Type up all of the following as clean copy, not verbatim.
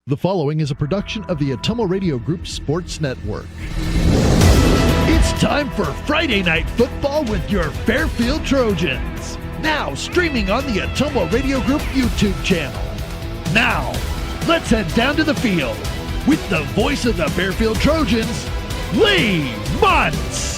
The following is a production of the Ottumwa Radio Group Sports Network. It's time for Friday Night Football with your Fairfield Trojans. Now streaming on the Ottumwa Radio Group YouTube channel. Now, let's head down to the field with the voice of the Fairfield Trojans, Lee Muntz.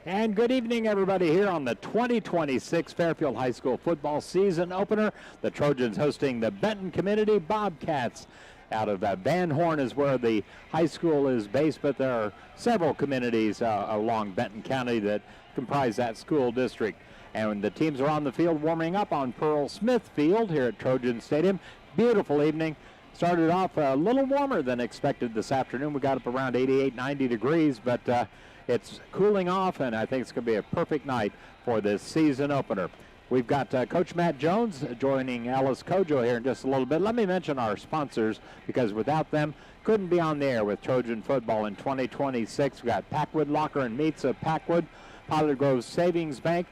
And good evening, everybody, here on the 2026 Fairfield High School football season opener. The Trojans hosting the Benton Community Bobcats. Out of Van Horn is where the high school is based, but there are several communities along Benton County that comprise that school district. And the teams are on the field warming up on Pearl Smith Field here at Trojan Stadium. Beautiful evening. Started off a little warmer than expected this afternoon. We got up around 88, 90 degrees, but it's cooling off, and I think it's going to be a perfect night for this season opener. We've got Coach Matt Jones joining Alice Kojo here in just a little bit. Let me mention our sponsors, because without them, couldn't be on the air with Trojan football in 2026. We've got Packwood Locker and Meats of Packwood, Pilot Grove Savings Bank,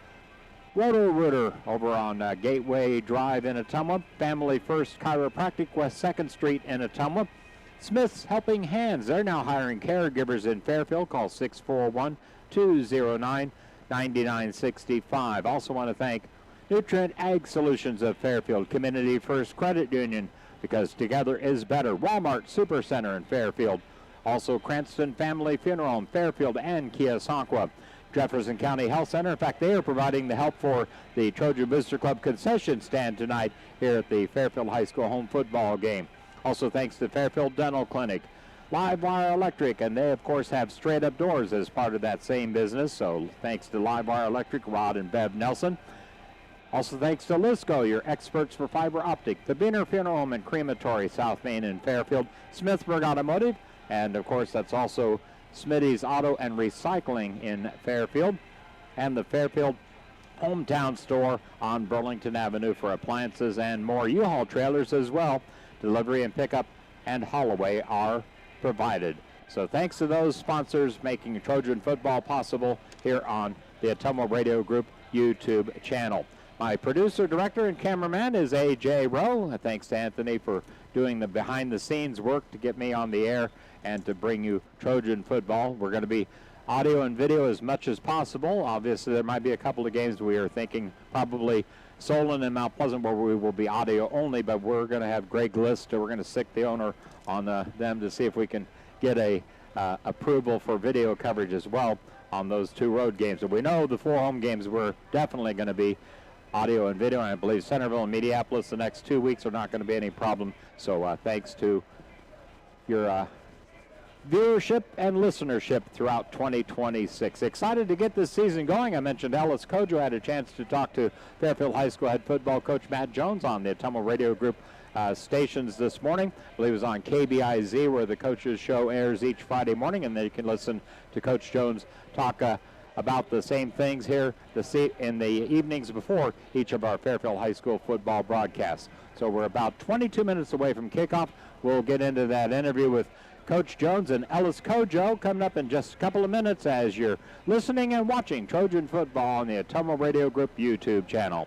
Roto-Rooter over on Gateway Drive in Ottumwa, Family First Chiropractic, West 2nd Street in Ottumwa, Smith's Helping Hands. They're now hiring caregivers in Fairfield. Call 641-209-9965. Also want to thank Nutrient Ag Solutions of Fairfield, Community First Credit Union, because together is better. Walmart Supercenter in Fairfield. Also Cranston Family Funeral in Fairfield and Keosauqua. Jefferson County Health Center. In fact, they are providing the help for the Trojan Booster Club concession stand tonight here at the Fairfield High School home football game. Also thanks to Fairfield Dental Clinic, Livewire Electric, and they of course have Straight Up Doors as part of that same business. So thanks to Livewire Electric, Rod and Bev Nelson. Also thanks to Lisco, your experts for fiber optic, the Beener Funeral Home and Crematory, South Main in Fairfield, Smithburg Automotive, and of course that's also Smitty's Auto and Recycling in Fairfield, and the Fairfield Hometown Store on Burlington Avenue for appliances and more. U-Haul trailers as well. Delivery and pickup and haul-away are provided. So thanks to those sponsors making Trojan football possible here on the Ottumwa Radio Group YouTube channel. My producer, director, and cameraman is A.J. Rowe. Thanks to Anthony for doing the behind-the-scenes work to get me on the air and to bring you Trojan football. We're going to be audio and video as much as possible. Obviously, there might be a couple of games we are thinking probably Solon and Mount Pleasant where we will be audio only, but we're going to have Greg List. We're going to stick the owner on them to see if we can get a approval for video coverage as well on those two road games. And we know the 4 home games we're definitely going to be audio and video, and I believe Centerville and Mediapolis the next 2 weeks are not going to be any problem. So thanks to your viewership and listenership throughout 2026. Excited to get this season going. I mentioned Alice Kojo had a chance to talk to Fairfield High School head football coach Matt Jones on the Ottumwa Radio Group stations this morning. I believe it was on KBIZ, where the coaches show airs each Friday morning, and then you can listen to Coach Jones talk about the same things here in the evenings before each of our Fairfield High School football broadcasts. So we're about 22 minutes away from kickoff. We'll get into that interview with Coach Jones and Ellis Kojo coming up in just a couple of minutes as you're listening and watching Trojan football on the Ottumwa Radio Group YouTube channel.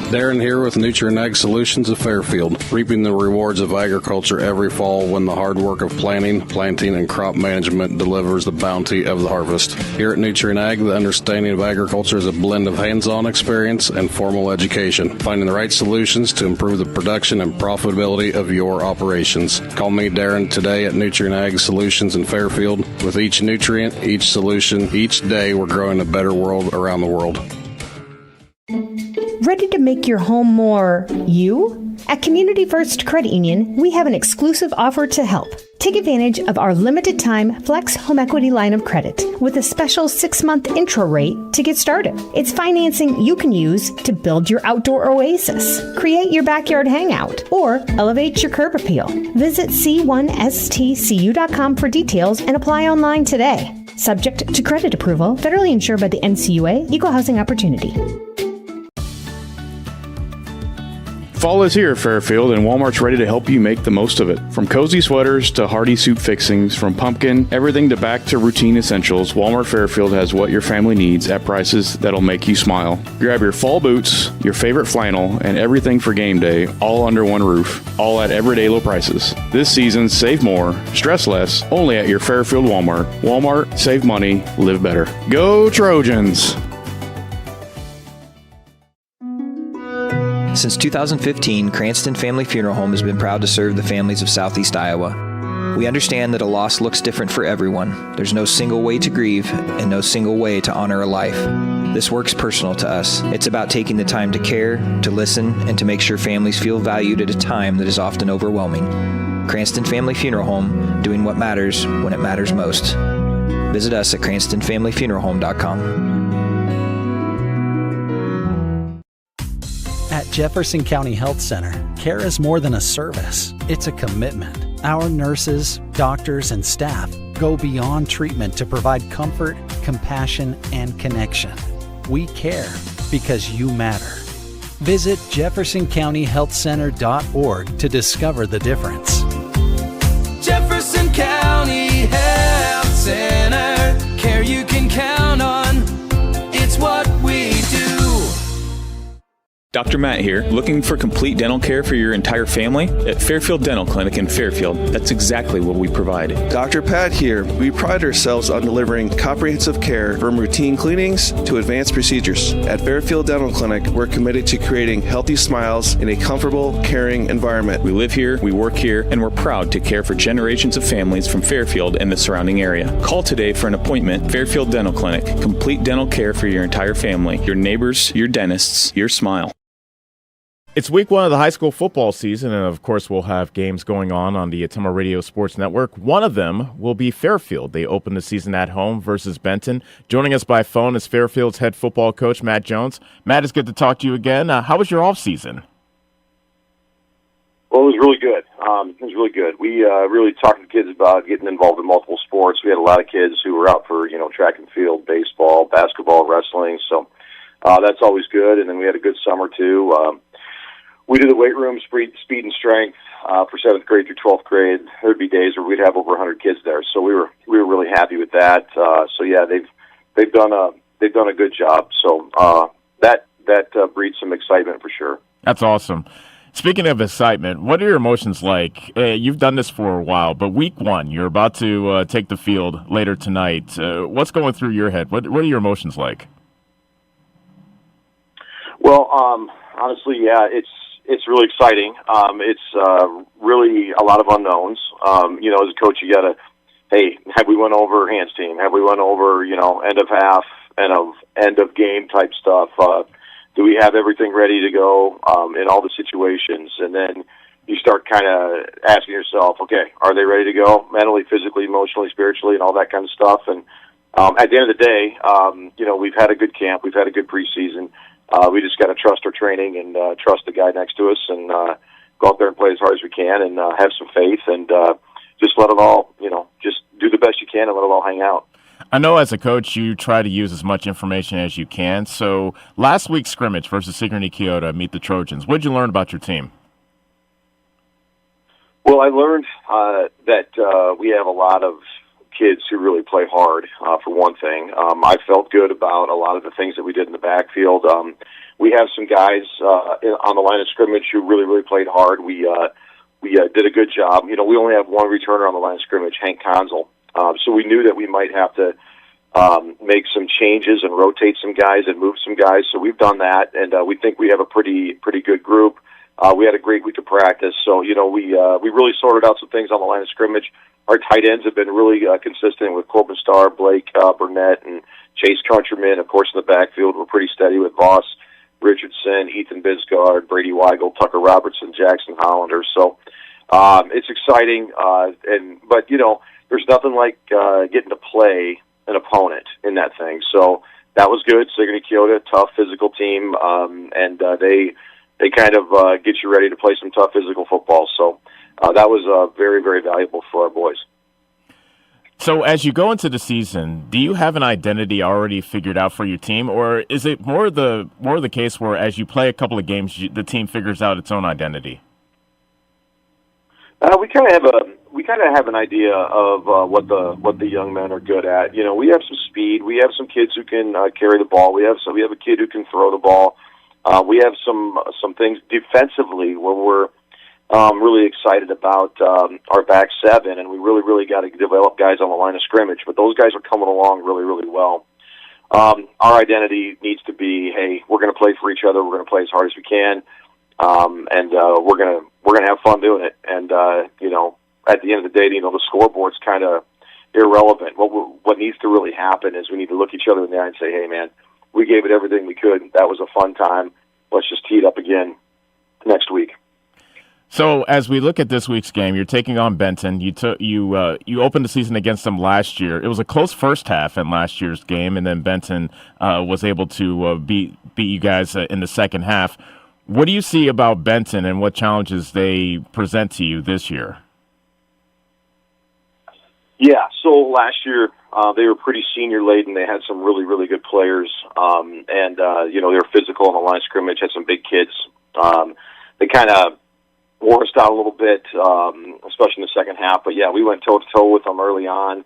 Darren here with Nutrient Ag Solutions of Fairfield, reaping the rewards of agriculture every fall when the hard work of planting, and crop management delivers the bounty of the harvest. Here at Nutrient Ag, the understanding of agriculture is a blend of hands-on experience and formal education, finding the right solutions to improve the production and profitability of your operations. Call me, Darren, today at Nutrient Ag Solutions in Fairfield. With each nutrient, each solution, each day, we're growing a better world around the world. Ready to make your home more you? At Community First Credit Union, we have an exclusive offer to help. Take advantage of our limited-time Flex Home Equity line of credit with a special 6-month intro rate to get started. It's financing you can use to build your outdoor oasis, create your backyard hangout, or elevate your curb appeal. Visit c1stcu.com for details and apply online today. Subject to credit approval, federally insured by the NCUA, Equal Housing Opportunity. Fall is here at Fairfield, and Walmart's ready to help you make the most of it. From cozy sweaters to hearty soup fixings, from pumpkin, everything to back to routine essentials, Walmart Fairfield has what your family needs at prices that'll make you smile. Grab your fall boots, your favorite flannel, and everything for game day, all under one roof, all at everyday low prices. This season, save more, stress less, only at your Fairfield Walmart. Walmart, save money, live better. Go Trojans! Since 2015, Cranston Family Funeral Home has been proud to serve the families of Southeast Iowa. We understand that a loss looks different for everyone. There's no single way to grieve and no single way to honor a life. This work's personal to us. It's about taking the time to care, to listen, and to make sure families feel valued at a time that is often overwhelming. Cranston Family Funeral Home, doing what matters when it matters most. Visit us at cranstonfamilyfuneralhome.com. At Jefferson County Health Center, care is more than a service. It's a commitment. Our nurses, doctors, and staff go beyond treatment to provide comfort, compassion, and connection. We care because you matter. Visit jeffersoncountyhealthcenter.org to discover the difference. Jefferson County Health Center, care you can count on. It's what we do. Dr. Matt here, looking for complete dental care for your entire family? At Fairfield Dental Clinic in Fairfield, that's exactly what we provide. Dr. Pat here. We pride ourselves on delivering comprehensive care from routine cleanings to advanced procedures. At Fairfield Dental Clinic, we're committed to creating healthy smiles in a comfortable, caring environment. We live here, we work here, and we're proud to care for generations of families from Fairfield and the surrounding area. Call today for an appointment. Fairfield Dental Clinic, complete dental care for your entire family, your neighbors, your dentists, your smile. It's week one of the high school football season, and of course we'll have games going on the Ottumwa Radio Sports Network. One of them will be Fairfield. They open the season at home versus Benton. Joining us by phone is Fairfield's head football coach, Matt Jones. Matt, it's good to talk to you again. How was your off season? Well, it was really good. We really talked to kids about getting involved in multiple sports. We had a lot of kids who were out for, track and field, baseball, basketball, wrestling. So that's always good. And then we had a good summer, too. We did the weight room, speed and strength for 7th grade through 12th grade. There would be days where we'd have over 100 kids there, so we were really happy with that. They've done a good job. So that breeds some excitement for sure. That's awesome. Speaking of excitement, what are your emotions like? You've done this for a while, but week one, you're about to take the field later tonight. What's going through your head? What are your emotions like? Well, honestly, yeah, it's really exciting. It's really a lot of unknowns. As a coach, you gotta, have we went over hands team? Have we went over, end of half, end of game type stuff? Do we have everything ready to go in all the situations? And then you start kind of asking yourself, okay, are they ready to go mentally, physically, emotionally, spiritually, and all that kind of stuff? And at the end of the day, we've had a good camp, we've had a good preseason. We just got to trust our training and trust the guy next to us and go out there and play as hard as we can and have some faith and just let it all, just do the best you can and let it all hang out. I know as a coach you try to use as much information as you can. So last week's scrimmage versus Sigourney Keota, meet the Trojans. What did you learn about your team? Well, I learned that we have a lot of kids who really play hard, for one thing. I felt good about a lot of the things that we did in the backfield. We have some guys on the line of scrimmage who really, really played hard. We did a good job. We only have one returner on the line of scrimmage, Hank Conzel. So we knew that we might have to make some changes and rotate some guys and move some guys. So we've done that, and we think we have a pretty good group. We had a great week of practice. So, we really sorted out some things on the line of scrimmage. Our tight ends have been really consistent with Corbin Starr, Blake Burnett, and Chase Countryman. Of course, in the backfield, we're pretty steady with Voss Richardson, Ethan Bisgard, Brady Weigel, Tucker Robertson, Jackson Hollander. So it's exciting. But there's nothing like getting to play an opponent in that thing. So that was good. Sigourney Keota, tough physical team, and they kind of get you ready to play some tough physical football. So that was very, very valuable for our boys. So as you go into the season, do you have an identity already figured out for your team, or is it more the case where as you play a couple of games, the team figures out its own identity? We kind of have an idea of what the young men are good at. You know, we have some speed. We have some kids who can carry the ball. We have a kid who can throw the ball. We have some things defensively where we're really excited about our back seven, and we really got to develop guys on the line of scrimmage. But those guys are coming along really well. Our identity needs to be, hey, we're going to play for each other. We're going to play as hard as we can, and we're gonna have fun doing it. And you know, at the end of the day, you know, the scoreboard's kind of irrelevant. What needs to really happen is we need to look each other in the eye and say, hey, man, we gave it everything we could. That was a fun time. Let's just tee it up again next week. So as we look at this week's game, you're taking on Benton. You opened the season against them last year. It was a close first half in last year's game, and then Benton was able to beat you guys in the second half. What do you see about Benton and what challenges they present to you this year? Yeah, so last year they were pretty senior-laden. They had some really good players, and you know, they were physical on the line of scrimmage, had some big kids. They kind of wore us down a little bit, especially in the second half. But, yeah, we went toe-to-toe with them early on.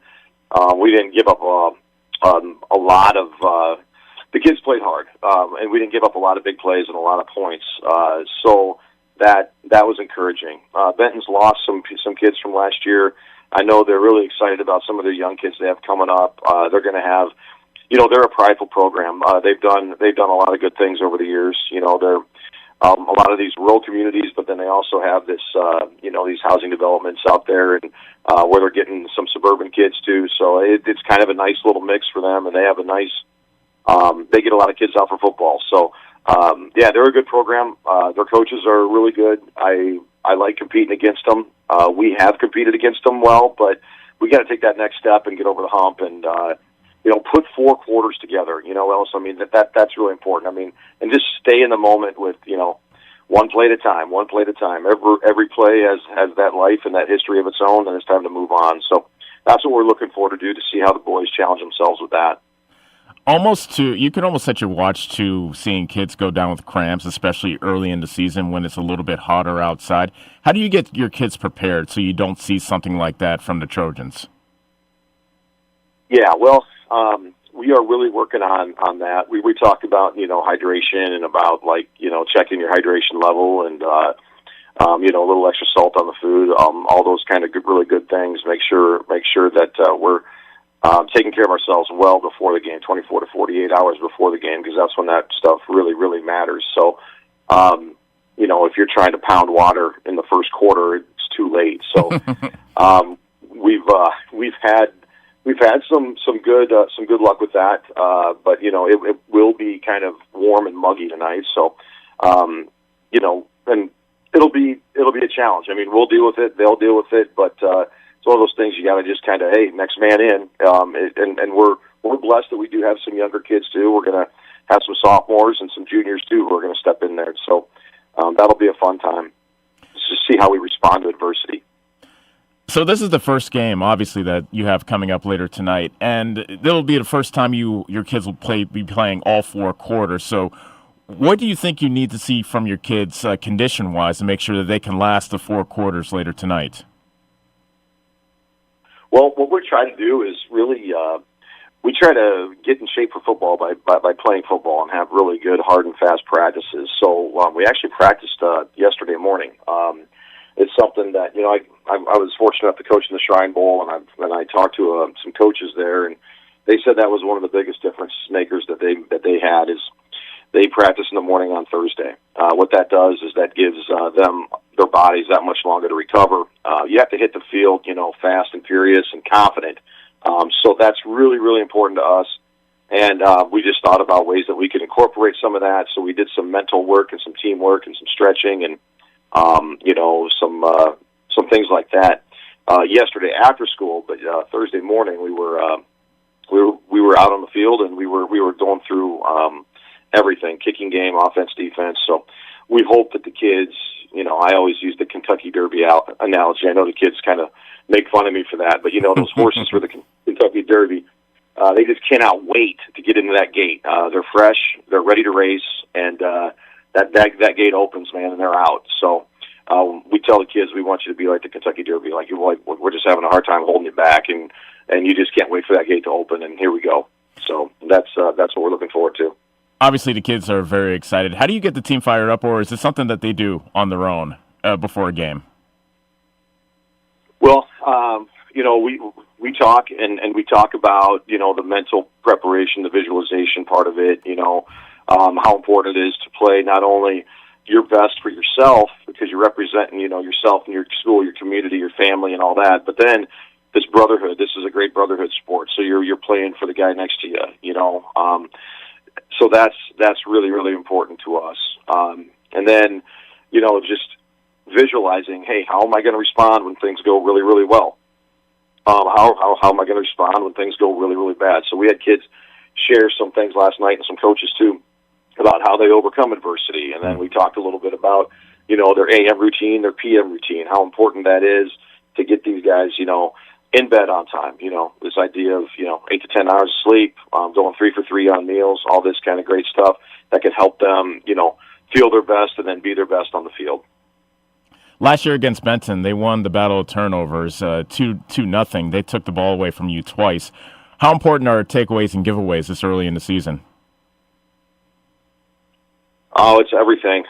We didn't give up a lot of the kids played hard, and we didn't give up a lot of big plays and a lot of points. So that was encouraging. Benton's lost some kids from last year. I know they're really excited about some of their young kids they have coming up. They're going to have, you know, they're a prideful program. They've done a lot of good things over the years. You know, they're a lot of these rural communities, but then they also have this, you know, these housing developments out there, and where they're getting some suburban kids too. So it's kind of a nice little mix for them, and they have a nice. They get a lot of kids out for football. So yeah, they're a good program. Their coaches are really good. I like competing against them. We have competed against them well, but we got to take that next step and get over the hump and, you know, put 4 quarters together, you know, else. I mean, that's really important. I mean, and just stay in the moment with, you know, one play at a time. Every play has that life and that history of its own, and it's time to move on. So that's what we're looking for to do, to see how the boys challenge themselves with that. You can almost set your watch to seeing kids go down with cramps, especially early in the season when it's a little bit hotter outside. How do you get your kids prepared so you don't see something like that from the Trojans? Yeah, well, we are really working on that. We talked about, you know, hydration and about, like, you know, checking your hydration level and, you know, a little extra salt on the food, all those kind of really good things. Make sure that we're taking care of ourselves well before the game, 24 to 48 hours before the game, because that's when that stuff really matters. So, you know, if you're trying to pound water in the first quarter, it's too late. So, we've had some good luck with that. But you know, it will be kind of warm and muggy tonight. So, you know, and it'll be a challenge. I mean, we'll deal with it. They'll deal with it. But it's one of those things you got to just kind of, hey, next man in. And we're blessed that we do have some younger kids too. We're going to have some sophomores and some juniors too who are going to step in there. So that'll be a fun time to see how we respond to adversity. So this is the first game, obviously, that you have coming up later tonight, and it'll be the first time your kids will be playing all 4 quarters. So what do you think you need to see from your kids condition-wise to make sure that they can last the 4 quarters later tonight? Well, what we're trying to do is really we try to get in shape for football by playing football and have really good, hard and fast practices. So we actually practiced yesterday morning. It's something that, you know, I was fortunate enough to coach in the Shrine Bowl, and I talked to some coaches there, and they said that was one of the biggest difference makers that they had is they practice in the morning on Thursday. What that does is that gives their bodies that much longer to recover. You have to hit the field, you know, fast and furious and confident. So that's really important to us. And we just thought about ways that we could incorporate some of that. So we did some mental work and some teamwork and some stretching and you know, some things like that yesterday after school. But Thursday morning we were out on the field, and we were going through everything: kicking game, offense, defense. So we hope that the kids, I always use the Kentucky Derby analogy. I know the kids kind of make fun of me for that, but those horses for the Kentucky Derby, they just cannot wait to get into that gate. They're fresh, they're ready to race, and that gate opens, man, and they're out. So we tell the kids we want you to be like the Kentucky Derby, we're just having a hard time holding you back, and you just can't wait for that gate to open, and here we go. So that's what we're looking forward to. Obviously, the kids are very excited. How do you get the team fired up, or is it something that they do on their own before a game? Well, we talk and we talk about the mental preparation, the visualization part of it. How important it is to play not only your best for yourself because you're representing yourself and your school, your community, your family, and all that, but then this brotherhood. This is a great brotherhood sport. So you're playing for the guy next to you. So that's really, really important to us. And then, just visualizing, hey, how am I going to respond when things go really, really well? How am I going to respond when things go really, really bad? So we had kids share some things last night, and some coaches too, about how they overcome adversity. And then we talked a little bit about, their AM routine, their PM routine, how important that is to get these guys, in bed on time. This idea of 8 to 10 hours of sleep, going 3 for 3 on meals, all this kind of great stuff that can help them feel their best and then be their best on the field. Last year against Benton, they won the battle of turnovers 2-0. They took the ball away from you twice. How important are takeaways and giveaways this early in the season? Oh, it's everything.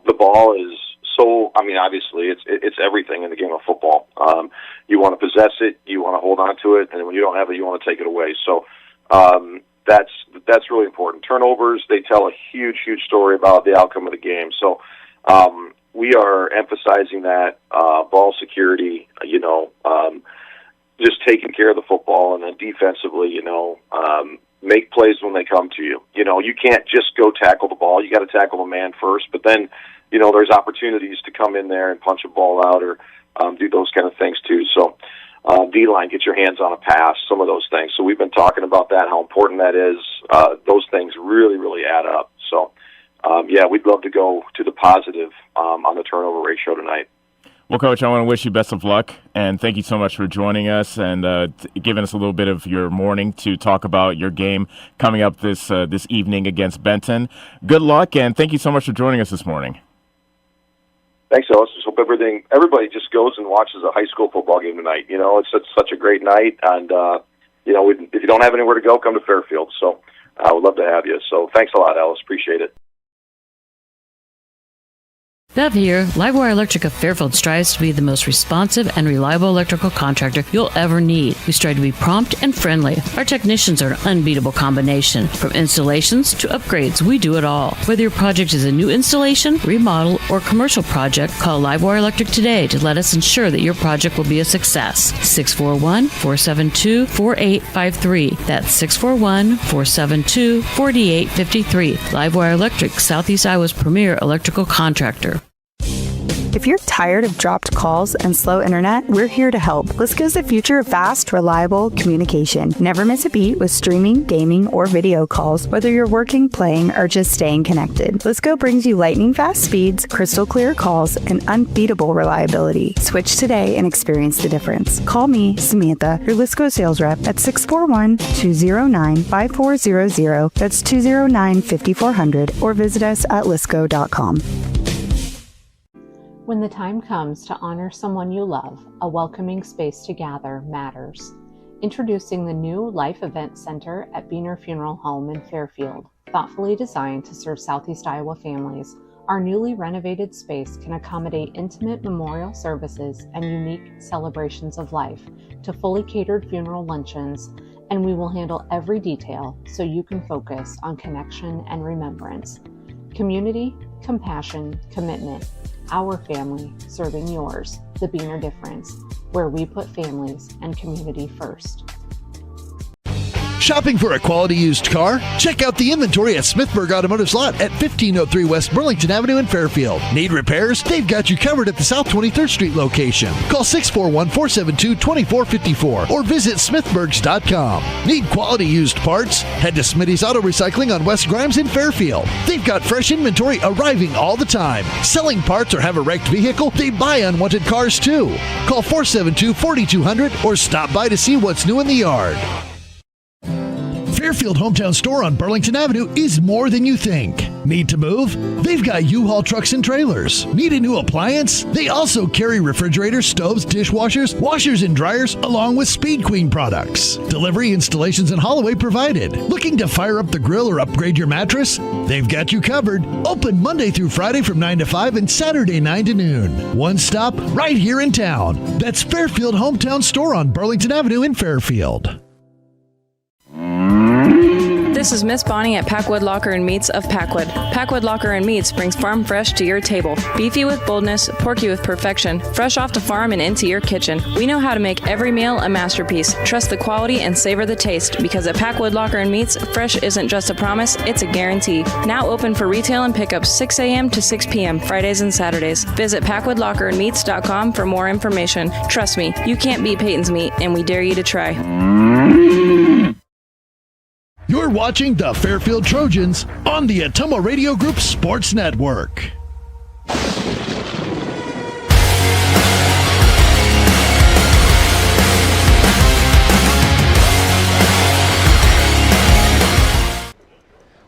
The ball is so, obviously, it's everything in the game of football. You want to possess it, you want to hold on to it, and when you don't have it, you want to take it away. So that's really important. Turnovers, they tell a huge, huge story about the outcome of the game. So we are emphasizing that ball security, just taking care of the football, and then defensively, make plays when they come to you. You can't just go tackle the ball. You got to tackle the man first, but then there's opportunities to come in there and punch a ball out or do those kind of things too. So D-line, get your hands on a pass, some of those things. So we've been talking about that, how important that is. Those things really, really add up. So, we'd love to go to the positive on the turnover ratio tonight. Well, Coach, I want to wish you best of luck, and thank you so much for joining us and giving us a little bit of your morning to talk about your game coming up this evening against Benton. Good luck, and thank you so much for joining us this morning. Thanks, Ellis. Just hope everybody just goes and watches a high school football game tonight. It's such a great night, and if you don't have anywhere to go, come to Fairfield. So I would love to have you. So thanks a lot, Ellis. Appreciate it. Bev here. Livewire Electric of Fairfield strives to be the most responsive and reliable electrical contractor you'll ever need. We strive to be prompt and friendly. Our technicians are an unbeatable combination. From installations to upgrades, we do it all. Whether your project is a new installation, remodel, or commercial project, call Livewire Electric today to let us ensure that your project will be a success. 641-472-4853. That's 641-472-4853. Livewire Electric, Southeast Iowa's premier electrical contractor. If you're tired of dropped calls and slow internet, we're here to help. Lisco's the future of fast, reliable communication. Never miss a beat with streaming, gaming, or video calls, whether you're working, playing, or just staying connected. Lisco brings you lightning fast speeds, crystal clear calls, and unbeatable reliability. Switch today and experience the difference. Call me, Samantha, your Lisco sales rep at 641-209-5400. That's 209-5400, or visit us at lisco.com. When the time comes to honor someone you love, a welcoming space to gather matters. Introducing the new Life Event Center at Beener Funeral Home in Fairfield. Thoughtfully designed to serve Southeast Iowa families, our newly renovated space can accommodate intimate memorial services and unique celebrations of life to fully catered funeral luncheons, and we will handle every detail so you can focus on connection and remembrance. Community, compassion, commitment. Our family serving yours, the Beener Difference, where we put families and community first. Shopping for a quality used car? Check out the inventory at Smithburg Automotive's lot at 1503 West Burlington Avenue in Fairfield. Need repairs? They've got you covered at the South 23rd Street location. Call 641-472-2454 or visit smithburgs.com. Need quality used parts? Head to Smitty's Auto Recycling on West Grimes in Fairfield. They've got fresh inventory arriving all the time. Selling parts or have a wrecked vehicle? They buy unwanted cars too. Call 472-4200 or stop by to see what's new in the yard. Fairfield Hometown Store on Burlington Avenue is more than you think. Need to move? They've got U-Haul trucks and trailers. Need a new appliance? They also carry refrigerators, stoves, dishwashers, washers and dryers, along with Speed Queen products. Delivery, installations, and haul-away provided. Looking to fire up the grill or upgrade your mattress? They've got you covered. Open Monday through Friday from 9 to 5 and Saturday 9 to noon. One stop right here in town. That's Fairfield Hometown Store on Burlington Avenue in Fairfield. This is Miss Bonnie at Packwood Locker and Meats of Packwood. Packwood Locker and Meats brings farm fresh to your table. Beefy with boldness, porky with perfection, fresh off the farm and into your kitchen. We know how to make every meal a masterpiece. Trust the quality and savor the taste, because at Packwood Locker and Meats, fresh isn't just a promise, it's a guarantee. Now open for retail and pickup 6 a.m. to 6 p.m. Fridays and Saturdays. Visit PackwoodLockerandMeats.com for more information. Trust me, you can't beat Peyton's Meat, and we dare you to try. You're watching the Fairfield Trojans on the Ottumwa Radio Group Sports Network.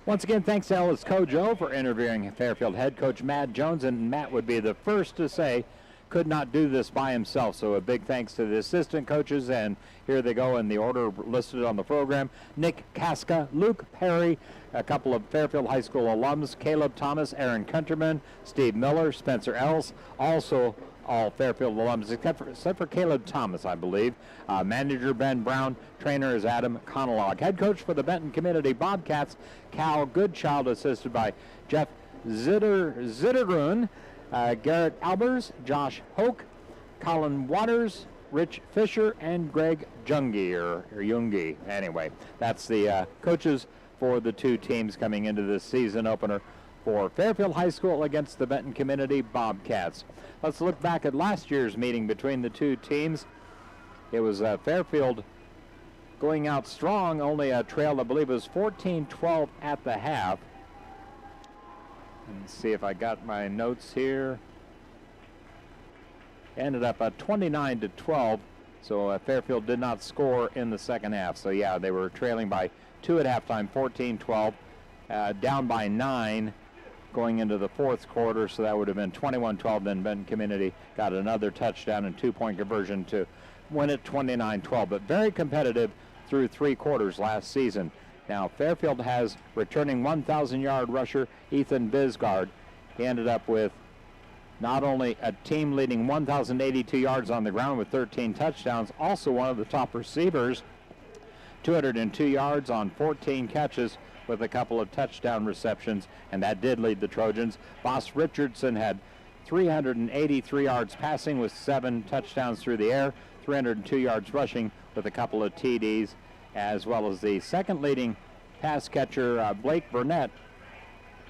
Once again, thanks to Ellis Kojo for interviewing Fairfield head coach Matt Jones, and Matt would be the first to say could not do this by himself. So a big thanks to the assistant coaches, and here they go in the order listed on the program. Nick Casca, Luke Perry, a couple of Fairfield High School alums, Caleb Thomas, Aaron Kunterman, Steve Miller, Spencer Ells, also all Fairfield alums except for Caleb Thomas, I believe. Manager Ben Brown, trainer is Adam Conalog. Head coach for the Benton Community Bobcats, Cal Goodchild, assisted by Jeff Zittergrun, Garrett Albers, Josh Hoke, Colin Waters, Rich Fisher, and Greg Jungi. Anyway, that's the coaches for the two teams coming into this season opener for Fairfield High School against the Benton Community Bobcats. Let's look back at last year's meeting between the two teams. It was Fairfield going out strong, only a trail, I believe it was 14-12 at the half. Let's see if I got my notes here. Ended up at 29-12, so Fairfield did not score in the second half. So yeah, they were trailing by 2 at halftime, 14-12, down by 9 going into the fourth quarter, so that would have been 21-12. Then Benton Community got another touchdown and 2-point conversion to win it 29-12, but very competitive through 3 quarters last season. Now, Fairfield has returning 1,000-yard rusher Ethan Bisgard. He ended up with not only a team-leading 1,082 yards on the ground with 13 touchdowns, also one of the top receivers, 202 yards on 14 catches with a couple of touchdown receptions, and that did lead the Trojans. Boss Richardson had 383 yards passing with 7 touchdowns through the air, 302 yards rushing with a couple of TDs, as well as the second leading pass catcher, Blake Burnett,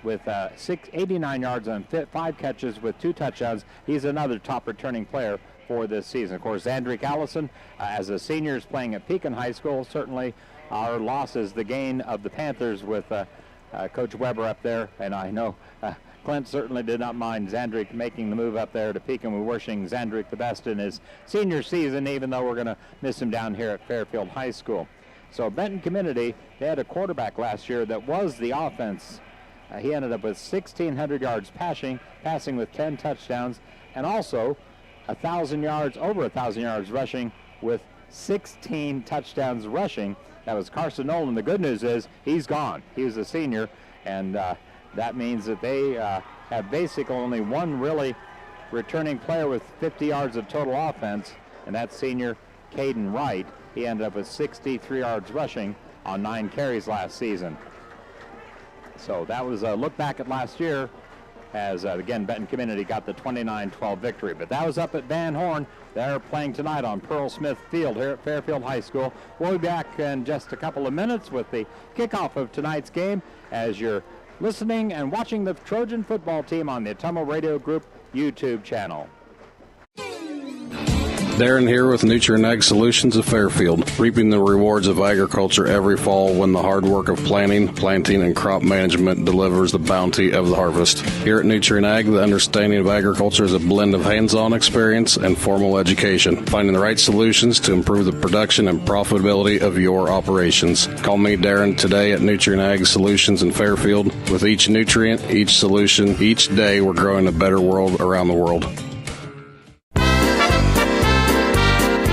with 89 yards on 5 catches with 2 touchdowns. He's another top returning player for this season. Of course, Zandrick Allison, as a senior, is playing at Pekin High School. Certainly our loss is the gain of the Panthers with Coach Weber up there, and I know Clint certainly did not mind Zandrick making the move up there to Pekin. We're wishing Zandrick the best in his senior season, even though we're going to miss him down here at Fairfield High School. So Benton Community, they had a quarterback last year that was the offense. He ended up with 1,600 yards passing with 10 touchdowns, and also 1,000 yards, over 1,000 yards rushing with 16 touchdowns rushing. That was Carson Nolan. The good news is he's gone. He was a senior, and that means that they have basically only one really returning player with 50 yards of total offense, and that's senior Caden Wright. He ended up with 63 yards rushing on 9 carries last season. So that was a look back at last year. as, again, Benton Community got the 29-12 victory. But that was up at Van Horn. They're playing tonight on Pearl Smith Field here at Fairfield High School. We'll be back in just a couple of minutes with the kickoff of tonight's game as you're listening and watching the Trojan football team on the Ottumwa Radio Group YouTube channel. Darren here with Nutrient Ag Solutions of Fairfield, reaping the rewards of agriculture every fall when the hard work of planting, and crop management delivers the bounty of the harvest. Here at Nutrient Ag, the understanding of agriculture is a blend of hands-on experience and formal education, finding the right solutions to improve the production and profitability of your operations. Call me, Darren, today at Nutrient Ag Solutions in Fairfield. With each nutrient, each solution, each day, we're growing a better world around the world.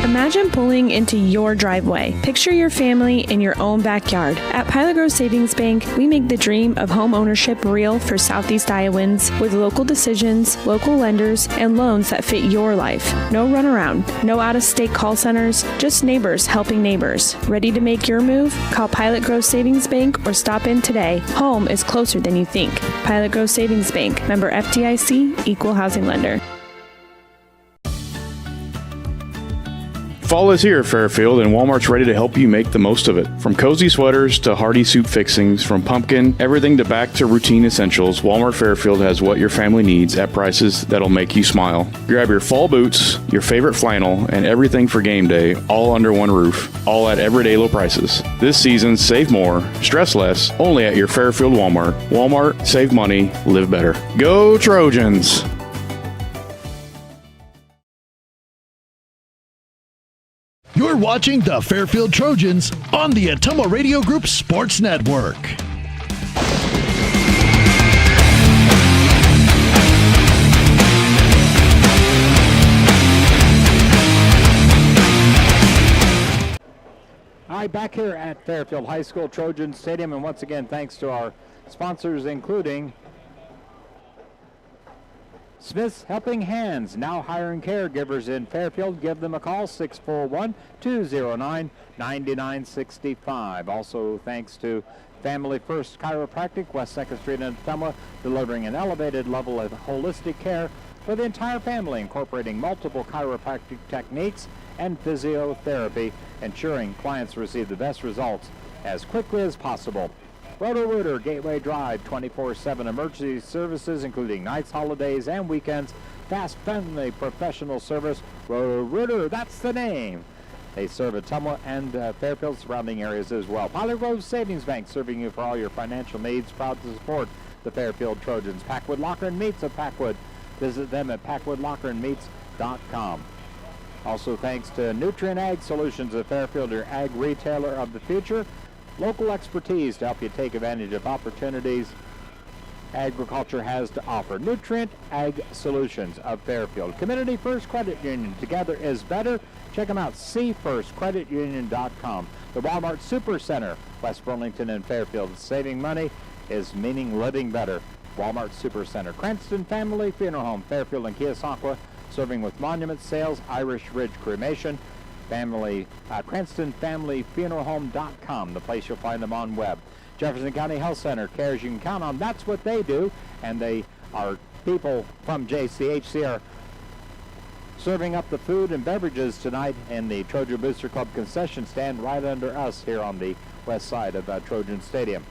Imagine pulling into your driveway. Picture your family in your own backyard. At Pilot Grove Savings Bank, we make the dream of home ownership real for Southeast Iowans with local decisions, local lenders, and loans that fit your life. No runaround, no out-of-state call centers, just neighbors helping neighbors. Ready to make your move? Call Pilot Grove Savings Bank or stop in today. Home is closer than you think. Pilot Grove Savings Bank, member FDIC, equal housing lender. Fall is here at Fairfield, and Walmart's ready to help you make the most of it. From cozy sweaters to hearty soup fixings, from pumpkin, everything to back to routine essentials, Walmart Fairfield has what your family needs at prices that'll make you smile. Grab your fall boots, your favorite flannel, and everything for game day, all under one roof, all at everyday low prices. This season, save more, stress less, only at your Fairfield Walmart. Walmart, save money, live better. Go Trojans! You're watching the Fairfield Trojans on the Ottumwa Radio Group Sports Network. All right, back here at Fairfield High School Trojan Stadium, and once again, thanks to our sponsors, including Smith's Helping Hands, now hiring caregivers in Fairfield. Give them a call, 641-209-9965. Also, thanks to Family First Chiropractic, West 2nd Street in Ottumwa, delivering an elevated level of holistic care for the entire family, incorporating multiple chiropractic techniques and physiotherapy, ensuring clients receive the best results as quickly as possible. Roto-Rooter, Gateway Drive, 24/7 emergency services, including nights, holidays, and weekends. Fast, friendly, professional service. Roto-Rooter, that's the name. They serve Ottumwa and Fairfield surrounding areas as well. Pilot Grove Savings Bank, serving you for all your financial needs. Proud to support the Fairfield Trojans. Packwood Locker and Meats of Packwood. Visit them at packwoodlockerandmeats.com. Also, thanks to Nutrient Ag Solutions of Fairfield, your ag retailer of the future. Local expertise to help you take advantage of opportunities agriculture has to offer. Nutrient Ag Solutions of Fairfield. Community First Credit Union. Together is better. Check them out, cfirstcreditunion.com. The Walmart Super Center, West Burlington and Fairfield. Saving money is meaning living better. Walmart Super Center. Cranston Family Funeral Home, Fairfield and Keosauqua, serving with monument sales, Irish Ridge Cremation. CranstonFamilyFuneralHome.com, the place you'll find them on web. Jefferson County Health Center, cares you can count on. That's what they do, and they are people from JCHC are serving up the food and beverages tonight in the Trojan Booster Club concession stand right under us here on the west side of Trojan Stadium.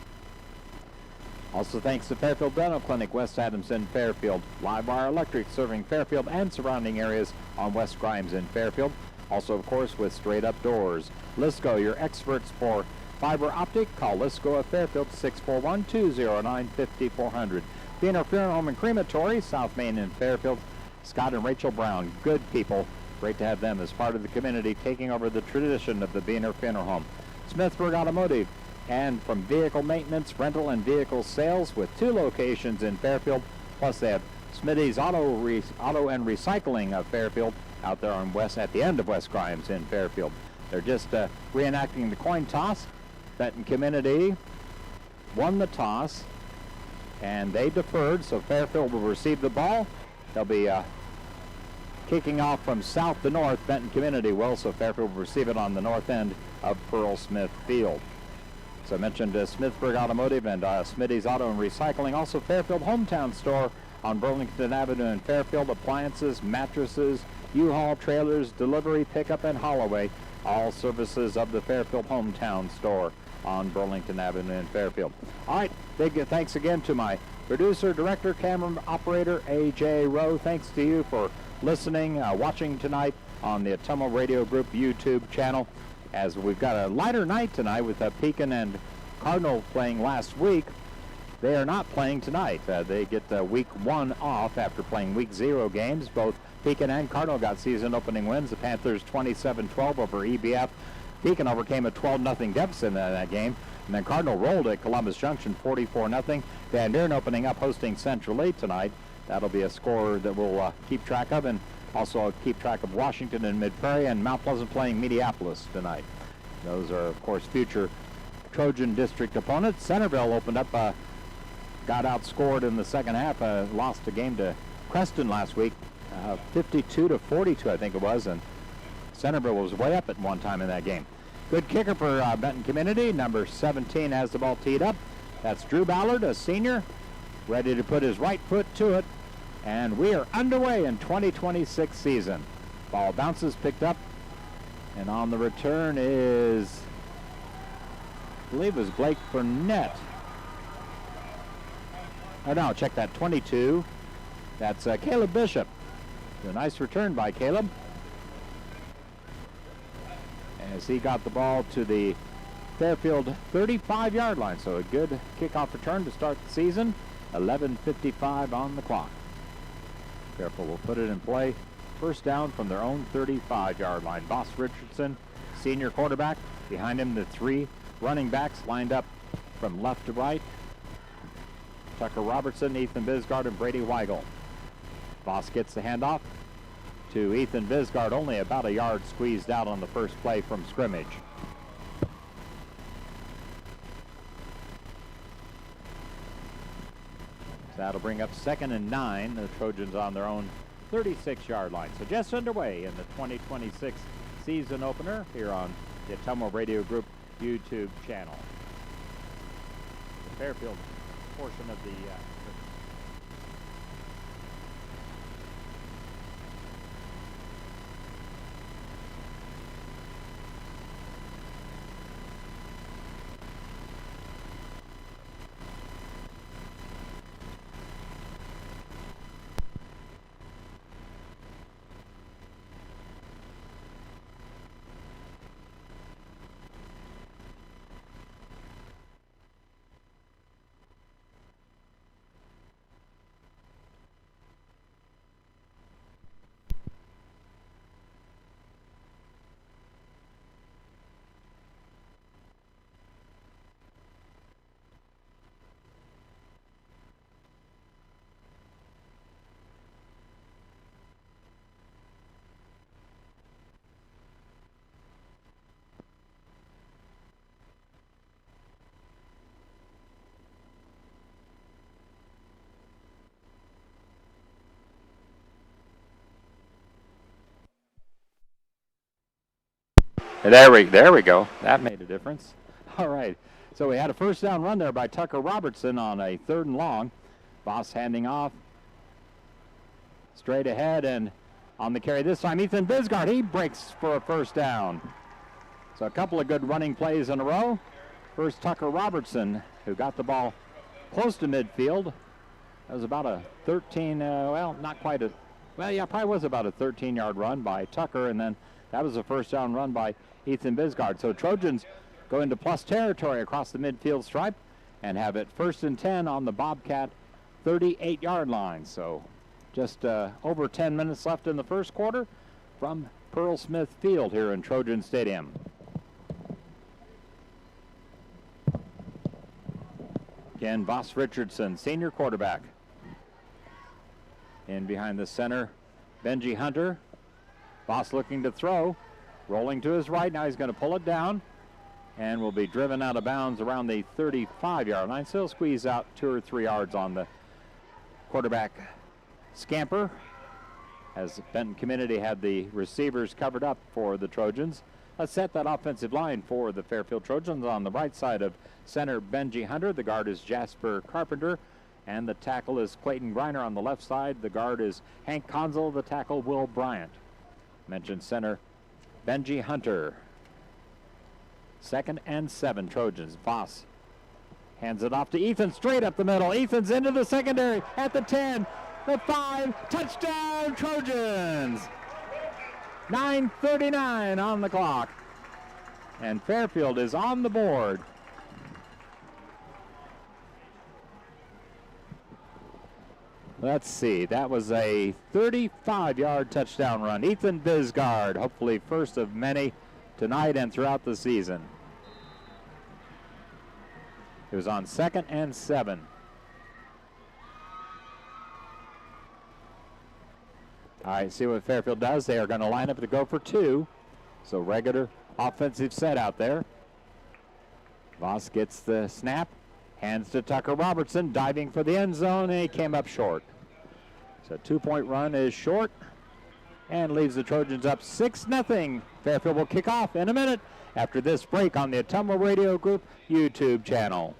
Also thanks to Fairfield Dental Clinic, West Adams in Fairfield. Live Wire Electric, serving Fairfield and surrounding areas on West Grimes in Fairfield. Also, of course, with Straight Up Doors. Lisco, your experts for fiber optic. Call Lisco at Fairfield, 641-209-5400. Biener Funeral Home and Crematory, South Main in Fairfield. Scott and Rachel Brown, good people. Great to have them as part of the community, taking over the tradition of the Biener Funeral Home. Smithburg Automotive, and from vehicle maintenance, rental, and vehicle sales with 2 locations in Fairfield. Plus, they have Smitty's Auto and Recycling of Fairfield, out there on at the end of West Grimes in Fairfield. They're just reenacting the coin toss. Benton Community won the toss, and they deferred, so Fairfield will receive the ball. They'll be kicking off from south to north. Benton Community will, so Fairfield will receive it on the north end of Pearl Smith Field. So I mentioned Smithburg Automotive and Smitty's Auto and Recycling. Also, Fairfield Hometown Store on Burlington Avenue in Fairfield. Appliances, mattresses, U-Haul trailers, delivery, pickup, and Holloway. All services of the Fairfield Hometown Store on Burlington Avenue in Fairfield. All right, big thanks again to my producer, director, camera operator, A.J. Rowe. Thanks to you for listening, watching tonight on the Ottumwa Radio Group YouTube channel. As we've got a lighter night tonight with Pekin and Cardinal playing last week. They are not playing tonight. They get week 1 off after playing week 0 games. Both Pekin and Cardinal got season opening wins. The Panthers 27-12 over EBF. Pekin overcame a 12-0 deficit in that game. And then Cardinal rolled at Columbus Junction 44-0. Van Buren opening up hosting Central Lee tonight. That'll be a score that we'll keep track of. And also keep track of Washington and Mid-Prairie, and Mount Pleasant playing Minneapolis tonight. Those are, of course, future Trojan District opponents. Centerville opened up, got outscored in the second half, lost a game to Creston last week, 52-42, I think it was, and Centerville was way up at one time in that game. Good kicker for Benton Community. Number 17 has the ball teed up. That's Drew Ballard, a senior, ready to put his right foot to it. And we are underway in 2026 season. Ball bounces, picked up, and on the return is, I believe it was Blake Burnett. Oh no, check that, 22. That's Caleb Bishop. A nice return by Caleb, as he got the ball to the Fairfield 35-yard line. So a good kickoff return to start the season. 11:55 on the clock. Fairfield will put it in play. First down from their own 35-yard line. Boss Richardson, senior quarterback. Behind him, the 3 running backs lined up from left to right. Tucker Robertson, Ethan Bisgard, and Brady Weigel. Boss gets the handoff to Ethan Bisgard, only about a yard squeezed out on the first play from scrimmage. So that'll bring up 2nd and 9. The Trojans on their own 36-yard line. So just underway in the 2026 season opener here on the Ottumwa Radio Group YouTube channel. The Fairfield portion of the There we go. That made a difference. All right. So we had a first down run there by Tucker Robertson on a 3rd and long. Boss handing off straight ahead, and on the carry this time, Ethan Bisgard, he breaks for a first down. So a couple of good running plays in a row. First, Tucker Robertson, who got the ball close to midfield. That was about a 13, well, not quite a, well, yeah, probably was about a 13-yard run by Tucker, and then that was a first down run by Ethan Bisgard. So Trojans go into plus territory across the midfield stripe and have it 1st and 10 on the Bobcat 38-yard line. So just over 10 minutes left in the first quarter from Pearl Smith Field here in Trojan Stadium. Again, Voss Richardson, senior quarterback. In behind the center, Benji Hunter. Voss looking to throw, rolling to his right. Now he's going to pull it down and will be driven out of bounds around the 35-yard line. So he'll squeeze out 2 or 3 yards on the quarterback scamper, as Benton Community had the receivers covered up for the Trojans. Let's set that offensive line for the Fairfield Trojans. On the right side of center, Benji Hunter. The guard is Jasper Carpenter. And the tackle is Clayton Griner on the left side. The guard is Hank Conzel. The tackle, Will Bryant. Mentioned center, Benji Hunter. 2nd and 7, Trojans. Voss hands it off to Ethan, straight up the middle. Ethan's into the secondary at the 10, the 5, touchdown Trojans! 9:39 on the clock. And Fairfield is on the board. Let's see, that was a 35-yard touchdown run. Ethan Bisgard, hopefully first of many tonight and throughout the season. It was on 2nd and 7. All right, see what Fairfield does. They are going to line up to go for 2. So regular offensive set out there. Voss gets the snap, hands to Tucker Robertson, diving for the end zone, and he came up short. So 2-point run is short and leaves the Trojans up 6-0. Fairfield will kick off in a minute after this break on the Ottumwa Radio Group YouTube channel.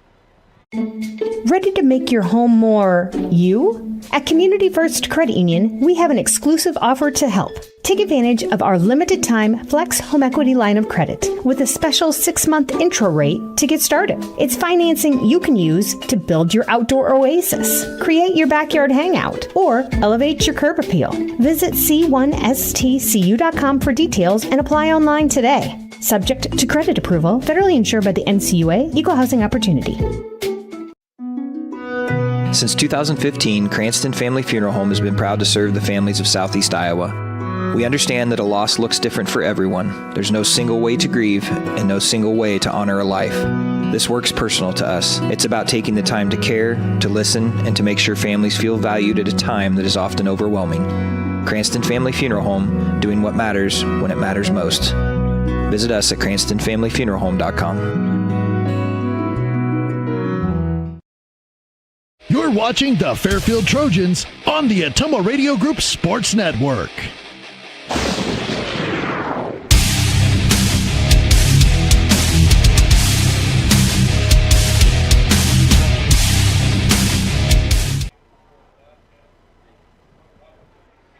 Ready to make your home more you? At Community First Credit Union, we have an exclusive offer to help. Take advantage of our limited time Flex Home Equity line of credit with a special 6-month intro rate to get started. It's financing you can use to build your outdoor oasis, create your backyard hangout, or elevate your curb appeal. Visit c1stcu.com for details and apply online today. Subject to credit approval, federally insured by the NCUA, Equal Housing Opportunity. Since 2015, Cranston Family Funeral Home has been proud to serve the families of Southeast Iowa. We understand that a loss looks different for everyone. There's no single way to grieve and no single way to honor a life. This work's personal to us. It's about taking the time to care, to listen, and to make sure families feel valued at a time that is often overwhelming. Cranston Family Funeral Home, doing what matters when it matters most. Visit us at cranstonfamilyfuneralhome.com. You're watching the Fairfield Trojans on the Ottumwa Radio Group Sports Network.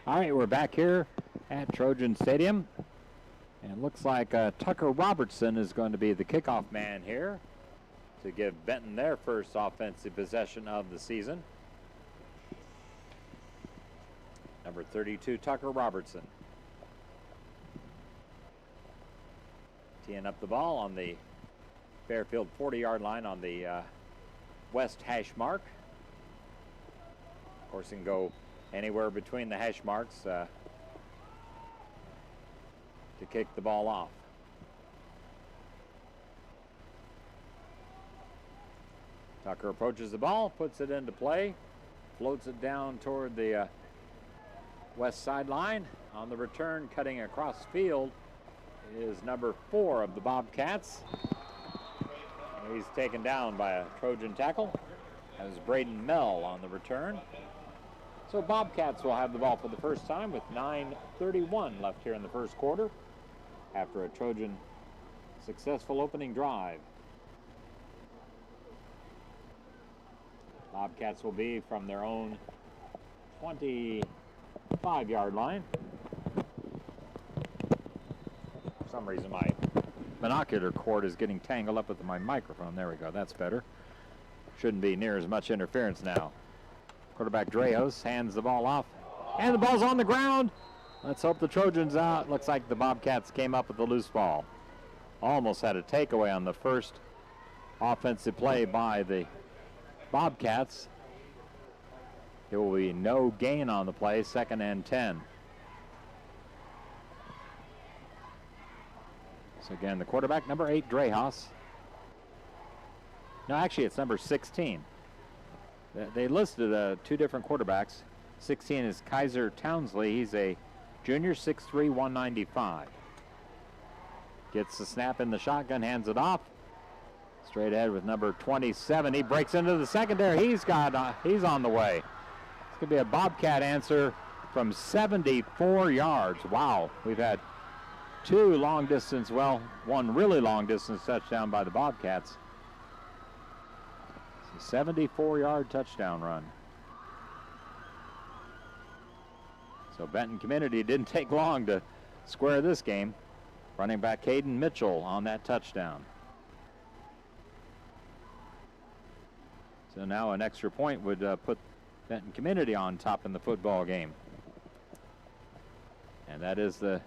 All right, we're back here at Trojan Stadium. And it looks like Tucker Robertson is going to be the kickoff man here to give Benton their first offensive possession of the season. Number 32, Tucker Robertson. Teeing up the ball on the Fairfield 40-yard line on the west hash mark. Of course, it can go anywhere between the hash marks to kick the ball off. Tucker approaches the ball, puts it into play, floats it down toward the west sideline. On the return, cutting across field, is number 4 of the Bobcats. He's taken down by a Trojan tackle. That was Braden Mell on the return. So Bobcats will have the ball for the first time with 9:31 left here in the first quarter after a Trojan successful opening drive. Bobcats will be from their own 25-yard line. For some reason, my binocular cord is getting tangled up with my microphone. There we go. That's better. Shouldn't be near as much interference now. Quarterback Drejos hands the ball off, and the ball's on the ground. Let's hope the Trojans out. Looks like the Bobcats came up with the loose ball. Almost had a takeaway on the first offensive play by the Bobcats. There will be no gain on the play, 2nd and 10. So again, the quarterback, number 8, Drejos. No, actually, it's number 16. They listed 2 different quarterbacks. 16 is Kaiser Townsley. He's a junior, 6'3", 195. Gets the snap in the shotgun, hands it off. Straight ahead with number 27. He breaks into the secondary. He's on the way. It's going to be a Bobcat answer from 74 yards. Wow. We've had 2 long distance, well, 1 really long distance touchdown by the Bobcats. So 74-yard touchdown run. So Benton Community didn't take long to square this game. Running back Caden Mitchell on that touchdown. So now an extra point would put Benton Community on top in the football game. And that is the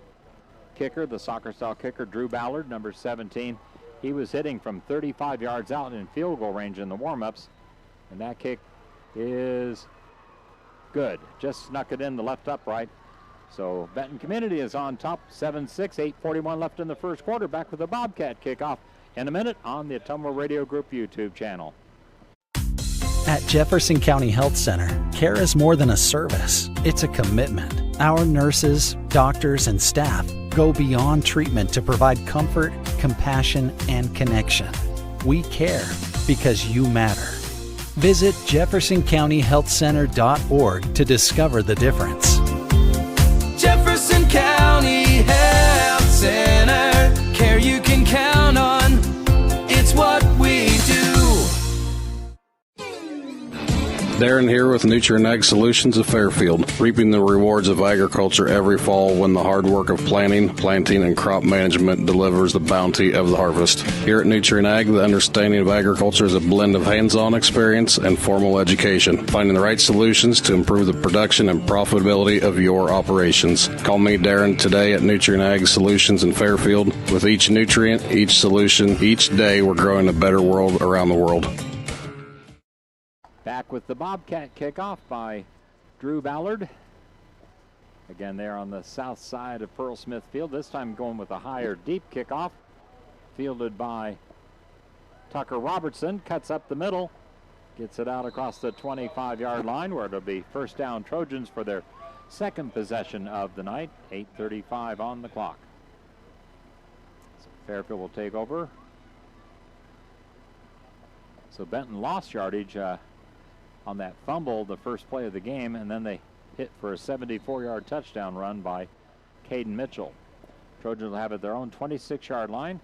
kicker, the soccer-style kicker, Drew Ballard, number 17. He was hitting from 35 yards out in field goal range in the warm-ups. And that kick is good. Just snuck it in the left upright. So Benton Community is on top, 7-6, 8:41 left in the first quarter. Back with the Bobcat kickoff in a minute on the Ottumwa Radio Group YouTube channel. At Jefferson County Health Center, care is more than a service. It's a commitment. Our nurses, doctors, and staff go beyond treatment to provide comfort, compassion, and connection. We care because you matter. Visit jeffersoncountyhealthcenter.org to discover the difference. Jefferson County Health Center, care you can count on. It's what we do. Darren here with Nutrient Ag Solutions of Fairfield, reaping the rewards of agriculture every fall when the hard work of planting, and crop management delivers the bounty of the harvest. Here at Nutrient Ag, the understanding of agriculture is a blend of hands-on experience and formal education, finding the right solutions to improve the production and profitability of your operations. Call me, Darren, today at Nutrient Ag Solutions in Fairfield. With each nutrient, each solution, each day, we're growing a better world around the world. Back with the Bobcat kickoff by Drew Ballard. Again, there on the south side of Pearl Smith Field. This time going with a higher deep kickoff. Fielded by Tucker Robertson. Cuts up the middle. Gets it out across the 25-yard line where it'll be first down Trojans for their second possession of the night. 8:35 on the clock. So Fairfield will take over. So Benton lost yardage on that fumble, the first play of the game, and then they hit for a 74-yard touchdown run by Caden Mitchell. Trojans will have it their own 26-yard line.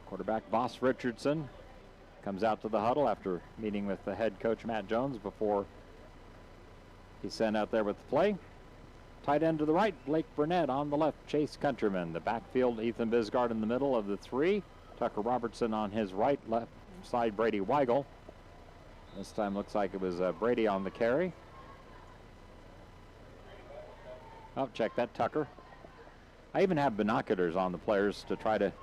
Quarterback Voss Richardson comes out to the huddle after meeting with the head coach Matt Jones before he's sent out there with the play. Tight end to the right, Blake Burnett. On the left, Chase Countryman. The backfield, Ethan Bisgard in the middle of the three. Tucker Robertson on his right, left side, Brady Weigel. This time looks like it was Brady on the carry. Oh, check that, Tucker. I even have binoculars on the players to try to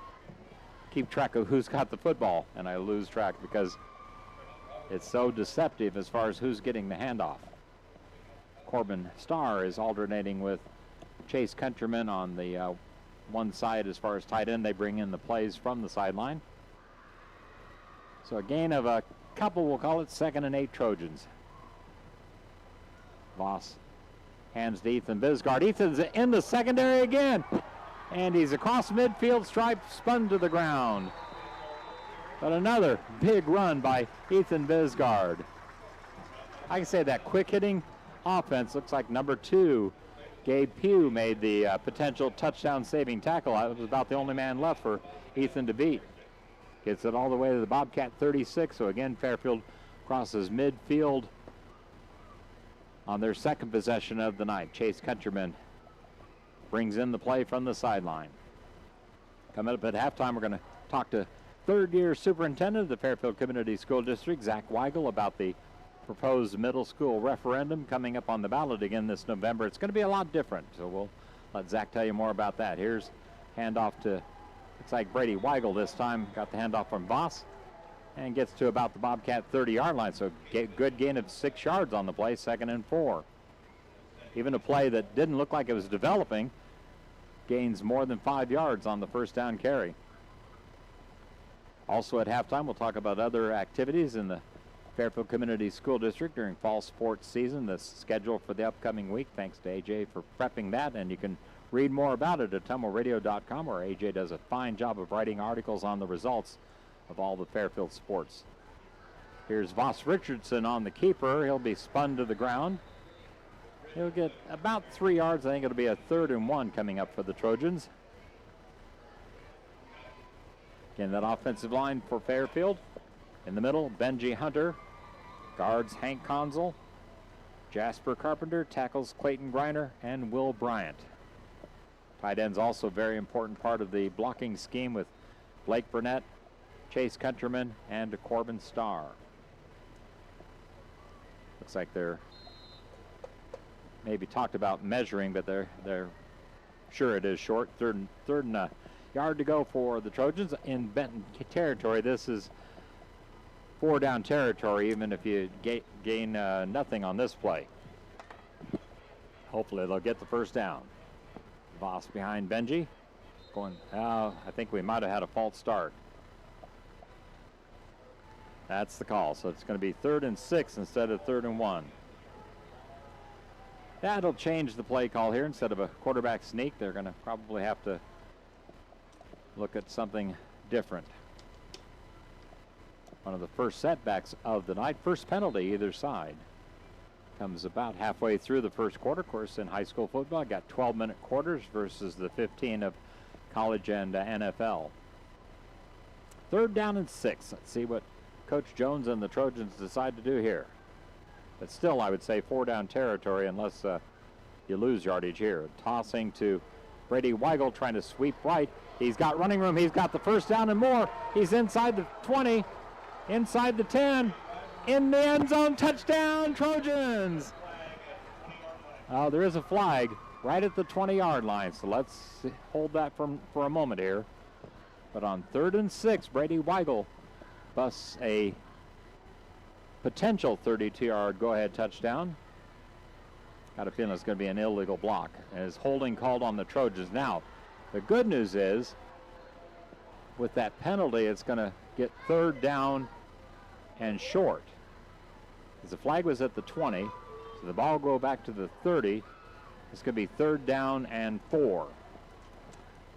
keep track of who's got the football, and I lose track because it's so deceptive as far as who's getting the handoff. Corbin Starr is alternating with Chase Countryman on the one side as far as tight end. They bring in the plays from the sideline. So a gain of a couple, we'll call it, 2nd and 8 Trojans. Voss hands to Ethan Bisgard. Ethan's in the secondary again. And he's across midfield stripe, spun to the ground. But another big run by Ethan Bisgard. I can say that quick hitting offense looks like number 2, Gabe Pugh, made the potential touchdown saving tackle. That was about the only man left for Ethan to beat. Gets it all the way to the Bobcat 36. So again, Fairfield crosses midfield on their second possession of the night. Chase Countryman brings in the play from the sideline. Coming up at halftime, we're going to talk to third-year superintendent of the Fairfield Community School District, Zach Weigel, about the proposed middle school referendum coming up on the ballot again this November. It's going to be a lot different, so we'll let Zach tell you more about that. Here's handoff to, looks like Brady Weigel this time. Got the handoff from Voss and gets to about the Bobcat 30-yard line. So good gain of 6 yards on the play, 2nd and 4. Even a play that didn't look like it was developing gains more than 5 yards on the first down carry. Also at halftime, we'll talk about other activities in the Fairfield Community School District during fall sports season. The schedule for the upcoming week, thanks to AJ for prepping that, and you can read more about it at OttumwaRadio.com, where AJ does a fine job of writing articles on the results of all the Fairfield sports. Here's Voss Richardson on the keeper. He'll be spun to the ground. He'll get about 3 yards. I think it'll be a 3rd and 1 coming up for the Trojans. Again, that offensive line for Fairfield In the middle, Benji Hunter. Guards Hank Conzel. Jasper Carpenter tackles Clayton Griner and Will Bryant. Tight end's also a very important part of the blocking scheme with Blake Burnett, Chase Countryman, and Corbin Starr. Looks like they're maybe talked about measuring, but they're sure it is short. Third and a yard to go for the Trojans in Benton territory. This is 4 down territory, even if you gain nothing on this play. Hopefully they'll get the first down. Voss behind Benji. I think we might have had a false start. That's the call. So it's going to be 3rd and 6 instead of 3rd and 1. That'll change the play call here. Instead of a quarterback sneak, they're going to probably have to look at something different. One of the first setbacks of the night. First penalty either side. Comes about halfway through the first quarter. Of course, in high school football, got 12-minute quarters versus the 15 of college and NFL. 3rd down and 6. Let's see what Coach Jones and the Trojans decide to do here. But still, I would say 4 down territory unless you lose yardage here. Tossing to Brady Weigel, trying to sweep right. He's got running room. He's got the first down and more. He's inside the 20, inside the 10, in the end zone. Touchdown, Trojans! There is a flag right at the 20-yard line, so let's hold that for a moment here. But on 3rd and 6, Brady Weigel busts a potential 32-yard go-ahead touchdown. Got a feeling it's going to be an illegal block. And his holding called on the Trojans. Now, the good news is, with that penalty, it's going to get 3rd down and short. As the flag was at the 20, so the ball will go back to the 30. It's going to be 3rd down and 4.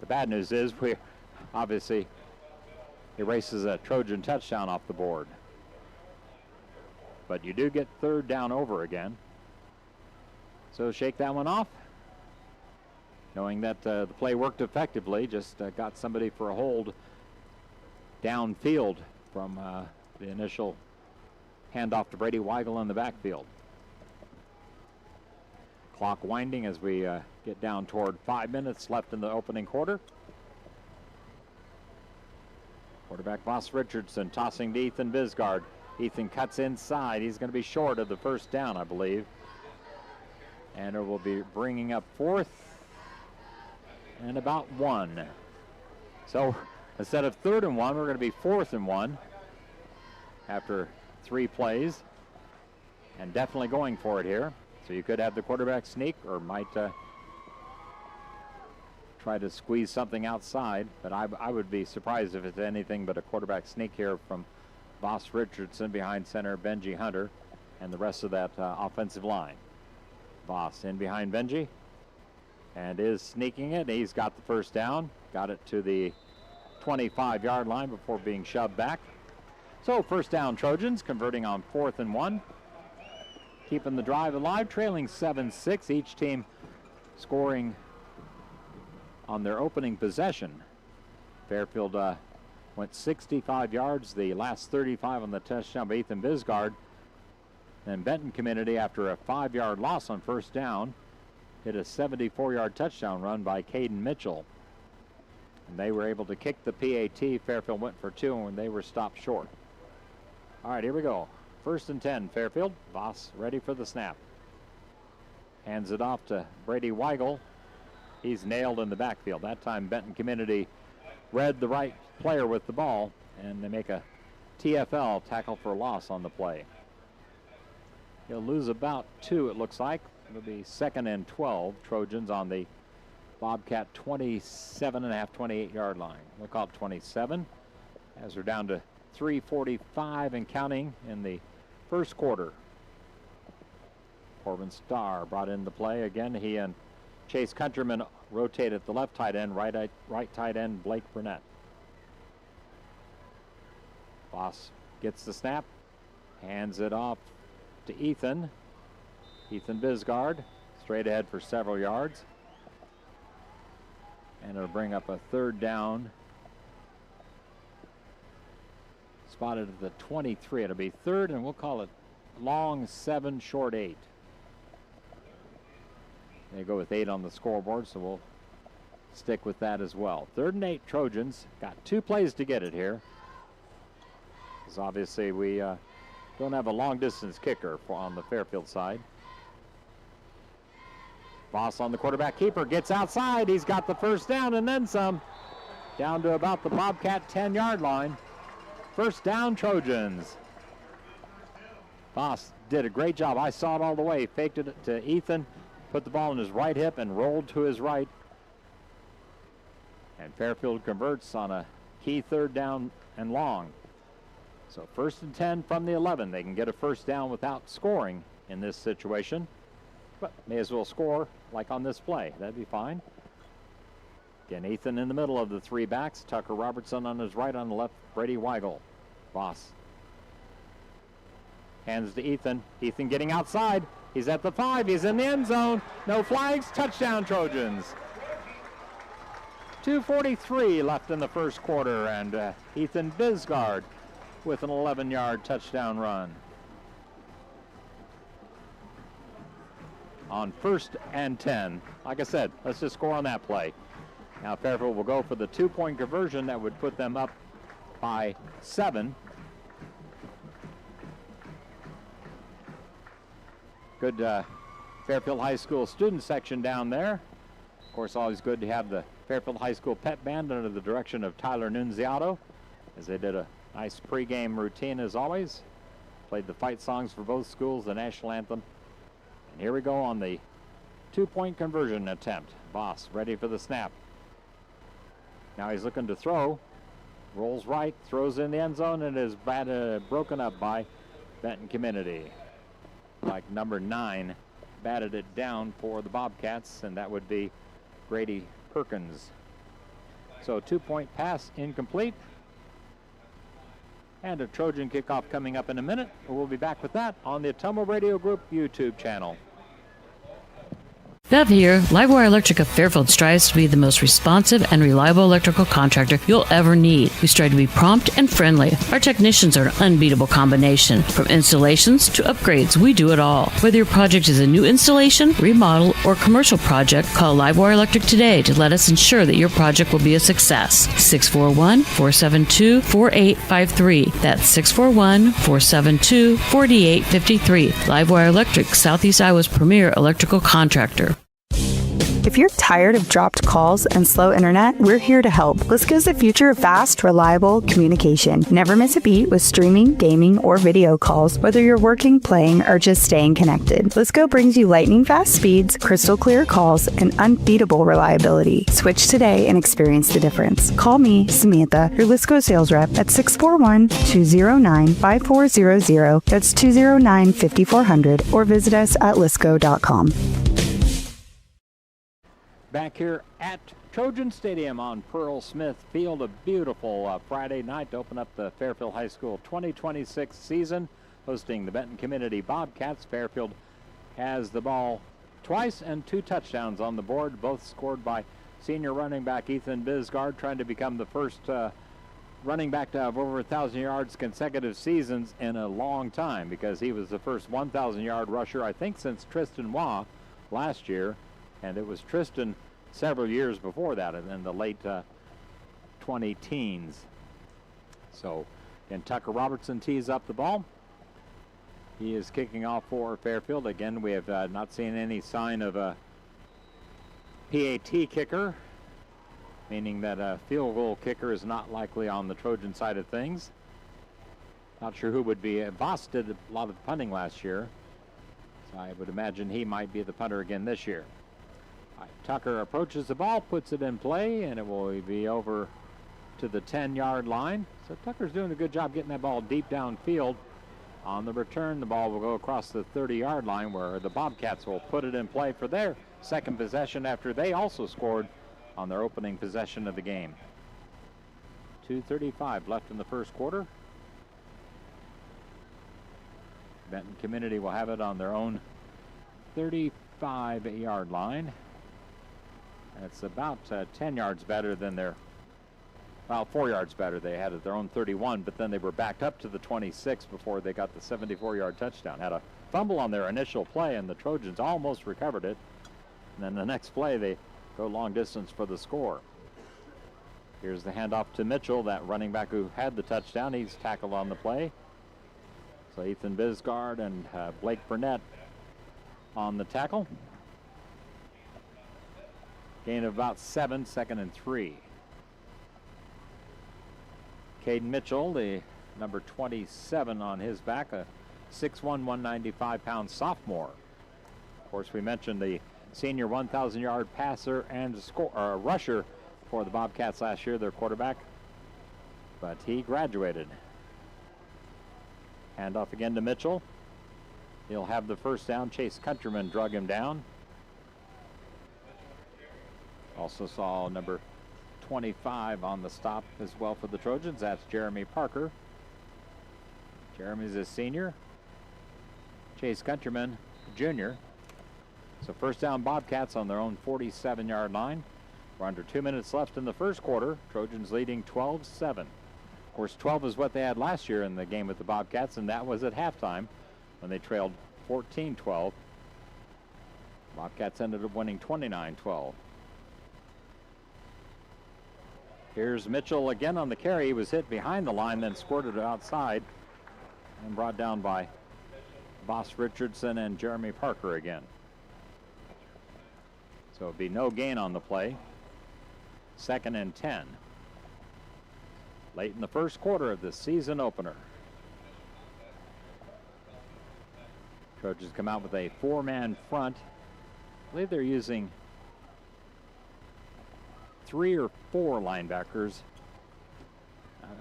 The bad news is we obviously erases a Trojan touchdown off the board. But you do get 3rd down over again. So shake that one off. Knowing that the play worked effectively, just got somebody for a hold downfield from the initial handoff to Brady Weigel in the backfield. Clock winding as we get down toward 5 minutes left in the opening quarter. Quarterback Voss Richardson tossing to Ethan Bisgard. Ethan cuts inside. He's going to be short of the first down, I believe. And it will be bringing up 4th and about 1. So instead of 3rd and 1, we're going to be 4th and 1 after 3 plays. And definitely going for it here. So you could have the quarterback sneak or might try to squeeze something outside. But I would be surprised if it's anything but a quarterback sneak here from Voss Richardson behind center Benji Hunter and the rest of that offensive line. Voss in behind Benji and is sneaking it. He's got the first down. Got it to the 25-yard line before being shoved back. So first down Trojans, converting on 4th and 1. Keeping the drive alive, trailing 7-6. Each team scoring on their opening possession. Fairfield went 65 yards, the last 35 on the touchdown by Ethan Bisgard. Then Benton Community, after a 5-yard loss on first down, hit a 74-yard touchdown run by Caden Mitchell. And they were able to kick the PAT. Fairfield went for 2 and they were stopped short. All right, here we go. 1st and 10, Fairfield. Voss ready for the snap. Hands it off to Brady Weigel. He's nailed in the backfield. That time Benton Community read the right player with the ball, and they make a TFL, tackle for loss, on the play. He'll lose about 2, it looks like. It'll be 2nd and 12. Trojans on the Bobcat 27.5, 28-yard line. We'll call it 27 as we're down to 3:45 and counting in the first quarter. Corbin Starr brought in the play again. He and Chase Countryman rotate at the left tight end, right tight end Blake Burnett. Voss gets the snap, hands it off to Ethan Bisgard, straight ahead for several yards. And it'll bring up a 3rd down. spotted at the 23. It'll be third, and we'll call it long 7, short 8. They go with 8 on the scoreboard, so we'll stick with that as well. 3rd and 8 Trojans. Got 2 plays to get it here. Because obviously we don't have a long-distance kicker on the Fairfield side. Voss on the quarterback keeper, gets outside. He's got the first down and then some. Down to about the Bobcat 10-yard line. First down, Trojans. Voss did a great job. I saw it all the way. Faked it to Ethan, put the ball in his right hip and rolled to his right. And Fairfield converts on a key 3rd down and long. So 1st and 10 from the 11. They can get a first down without scoring in this situation. But may as well score like on this play. That'd be fine. Again, Ethan in the middle of the 3 backs. Tucker Robertson on his right, on the left, Brady Weigel. Voss hands to Ethan. Ethan getting outside. He's at the 5. He's in the end zone. No flags. Touchdown, Trojans. 2:43 left in the first quarter, and Ethan Bisgard with an 11-yard touchdown run. On 1st and 10. Like I said, let's just score on that play. Now Fairfield will go for the 2-point conversion that would put them up by 7. Good Fairfield High School student section down there. Of course, always good to have the Fairfield High School pep band under the direction of Tyler Nunziato, as they did a nice pregame routine as always. Played the fight songs for both schools, the national anthem. And here we go on the 2-point conversion attempt. Voss ready for the snap. Now he's looking to throw. Rolls right, throws in the end zone, and is broken up by Benton Community. Like number 9 batted it down for the Bobcats, and that would be Grady Perkins. So 2-point pass incomplete. And a Trojan kickoff coming up in a minute. We'll be back with that on the Ottumwa Radio Group YouTube channel. Bev here. Livewire Electric of Fairfield strives to be the most responsive and reliable electrical contractor you'll ever need. We strive to be prompt and friendly. Our technicians are an unbeatable combination. From installations to upgrades, we do it all. Whether your project is a new installation, remodel, or commercial project, call Livewire Electric today to let us ensure that your project will be a success. 641-472-4853. That's 641-472-4853. Livewire Electric, Southeast Iowa's premier electrical contractor. If you're tired of dropped calls and slow internet, we're here to help. Lisco's the future of fast, reliable communication. Never miss a beat with streaming, gaming, or video calls, whether you're working, playing, or just staying connected. Lisco brings you lightning fast speeds, crystal clear calls, and unbeatable reliability. Switch today and experience the difference. Call me, Samantha, your Lisco sales rep at 641-209-5400. That's 209-5400, or visit us at lisco.com. Back here at Trojan Stadium on Pearl Smith Field, a beautiful Friday night to open up the Fairfield High School 2026 season, hosting the Benton Community Bobcats. Fairfield has the ball twice and 2 touchdowns on the board, both scored by senior running back Ethan Bisgard, trying to become the first running back to have over 1,000 yards consecutive seasons in a long time, because he was the first 1,000-yard rusher, I think, since Tristan Waugh last year. And it was Tristan several years before that, in the late 20-teens. So, and Tucker Robertson tees up the ball. He is kicking off for Fairfield. Again, we have not seen any sign of a PAT kicker, meaning that a field goal kicker is not likely on the Trojan side of things. Not sure who would be. Voss did a lot of punting last year, so I would imagine he might be the punter again this year. Tucker approaches the ball, puts it in play, and it will be over to the 10-yard line. So Tucker's doing a good job getting that ball deep downfield. On the return, the ball will go across the 30-yard line, where the Bobcats will put it in play for their second possession after they also scored on their opening possession of the game. 2:35 left in the first quarter. Benton Community will have it on their own 35-yard line. That's about 10 yards better than their Well, 4 yards better. They had at their own 31, but then they were backed up to the 26 before they got the 74-yard touchdown. Had a fumble on their initial play, and the Trojans almost recovered it. And then the next play, they go long distance for the score. Here's the handoff to Mitchell, that running back who had the touchdown. He's tackled on the play. So Ethan Bisgard and Blake Burnett on the tackle. Gain of about 7, 2nd and 3. Caden Mitchell, the number 27 on his back, a 6'1", 195-pound sophomore. Of course, we mentioned the senior 1,000-yard passer and rusher for the Bobcats last year, their quarterback. But he graduated. Handoff again to Mitchell. He'll have the first down. Chase Countryman drug him down. Also saw number 25 on the stop as well for the Trojans. That's Jeremy Parker. Jeremy's a senior. Chase Countryman, junior. So first down Bobcats on their own 47-yard line. We're under 2 minutes left in the first quarter. Trojans leading 12-7. Of course, 12 is what they had last year in the game with the Bobcats, and that was at halftime when they trailed 14-12. Bobcats ended up winning 29-12. Here's Mitchell again on the carry. He was hit behind the line, then squirted outside and brought down by Boss Richardson and Jeremy Parker again. So it'd be no gain on the play. 2nd and 10. Late in the first quarter of the season opener. Trojans come out with a 4-man front. I believe they're using 3 or 4 linebackers.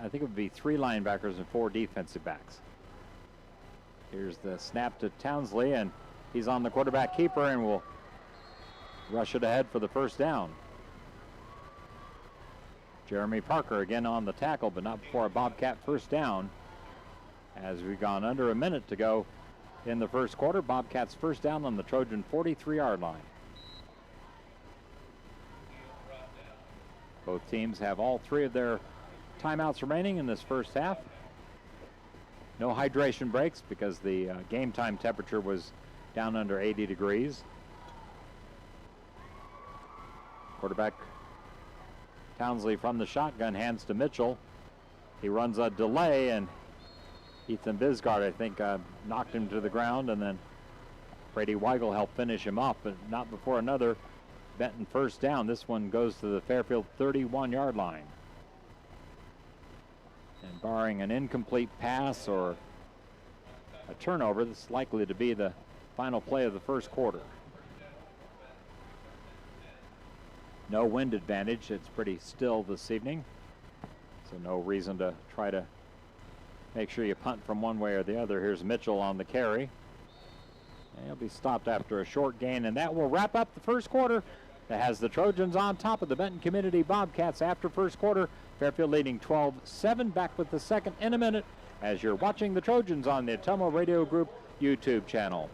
I think it would be 3 linebackers and 4 defensive backs. Here's the snap to Townsley, and he's on the quarterback keeper and will rush it ahead for the first down. Jeremy Parker again on the tackle, but not before a Bobcat first down. As we've gone under a minute to go in the first quarter, Bobcats first down on the Trojan 43-yard line. Both teams have all 3 of their timeouts remaining in this first half. No hydration breaks because the game time temperature was down under 80 degrees. Quarterback Townsley from the shotgun, hands to Mitchell. He runs a delay, and Ethan Bisgard, I think, knocked him to the ground, and then Brady Weigel helped finish him off, but not before another Benton first down. This one goes to the Fairfield 31-yard line. And barring an incomplete pass or a turnover, this is likely to be the final play of the first quarter. No wind advantage. It's pretty still this evening, so no reason to try to make sure you punt from one way or the other. Here's Mitchell on the carry. And he'll be stopped after a short gain, and that will wrap up the first quarter. That has the Trojans on top of the Benton Community Bobcats after first quarter. Fairfield leading 12-7. Back with the second in a minute as you're watching the Trojans on the Ottumwa Radio Group YouTube channel.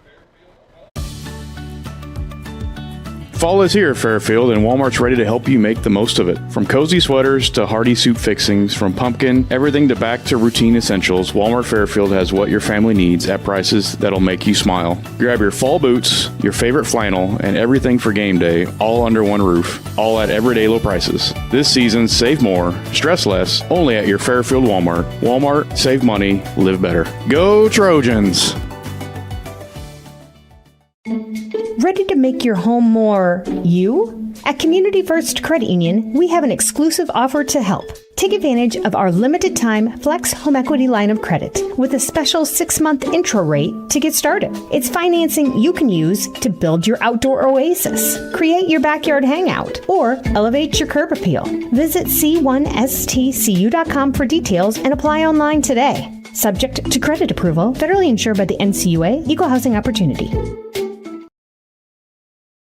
Fall is here at Fairfield, and Walmart's ready to help you make the most of it. From cozy sweaters to hearty soup fixings, from pumpkin, everything to back to routine essentials, Walmart Fairfield has what your family needs at prices that'll make you smile. Grab your fall boots, your favorite flannel, and everything for game day, all under one roof, all at everyday low prices. This season, save more, stress less, only at your Fairfield Walmart. Walmart, save money, live better. Go Trojans! Ready to make your home more you? At Community First Credit Union, we have an exclusive offer to help. Take advantage of our limited time Flex Home Equity line of credit with a special 6-month intro rate to get started. It's financing you can use to build your outdoor oasis, create your backyard hangout, or elevate your curb appeal. Visit c1stcu.com for details and apply online today. Subject to credit approval, federally insured by the NCUA, Equal Housing Opportunity.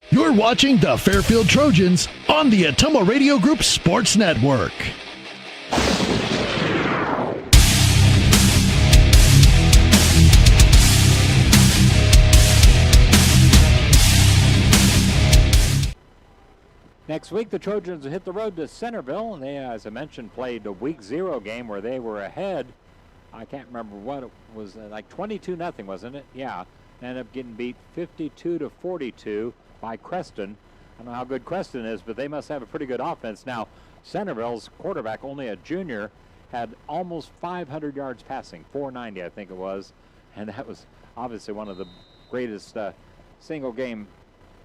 You're watching the Fairfield Trojans on the Ottumwa Radio Group Sports Network. Next week, the Trojans hit the road to Centerville, and they, as I mentioned, played a Week 0 game where they were ahead. I can't remember what it was, like 22-0, wasn't it? Yeah. Ended up getting beat 52-42 by Creston. I don't know how good Creston is, but they must have a pretty good offense. Now, Centerville's quarterback, only a junior, had almost 500 yards passing, 490 I think it was, and that was obviously one of the greatest single-game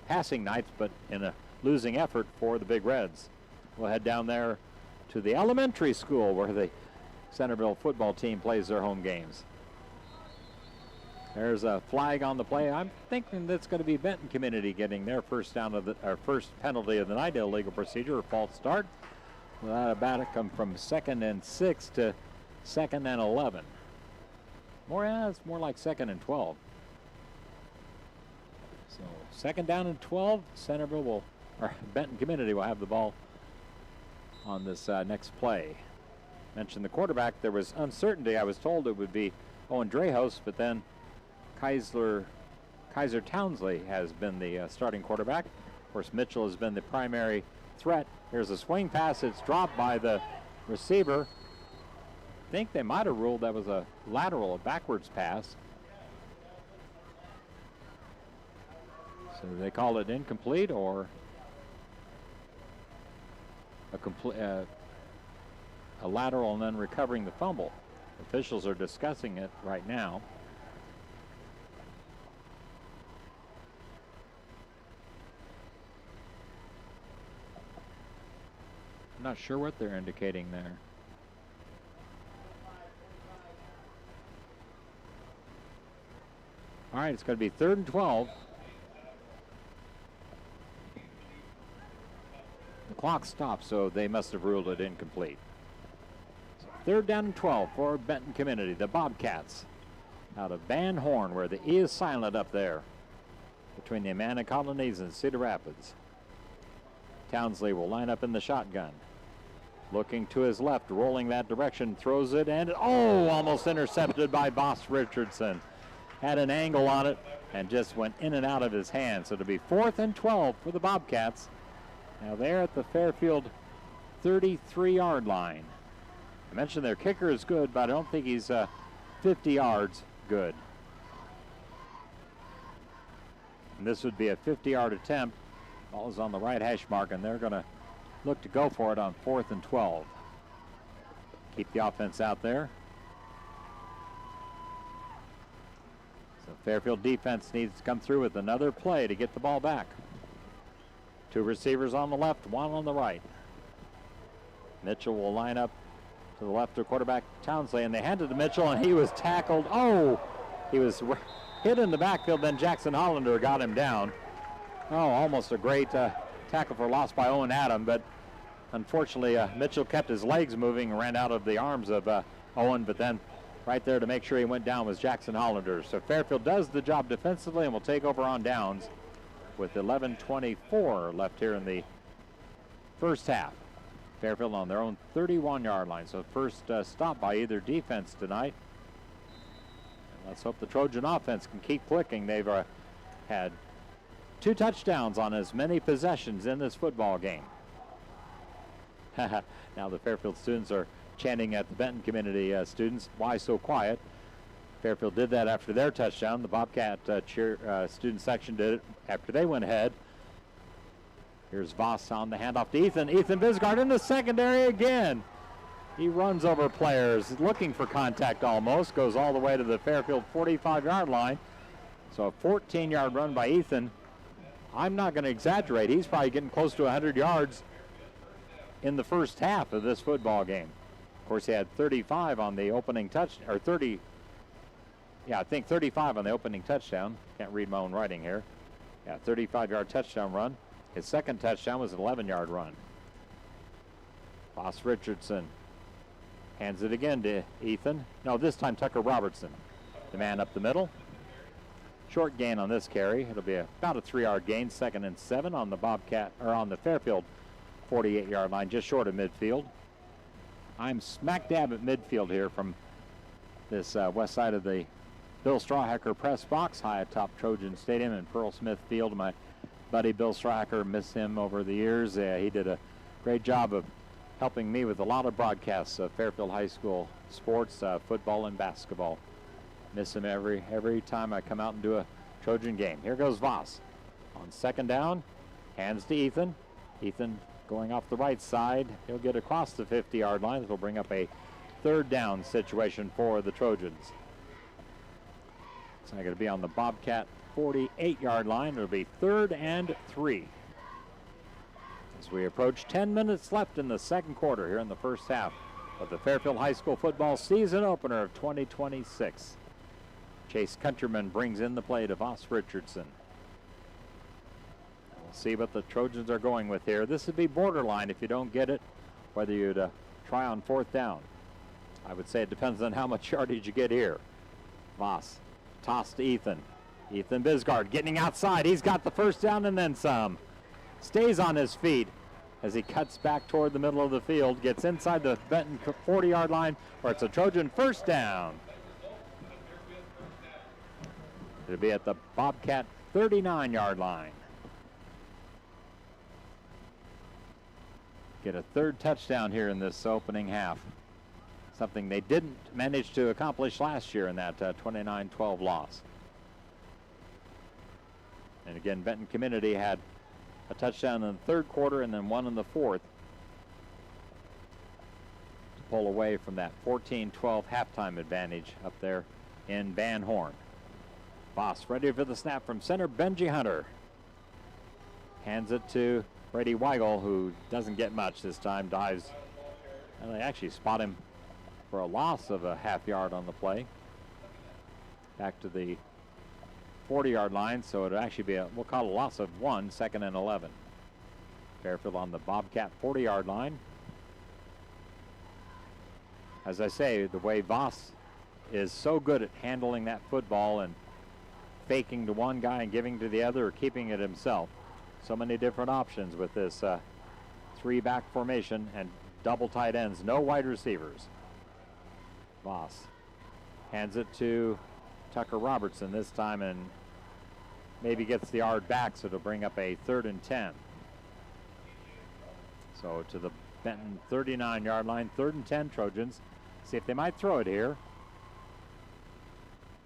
passing nights, but in a losing effort for the Big Reds. We'll head down there to the elementary school where the Centerville football team plays their home games. There's a flag on the play. I'm thinking that's going to be Benton Community getting their first penalty of the night, illegal procedure or false start. That about it come from 2nd and 6 to 2nd and 11. It's more like 2nd and 12. So 2nd down and 12. Benton Community will have the ball on this next play. Mentioned the quarterback. There was uncertainty. I was told it would be Owen Drehos, but then Kaiser Townsley has been the starting quarterback. Of course, Mitchell has been the primary threat. Here's a swing pass. It's dropped by the receiver. I think they might have ruled that was a lateral, a backwards pass. So they call it incomplete or a lateral and then recovering the fumble. Officials are discussing it right now. I'm not sure what they're indicating there. All right, it's going to be 3rd and 12. The clock stopped, so they must have ruled it incomplete. So 3rd down and 12 for Benton Community. The Bobcats out of Van Horn, where the E is silent up there between the Amana Colonies and Cedar Rapids. Townsley will line up in the shotgun. Looking to his left, rolling that direction, throws it, and almost intercepted by Boss Richardson. Had an angle on it and just went in and out of his hand. So it'll be 4th and 12 for the Bobcats. Now they're at the Fairfield 33-yard line. I mentioned their kicker is good, but I don't think he's 50 yards good. And this would be a 50-yard attempt. Ball is on the right hash mark, and they're going to look to go for it on 4th and 12. Keep the offense out there. So Fairfield defense needs to come through with another play to get the ball back. 2 receivers on the left, 1 on the right. Mitchell will line up to the left of quarterback Townsley, and they hand it to Mitchell, and he was tackled. He was hit in the backfield, then Jackson Hollander got him down. Almost a great tackle for loss by Owen Adam, but unfortunately Mitchell kept his legs moving and ran out of the arms of Owen, but then right there to make sure he went down was Jackson Hollander. So Fairfield does the job defensively and will take over on downs with 11:24 left here in the first half. Fairfield on their own 31-yard line. So first stop by either defense tonight. And let's hope the Trojan offense can keep clicking. They've had 2 touchdowns on as many possessions in this football game. Now the Fairfield students are chanting at the Benton Community students, why so quiet? Fairfield did that after their touchdown. The Bobcat student section did it after they went ahead. Here's Voss on the handoff to Ethan. Ethan Bisgard in the secondary again. He runs over players, looking for contact almost, goes all the way to the Fairfield 45-yard line. So a 14-yard run by Ethan. I'm not going to exaggerate. He's probably getting close to 100 yards in the first half of this football game. Of course, he had 35 on the opening touchdown, or 30. Yeah, I think 35 on the opening touchdown. Can't read my own writing here. Yeah, 35-yard touchdown run. His second touchdown was an 11-yard run. Boss Richardson hands it again to Ethan. No, this time Tucker Robertson, the man up the middle. Short gain on this carry. It'll be about a 3-yard gain. 2nd and 7 on the on the Fairfield 48-yard line, just short of midfield. I'm smack dab at midfield here from this west side of the Bill Strawhecker press box, high atop Trojan Stadium and Pearl Smith Field. To my buddy Bill Stracker. Miss him over the years. He did a great job of helping me with a lot of broadcasts of Fairfield High School sports, football and basketball. Miss him every time I come out and do a Trojan game. Here goes Voss on second down. Hands to Ethan. Ethan going off the right side. He'll get across the 50-yard line. It'll bring up a third down situation for the Trojans. It's not going to be on the Bobcat 48-yard line. It'll be 3rd and 3. As we approach 10 minutes left in the second quarter here in the first half of the Fairfield High School football season opener of 2026. Chase Countryman brings in the play to Voss Richardson. We'll see what the Trojans are going with here. This would be borderline if you don't get it, whether you'd try on 4th down. I would say it depends on how much yardage you get here. Voss, toss to Ethan. Ethan Bisgard getting outside. He's got the first down and then some. Stays on his feet as he cuts back toward the middle of the field. Gets inside the Benton 40-yard line where it's a Trojan first down. It'll be at the Bobcat 39-yard line. Get a 3rd touchdown here in this opening half. Something they didn't manage to accomplish last year in that 29-12 loss. And again, Benton Community had a touchdown in the 3rd quarter and then one in the 4th to pull away from that 14-12 halftime advantage up there in Van Horn. Voss ready for the snap from center. Benji Hunter hands it to Brady Weigel, who doesn't get much this time. Dives, and they actually spot him for a loss of a half yard on the play. Back to the 40-yard line, so it'll actually be we'll call a loss of 1, 2nd and 11. Fairfield on the Bobcat 40-yard line. As I say, the way Voss is so good at handling that football and faking to one guy and giving to the other or keeping it himself. So many different options with this 3-back formation and double tight ends, no wide receivers. Voss hands it to Tucker Robertson this time and maybe gets the yard back, so it'll bring up a 3rd and 10. So to the Benton 39-yard line, 3rd and 10 Trojans. See if they might throw it here.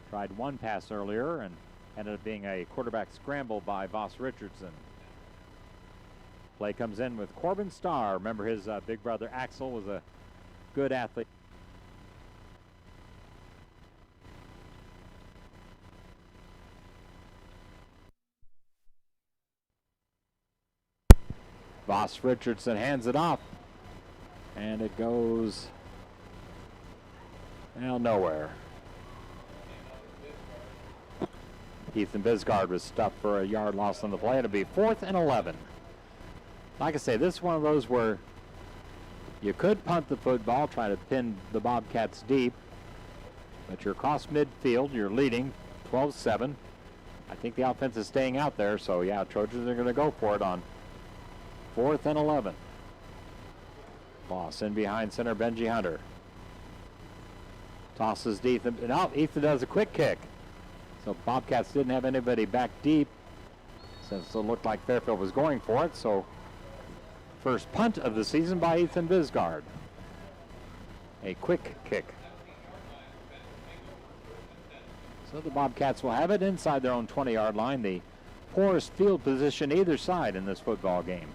Tried one pass earlier and ended up being a quarterback scramble by Voss Richardson. Play comes in with Corbin Starr. Remember his big brother Axel was a good athlete. Voss Richardson hands it off, and it goes, well, nowhere. Ethan Bisgard was stuffed for a yard loss on the play. It'll be 4th and 11. Like I say, this is one of those where you could punt the football, try to pin the Bobcats deep, but you're across midfield, you're leading 12-7. I think the offense is staying out there, so yeah, Trojans are going to go for it on 4th and 11. Voss in behind center, Benji Hunter. Tosses to Ethan. No, Ethan does a quick kick. So Bobcats didn't have anybody back deep since it looked like Fairfield was going for it. So first punt of the season by Ethan Bisgard. A quick kick. So the Bobcats will have it inside their own 20-yard line. The poorest field position either side in this football game.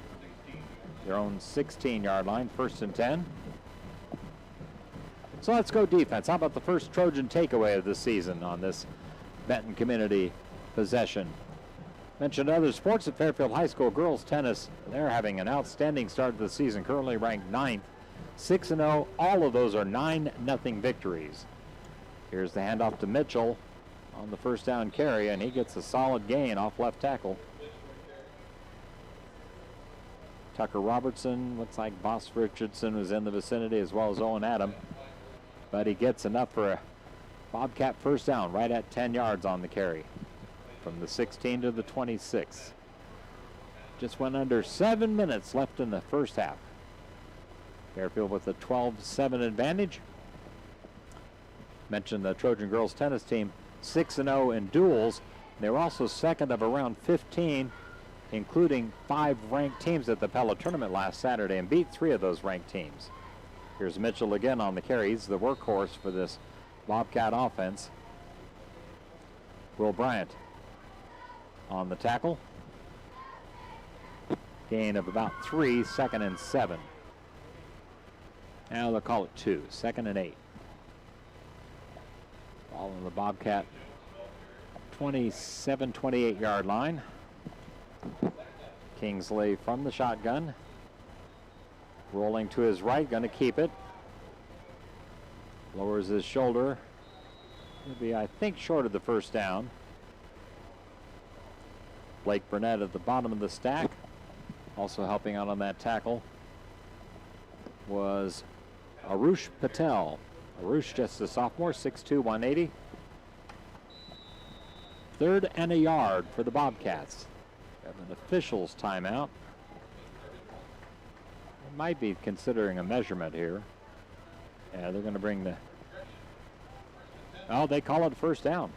Their own 16-yard line, 1st and 10. So let's go defense. How about the first Trojan takeaway of the season on this Benton Community possession? Mentioned other sports at Fairfield High School. Girls tennis, they're having an outstanding start to the season, currently ranked 9th, 6-0. All of those are 9-0 victories. Here's the handoff to Mitchell on the first down carry, and he gets a solid gain off left tackle. Tucker Robertson, looks like Voss Richardson was in the vicinity, as well as Owen Adam. But he gets enough for a Bobcat first down, right at 10 yards on the carry. From the 16 to the 26. Just went under 7 minutes left in the first half. Fairfield with a 12-7 advantage. Mentioned the Trojan girls tennis team, 6-0 in duels. They were also second of around 15 including 5 ranked teams at the Pella tournament last Saturday and beat 3 of those ranked teams. Here's Mitchell again on the carry. He's the workhorse for this Bobcat offense. Will Bryant on the tackle. Gain of about 3, 2nd and 7. Now they'll call it 2, 2nd and 8. Ball on the Bobcat 27, 28 yard line. Kingsley from the shotgun. Rolling to his right, going to keep it. Lowers his shoulder. He'll be, I think, short of the first down. Blake Burnett at the bottom of the stack. Also helping out on that tackle was Arush Patel. Arush, just a sophomore, 6'2", 180. 3rd and a yard for the Bobcats. Have an official's timeout. They might be considering a measurement here. Yeah, they're going to bring the... Oh, they call it first down.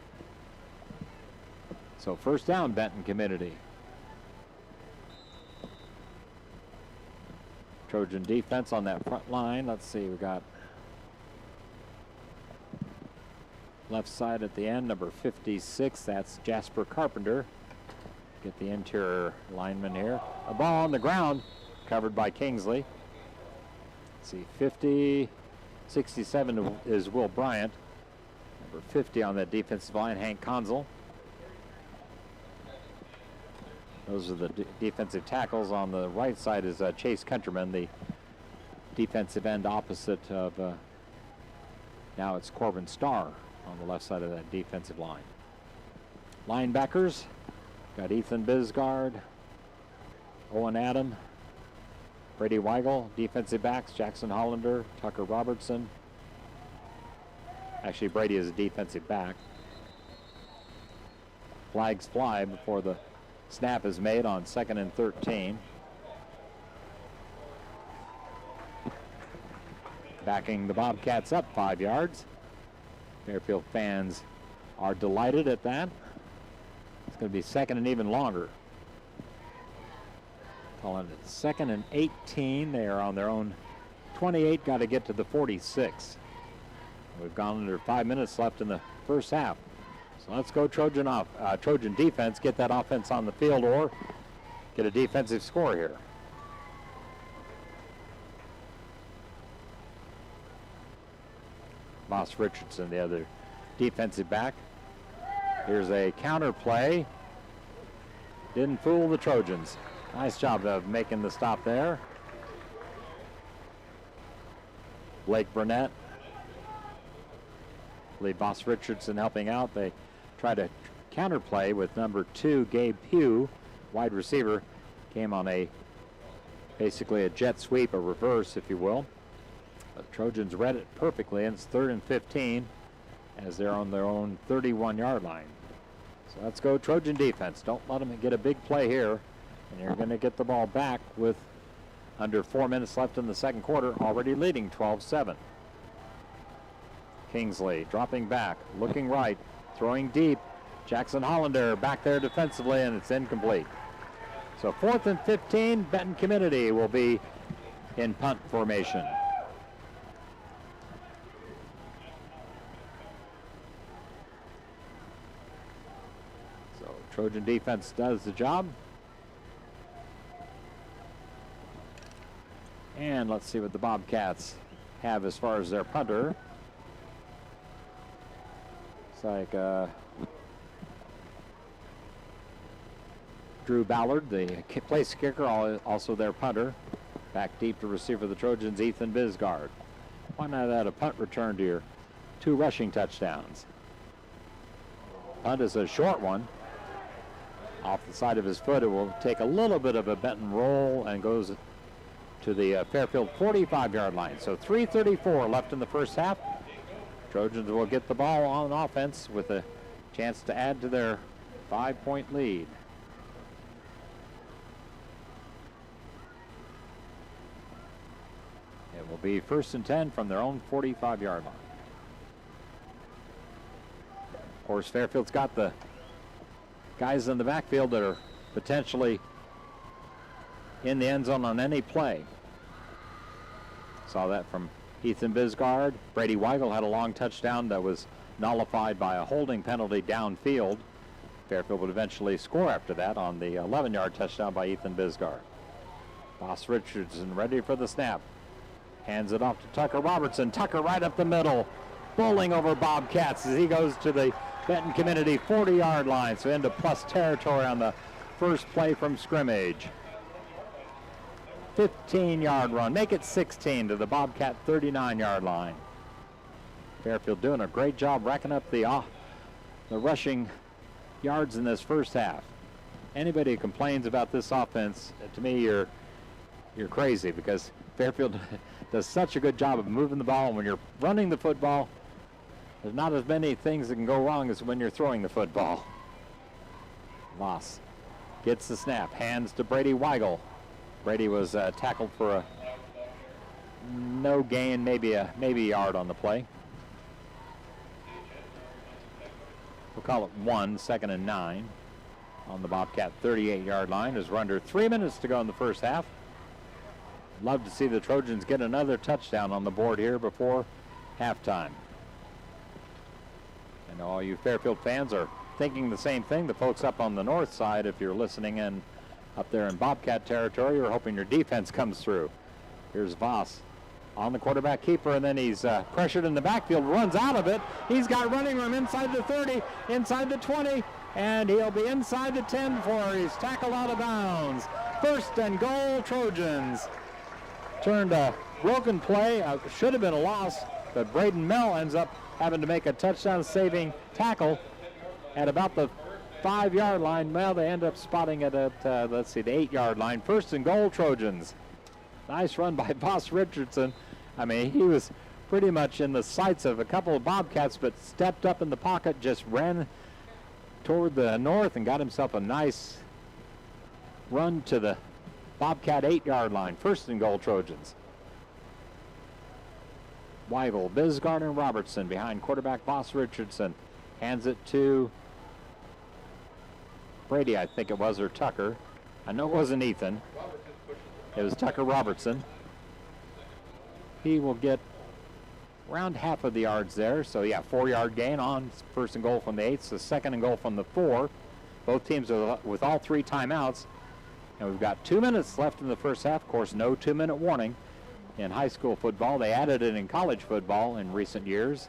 So first down, Benton Community. Trojan defense on that front line. Let's see, we got left side at the end, number 56. That's Jasper Carpenter. Get the interior lineman here. A ball on the ground, covered by Kingsley. Let's see, 50, 67 is Will Bryant. Number 50 on that defensive line, Hank Konzel. Those are the defensive tackles. On the right side is Chase Countryman, the defensive end opposite of, now it's Corbin Starr on the left side of that defensive line. Linebackers, got Ethan Bisgard, Owen Adam, Brady Weigel. Defensive backs, Jackson Hollander, Tucker Robertson. Actually, Brady is a defensive back. Flags fly before the snap is made on 2nd and 13. Backing the Bobcats up 5 yards. Fairfield fans are delighted at that. It's going to be 2nd and even longer. Calling it 2nd and 18. They are on their own 28. Got to get to the 46. We've gone under 5 minutes left in the first half. So let's go Trojan defense, get that offense on the field or get a defensive score here. Moss Richardson, the other defensive back. Here's a counter play. Didn't fool the Trojans. Nice job of making the stop there. Blake Burnett. Lead Moss Richardson helping out. They try to counterplay with number 2, Gabe Pugh, wide receiver. Came on basically a jet sweep, a reverse, if you will. But the Trojans read it perfectly, and it's 3rd and 15 as they're on their own 31-yard line. So let's go Trojan defense. Don't let them get a big play here, and you're going to get the ball back with under 4 minutes left in the second quarter, already leading 12-7. Kingsley dropping back, looking right, throwing deep. Jackson Hollander back there defensively, and it's incomplete. So 4th and 15, Benton Community will be in punt formation. So Trojan defense does the job. And let's see what the Bobcats have as far as their punter. Like Drew Ballard, the place kicker, also their punter. Back deep to receiver the Trojans, Ethan Bisgard. Why not add a punt return to your 2 rushing touchdowns? Punt is a short one. Off the side of his foot, it will take a little bit of a Benton roll and goes to the Fairfield 45-yard line. So 3:34 left in the first half. Trojans will get the ball on offense with a chance to add to their 5-point lead. It will be 1st and 10 from their own 45-yard line. Of course, Fairfield's got the guys in the backfield that are potentially in the end zone on any play. Saw that from Ethan Bisgard. Brady Weigel had a long touchdown that was nullified by a holding penalty downfield. Fairfield would eventually score after that on the 11-yard touchdown by Ethan Bisgard. Boss Richardson ready for the snap. Hands it off to Tucker Robertson. Tucker right up the middle. Bowling over Bobcats as he goes to the Benton Community 40-yard line. So into plus territory on the first play from scrimmage. 15-yard run. Make it 16 to the Bobcat 39-yard line. Fairfield doing a great job racking up the rushing yards in this first half. Anybody who complains about this offense, to me, you're crazy, because Fairfield does such a good job of moving the ball. And when you're running the football, there's not as many things that can go wrong as when you're throwing the football. Voss gets the snap, hands to Brady Weigel. Brady was tackled for a no gain, maybe a yard on the play. We'll call it 1, 2nd and 9 on the Bobcat 38-yard line as we're under 3 minutes to go in the first half. Love to see the Trojans get another touchdown on the board here before halftime. I know all you Fairfield fans are thinking the same thing. The folks up on the north side, if you're listening in up there in Bobcat territory, you're hoping your defense comes through. Here's Voss on the quarterback keeper, and then he's pressured in the backfield, runs out of it. He's got running room inside the 30, inside the 20, and he'll be inside the 10 before he's tackled out of bounds. First and goal, Trojans. Turned a broken play, should have been a loss, but Braden Mell ends up having to make a touchdown-saving tackle at about the 5-yard line. Well, they end up spotting it at, let's see, the 8-yard line. First and goal, Trojans. Nice run by Boss Richardson. I mean, he was pretty much in the sights of a couple of Bobcats, but stepped up in the pocket, just ran toward the north and got himself a nice run to the Bobcat 8-yard line. First and goal, Trojans. Weigel, Bisgard, and Robertson behind quarterback Boss Richardson. Hands it to Brady, I think it was, or Tucker. I know it wasn't Ethan. It was Tucker Robertson. He will get around half of the yards there. So, yeah, 4-yard gain on first and goal from the 8. So, second and goal from the 4. Both teams are with all 3 timeouts. And we've got 2 minutes left in the first half. Of course, no 2-minute warning in high school football. They added it in college football in recent years.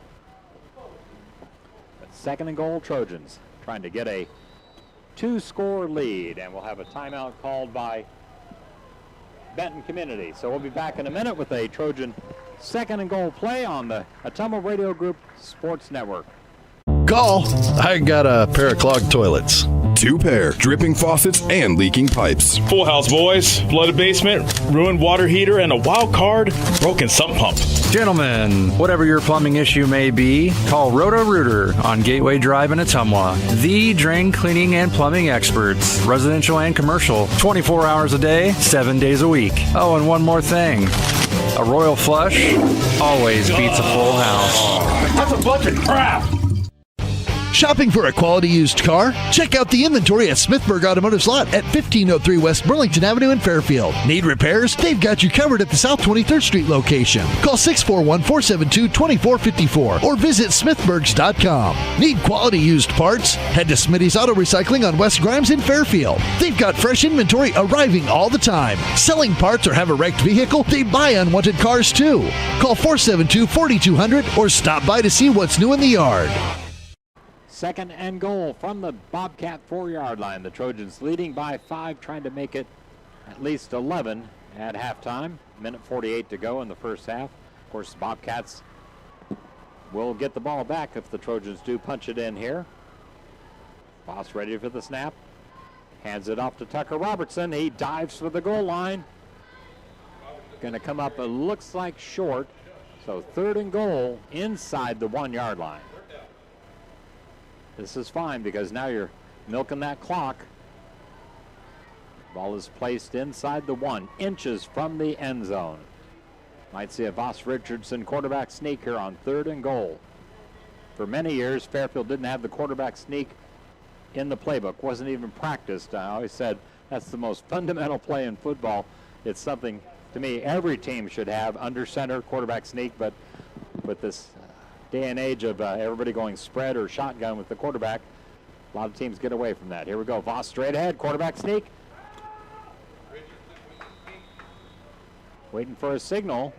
But second and goal, Trojans trying to get a 2-score lead. And we'll have a timeout called by Benton Community. So we'll be back in a minute with a Trojan second and goal play on the Ottumwa Radio Group Sports Network. Call. I got a pair of clogged toilets. 2 pair, dripping faucets, and leaking pipes. Full house, boys. Flooded basement, ruined water heater, and a wild card, broken sump pump. Gentlemen, whatever your plumbing issue may be, call Roto-Rooter on Gateway Drive in Ottumwa. The drain cleaning and plumbing experts, residential and commercial, 24 hours a day, 7 days a week. Oh, and one more thing. A royal flush always beats a full house. That's a bunch of crap. Shopping for a quality used car? Check out the inventory at Smithburg Automotive's lot at 1503 West Burlington Avenue in Fairfield. Need repairs? They've got you covered at the South 23rd Street location. Call 641-472-2454 or visit smithburgs.com. Need quality used parts? Head to Smitty's Auto Recycling on West Grimes in Fairfield. They've got fresh inventory arriving all the time. Selling parts or have a wrecked vehicle? They buy unwanted cars too. Call 472-4200 or stop by to see what's new in the yard. Second and goal from the Bobcat 4-yard line. The Trojans leading by 5, trying to make it at least 11 at halftime. Minute 48 to go in the first half. Of course, the Bobcats will get the ball back if the Trojans do punch it in here. Boss ready for the snap. Hands it off to Tucker Robertson. He dives for the goal line. Going to come up, it looks like short. So third and goal inside the 1-yard line. This is fine because now you're milking that clock. Ball is placed inside the 1, inches from the end zone. Might see a Voss Richardson quarterback sneak here on third and goal. For many years, Fairfield didn't have the quarterback sneak in the playbook. Wasn't even practiced. I always said That's the most fundamental play in football. It's something, to me, every team should have under center, quarterback sneak, but with this day and age of everybody going spread or shotgun with the quarterback, a lot of teams get away from that. Here we go. Voss straight ahead, quarterback sneak. Waiting for a signal.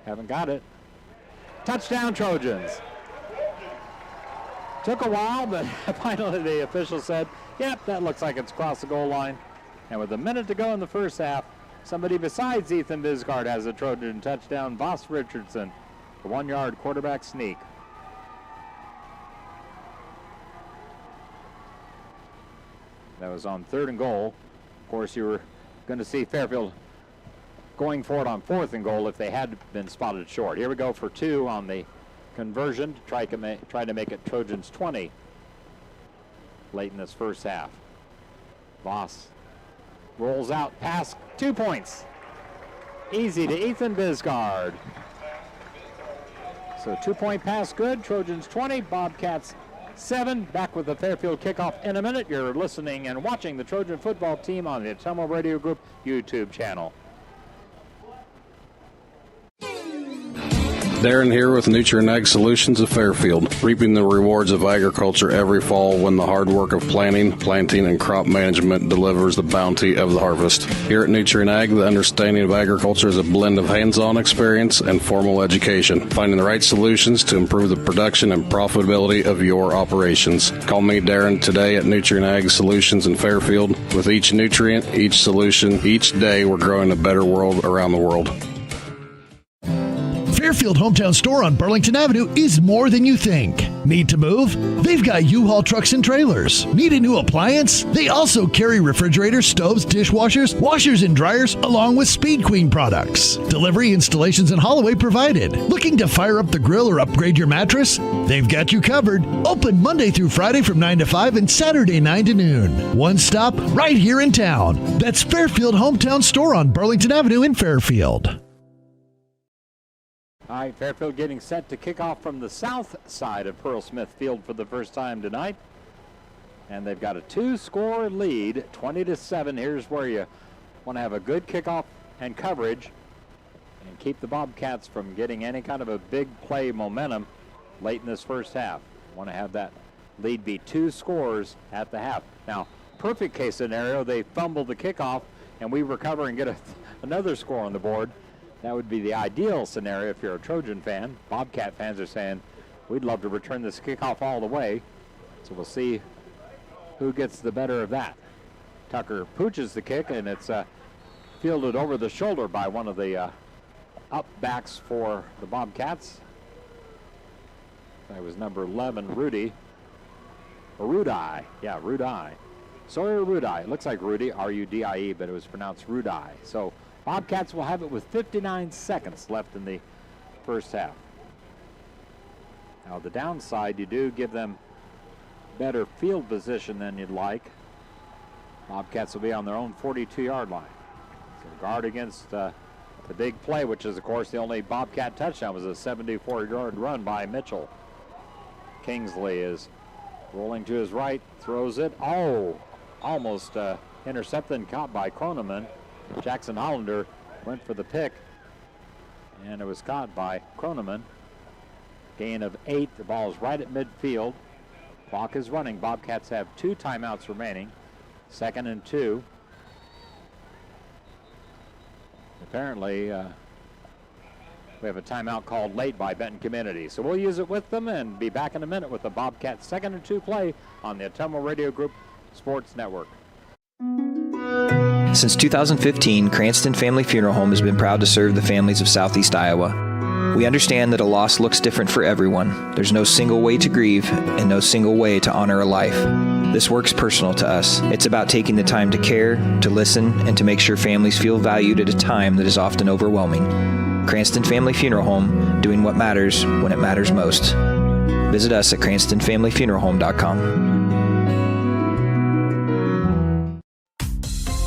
Haven't got it. Touchdown, Trojans. Took a while, but finally the official said, yep, that looks like it's crossed the goal line. And with a minute to go in the first half, somebody besides Ethan Bisgard has a Trojan touchdown. Voss Richardson, the 1-yard quarterback sneak. That was on 3rd and goal. Of course, you were going to see Fairfield going for it on 4th and goal if they had been spotted short. Here we go for 2 on the conversion to try to make it Trojans 20 late in this first half. Voss rolls out, pass, 2 points. Easy to Ethan Bisgard. So 2-point pass good. Trojans 20, Bobcats 7. Back with the Fairfield kickoff in a minute. You're listening and watching the Trojan football team on the Ottumwa Radio Group YouTube channel. Darren here with Nutrient Ag Solutions of Fairfield, reaping the rewards of agriculture every fall when the hard work of planting, and crop management delivers the bounty of the harvest. Here at Nutrient Ag, the understanding of agriculture is a blend of hands-on experience and formal education, finding the right solutions to improve the production and profitability of your operations. Call me, Darren, today at Nutrient Ag Solutions in Fairfield. With each nutrient, each solution, each day, we're growing a better world around the world. Fairfield Hometown Store on Burlington Avenue is more than you think. Need to move? They've got U-Haul trucks and trailers. Need a new appliance? They also carry refrigerators, stoves, dishwashers, washers and dryers, along with Speed Queen products. Delivery, installations, and haul-away provided. Looking to fire up the grill or upgrade your mattress? They've got you covered. Open Monday through Friday from 9 to 5 and Saturday 9 to noon. One stop right here in town. That's Fairfield Hometown Store on Burlington Avenue in Fairfield. All right, Fairfield getting set to kick off from the south side of Pearl Smith Field for the first time tonight. And they've got a 2-score lead, 20-7. Here's where you want to have a good kickoff and coverage and keep the Bobcats from getting any kind of a big play momentum late in this first half. Want to have that lead be 2 scores at the half. Now, perfect case scenario, they fumble the kickoff and we recover and get another score on the board. That would be the ideal scenario if you're a Trojan fan. Bobcat fans are saying, we'd love to return this kickoff all the way. So we'll see who gets the better of that. Tucker pooches the kick, and it's fielded over the shoulder by one of the up backs for the Bobcats. That was number 11, Rudy. Or Rudai. Yeah, Rudai. Sawyer Rudai. It looks like Rudy, R-U-D-I-E, but it was pronounced Rudai. So Bobcats will have it with 59 seconds left in the first half. Now the downside, you do give them better field position than you'd like. Bobcats will be on their own 42-yard line. So guard against the big play, which is, of course, the only Bobcat touchdown was a 74-yard run by Mitchell. Kingsley is rolling to his right, throws it. Oh, almost intercepted and caught by Kroneman. Jackson Hollander went for the pick, and it was caught by Kroneman. Gain of 8. The ball is right at midfield. Clock is running. Bobcats have 2 timeouts remaining. 2nd and 2. Apparently, we have a timeout called late by Benton Community. So we'll use it with them and be back in a minute with the Bobcats 2nd and 2 play on the Ottumwa Radio Group Sports Network. Since 2015, Cranston Family Funeral Home has been proud to serve the families of Southeast Iowa. We understand that a loss looks different for everyone. There's no single way to grieve and no single way to honor a life. This work's personal to us. It's about taking the time to care, to listen, and to make sure families feel valued at a time that is often overwhelming. Cranston Family Funeral Home, doing what matters when it matters most. Visit us at cranstonfamilyfuneralhome.com.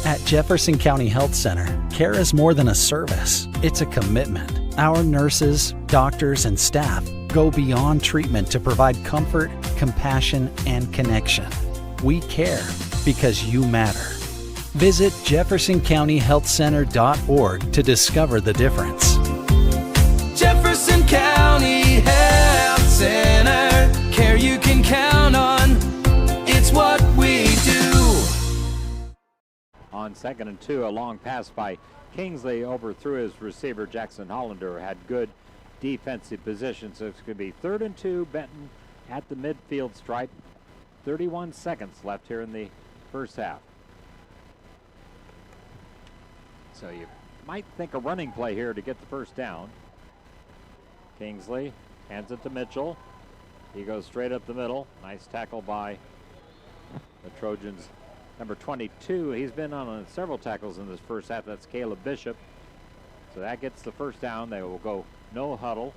At Jefferson County Health Center, care is more than a service. It's a commitment. Our nurses, doctors, and staff go beyond treatment to provide comfort, compassion, and connection. We care. because you matter. Visit JeffersonCountyHealthCenter.org to discover the difference. Jefferson County Health Center, care you can count on. It's what we do. On 2nd and 2, a long pass by Kingsley overthrew his receiver, Jackson Hollander, had good defensive position. So it's going to be 3rd and 2, Benton at the midfield stripe. 31 seconds left here in the first half. So you might think a running play here to get the first down. Kingsley hands it to Mitchell. He goes straight up the middle. Nice tackle by the Trojans. Number 22, he's been on several tackles in this first half. That's Caleb Bishop. So that gets the first down. They will go no huddle.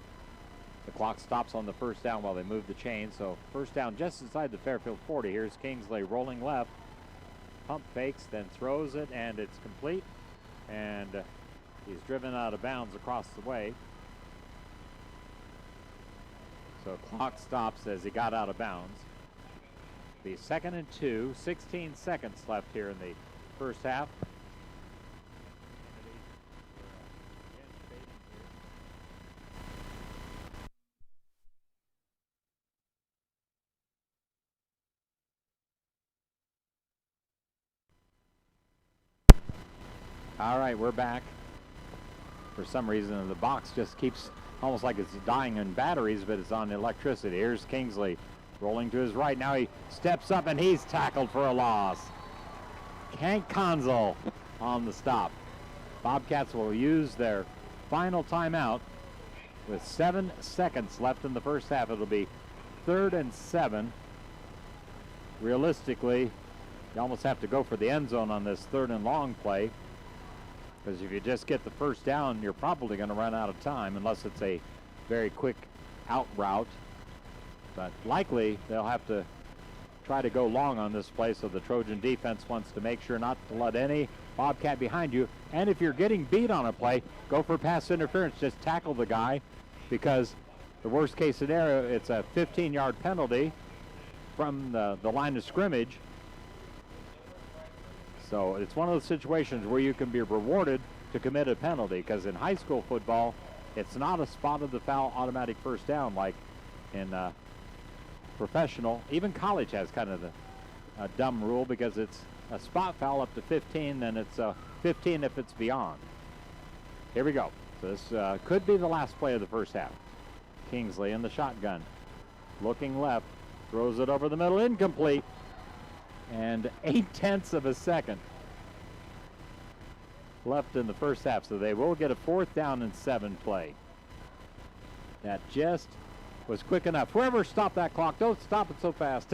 The clock stops on the first down while they move the chain. So first down just inside the Fairfield 40. Here's Kingsley rolling left. Pump fakes, then throws it, and it's complete. And he's driven out of bounds across the way. So clock stops as he got out of bounds. The 2nd and 2, 16 seconds left here in the first half. All right, we're back. For some reason, the box just keeps almost like it's dying in batteries, but it's on electricity. Here's Kingsley rolling to his right. Now he steps up and he's tackled for a loss. Hank Conzel on the stop. Bobcats will use their final timeout with 7 seconds left in the first half. It'll be 3rd and 7. Realistically, you almost have to go for the end zone on this 3rd and long play, because if you just get the first down, you're probably going to run out of time unless it's a very quick out route. But likely they'll have to try to go long on this play, so the Trojan defense wants to make sure not to let any Bobcat behind you. And if you're getting beat on a play, go for pass interference. Just tackle the guy, because the worst case scenario, it's a 15-yard penalty from the line of scrimmage. So it's one of those situations where you can be rewarded to commit a penalty, because in high school football, it's not a spot of the foul automatic first down like in professional. Even college has kind of a dumb rule, because it's a spot foul up to 15, then it's 15 if it's beyond. Here we go. So this could be the last play of the first half. Kingsley in the shotgun. Looking left, throws it over the middle, incomplete. And 0.8 of a second left in the first half, so they will get a 4th down and 7 play. That just was quick enough. Whoever stopped that clock, don't stop it so fast.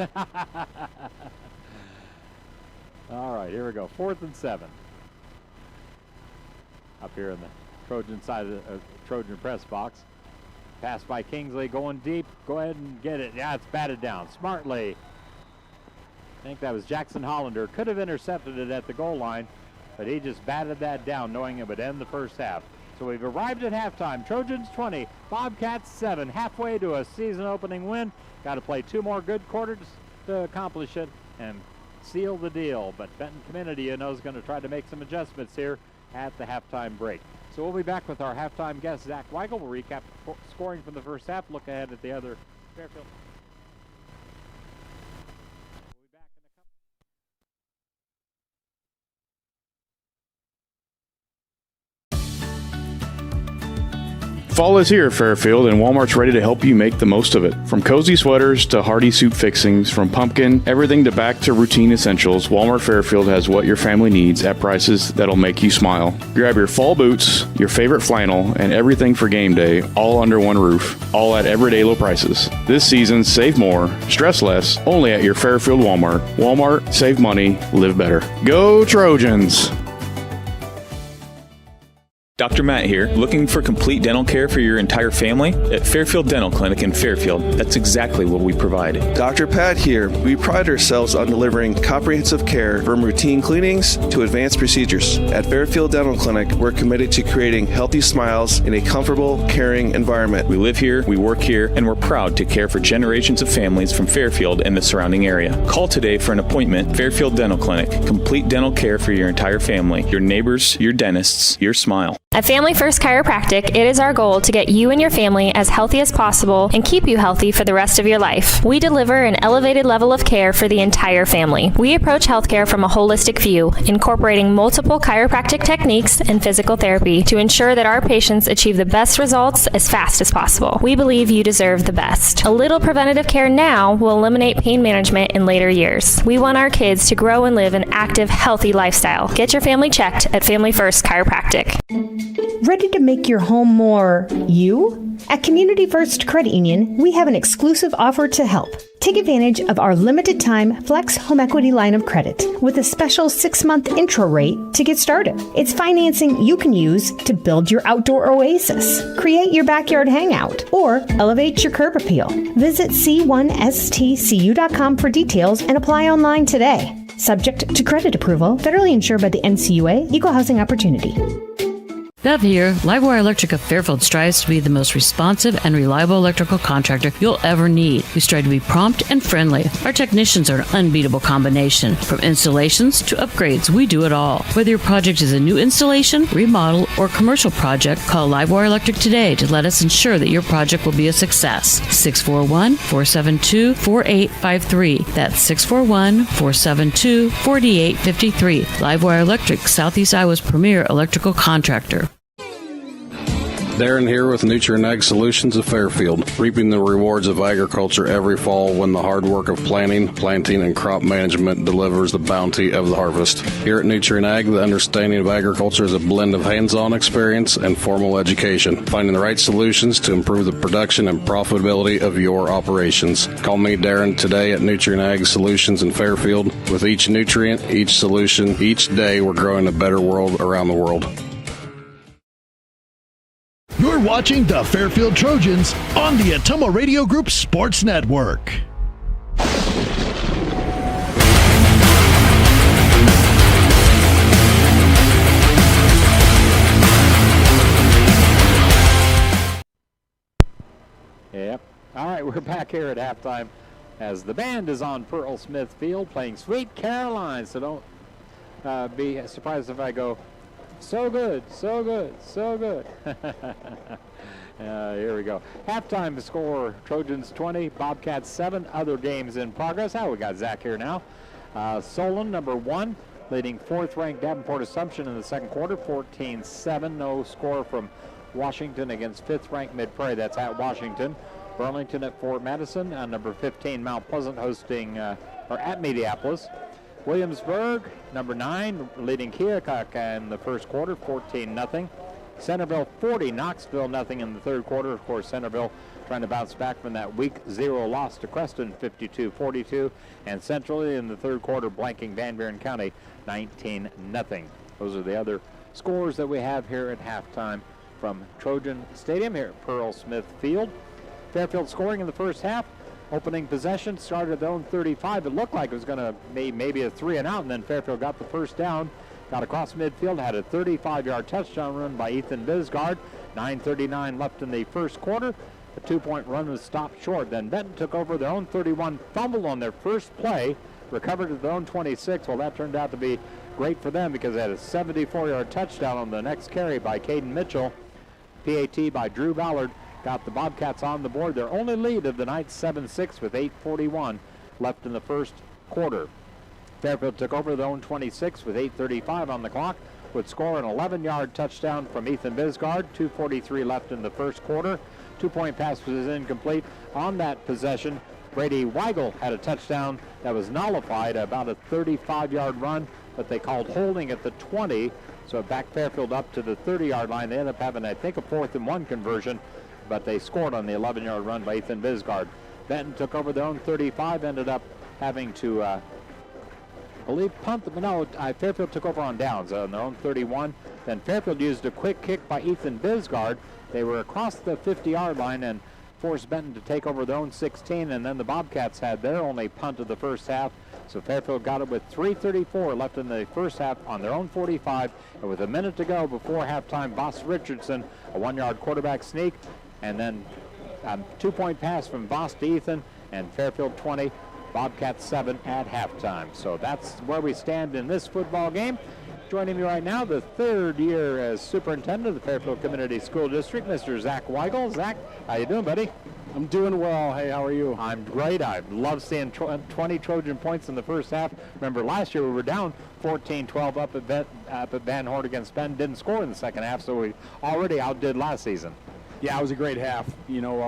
All right, here we go. 4th and 7. Up here in the Trojan side of the Trojan press box. Pass by Kingsley going deep. Go ahead and get it. Yeah, it's batted down smartly. I think that was Jackson Hollander. Could have intercepted it at the goal line, but he just batted that down, knowing it would end the first half. So we've arrived at halftime. Trojans 20, Bobcats 7. Halfway to a season-opening win. Got to play 2 more good quarters to accomplish it and seal the deal. But Benton Community, you know, is going to try to make some adjustments here at the halftime break. So we'll be back with our halftime guest, Zach Weigel. We'll recap scoring from the first half, look ahead at the other Fairfield. Fall is here, Fairfield, and Walmart's ready to help you make the most of it. From cozy sweaters to hearty soup fixings, from pumpkin, everything to back to routine essentials, Walmart Fairfield has what your family needs at prices that'll make you smile. Grab your fall boots, your favorite flannel, and everything for game day, all under one roof, all at everyday low prices. This season, save more, stress less, only at your Fairfield Walmart. Walmart, save money, live better. Go Trojans! Dr. Matt here. Looking for complete dental care for your entire family? At Fairfield Dental Clinic in Fairfield, that's exactly what we provide. Dr. Pat here. We pride ourselves on delivering comprehensive care from routine cleanings to advanced procedures. At Fairfield Dental Clinic, we're committed to creating healthy smiles in a comfortable, caring environment. We live here, we work here, and we're proud to care for generations of families from Fairfield and the surrounding area. Call today for an appointment. Fairfield Dental Clinic. Complete dental care for your entire family. Your neighbors, your dentists, your smile. At Family First Chiropractic, it is our goal to get you and your family as healthy as possible and keep you healthy for the rest of your life. We deliver an elevated level of care for the entire family. We approach healthcare from a holistic view, incorporating multiple chiropractic techniques and physical therapy to ensure that our patients achieve the best results as fast as possible. We believe you deserve the best. A little preventative care now will eliminate pain management in later years. We want our kids to grow and live an active, healthy lifestyle. Get your family checked at Family First Chiropractic. Ready to make your home more you? At Community First Credit Union, we have an exclusive offer to help. Take advantage of our limited time Flex Home Equity line of credit with a special 6-month intro rate to get started. It's financing you can use to build your outdoor oasis, create your backyard hangout, or elevate your curb appeal. Visit c1stcu.com for details and apply online today. Subject to credit approval, federally insured by the NCUA, Equal Housing Opportunity. Bev here. Livewire Electric of Fairfield strives to be the most responsive and reliable electrical contractor you'll ever need. We strive to be prompt and friendly. Our technicians are an unbeatable combination. From installations to upgrades, we do it all. Whether your project is a new installation, remodel, or commercial project, call Livewire Electric today to let us ensure that your project will be a success. 641-472-4853. That's 641-472-4853. Livewire Electric, Southeast Iowa's premier electrical contractor. Darren here with Ag Solutions of Fairfield, reaping the rewards of agriculture every fall when the hard work of planting, and crop management delivers the bounty of the harvest. Here at Ag, the understanding of agriculture is a blend of hands-on experience and formal education, finding the right solutions to improve the production and profitability of your operations. Call me, Darren, today at Ag Solutions in Fairfield. With each nutrient, each solution, each day, we're growing a better world around the world. You're watching the Fairfield Trojans on the Ottumwa Radio Group Sports Network. Yep. All right, we're back here at halftime as the band is on Pearl Smith Field playing Sweet Caroline. So don't be surprised if I go, so good, so good, so good. Here we go. Halftime score, Trojans 20, Bobcats 7. Other games in progress. We got Zach here now. Solon, number 1, leading 4th-ranked Davenport Assumption in the second quarter, 14-7. No score from Washington against 5th-ranked Mid-Prairie. That's at Washington. Burlington at Fort Madison. Number 15, Mount Pleasant hosting, or at Mediapolis. Williamsburg, number 9, leading Keokuk in the first quarter, 14-0. Centerville 40, Knoxville nothing in the third quarter. Of course, Centerville trying to bounce back from that week 0 loss to Creston, 52-42. And centrally in the third quarter, blanking Van Buren County, 19-0. Those are the other scores that we have here at halftime from Trojan Stadium here at Pearl Smith Field. Fairfield scoring in the first half. Opening possession started at their own 35. It looked like it was going to be maybe a 3-and-out, and then Fairfield got the first down, got across midfield, had a 35-yard touchdown run by Ethan Bisgard. 9:39 left in the first quarter. The 2-point run was stopped short. Then Benton took over their own 31, fumbled on their first play, recovered at their own 26. Well, that turned out to be great for them because they had a 74-yard touchdown on the next carry by Caden Mitchell. PAT by Drew Ballard got the Bobcats on the board. Their only lead of the night, 7-6, with 8:41 left in the first quarter. Fairfield took over their own 26 with 8:35 on the clock, would score an 11-yard touchdown from Ethan Bisgard. 2:43 left in the first quarter. 2-point pass was incomplete. On that possession, Brady Weigel had a touchdown that was nullified, about a 35-yard run, but they called holding at the 20, so it backed Fairfield up to the 30-yard line. They ended up having, I think, a 4th-and-1 conversion, but they scored on the 11-yard run by Ethan Bisgard. Benton took over their own 35, ended up having to, punt. No, Fairfield took over on downs on their own 31. Then Fairfield used a quick kick by Ethan Bisgard. They were across the 50-yard line and forced Benton to take over their own 16, and then the Bobcats had their only punt of the first half. So Fairfield got it with 3:34 left in the first half on their own 45, and with a minute to go before halftime, Boss Richardson, a 1-yard quarterback sneak, and then a 2-point pass from Boss to Ethan, and Fairfield 20, Bobcats 7 at halftime. So that's where we stand in this football game. Joining me right now, the third year as superintendent of the Fairfield Community School District, Mr. Zach Weigel. Zach, how you doing, buddy? I'm doing well. Hey, how are you? I'm great. I love seeing 20 Trojan points in the first half. Remember, last year we were down 14-12 up at Van Horn against Benton. Didn't score in the second half, so we already outdid last season. Yeah, it was a great half. You know,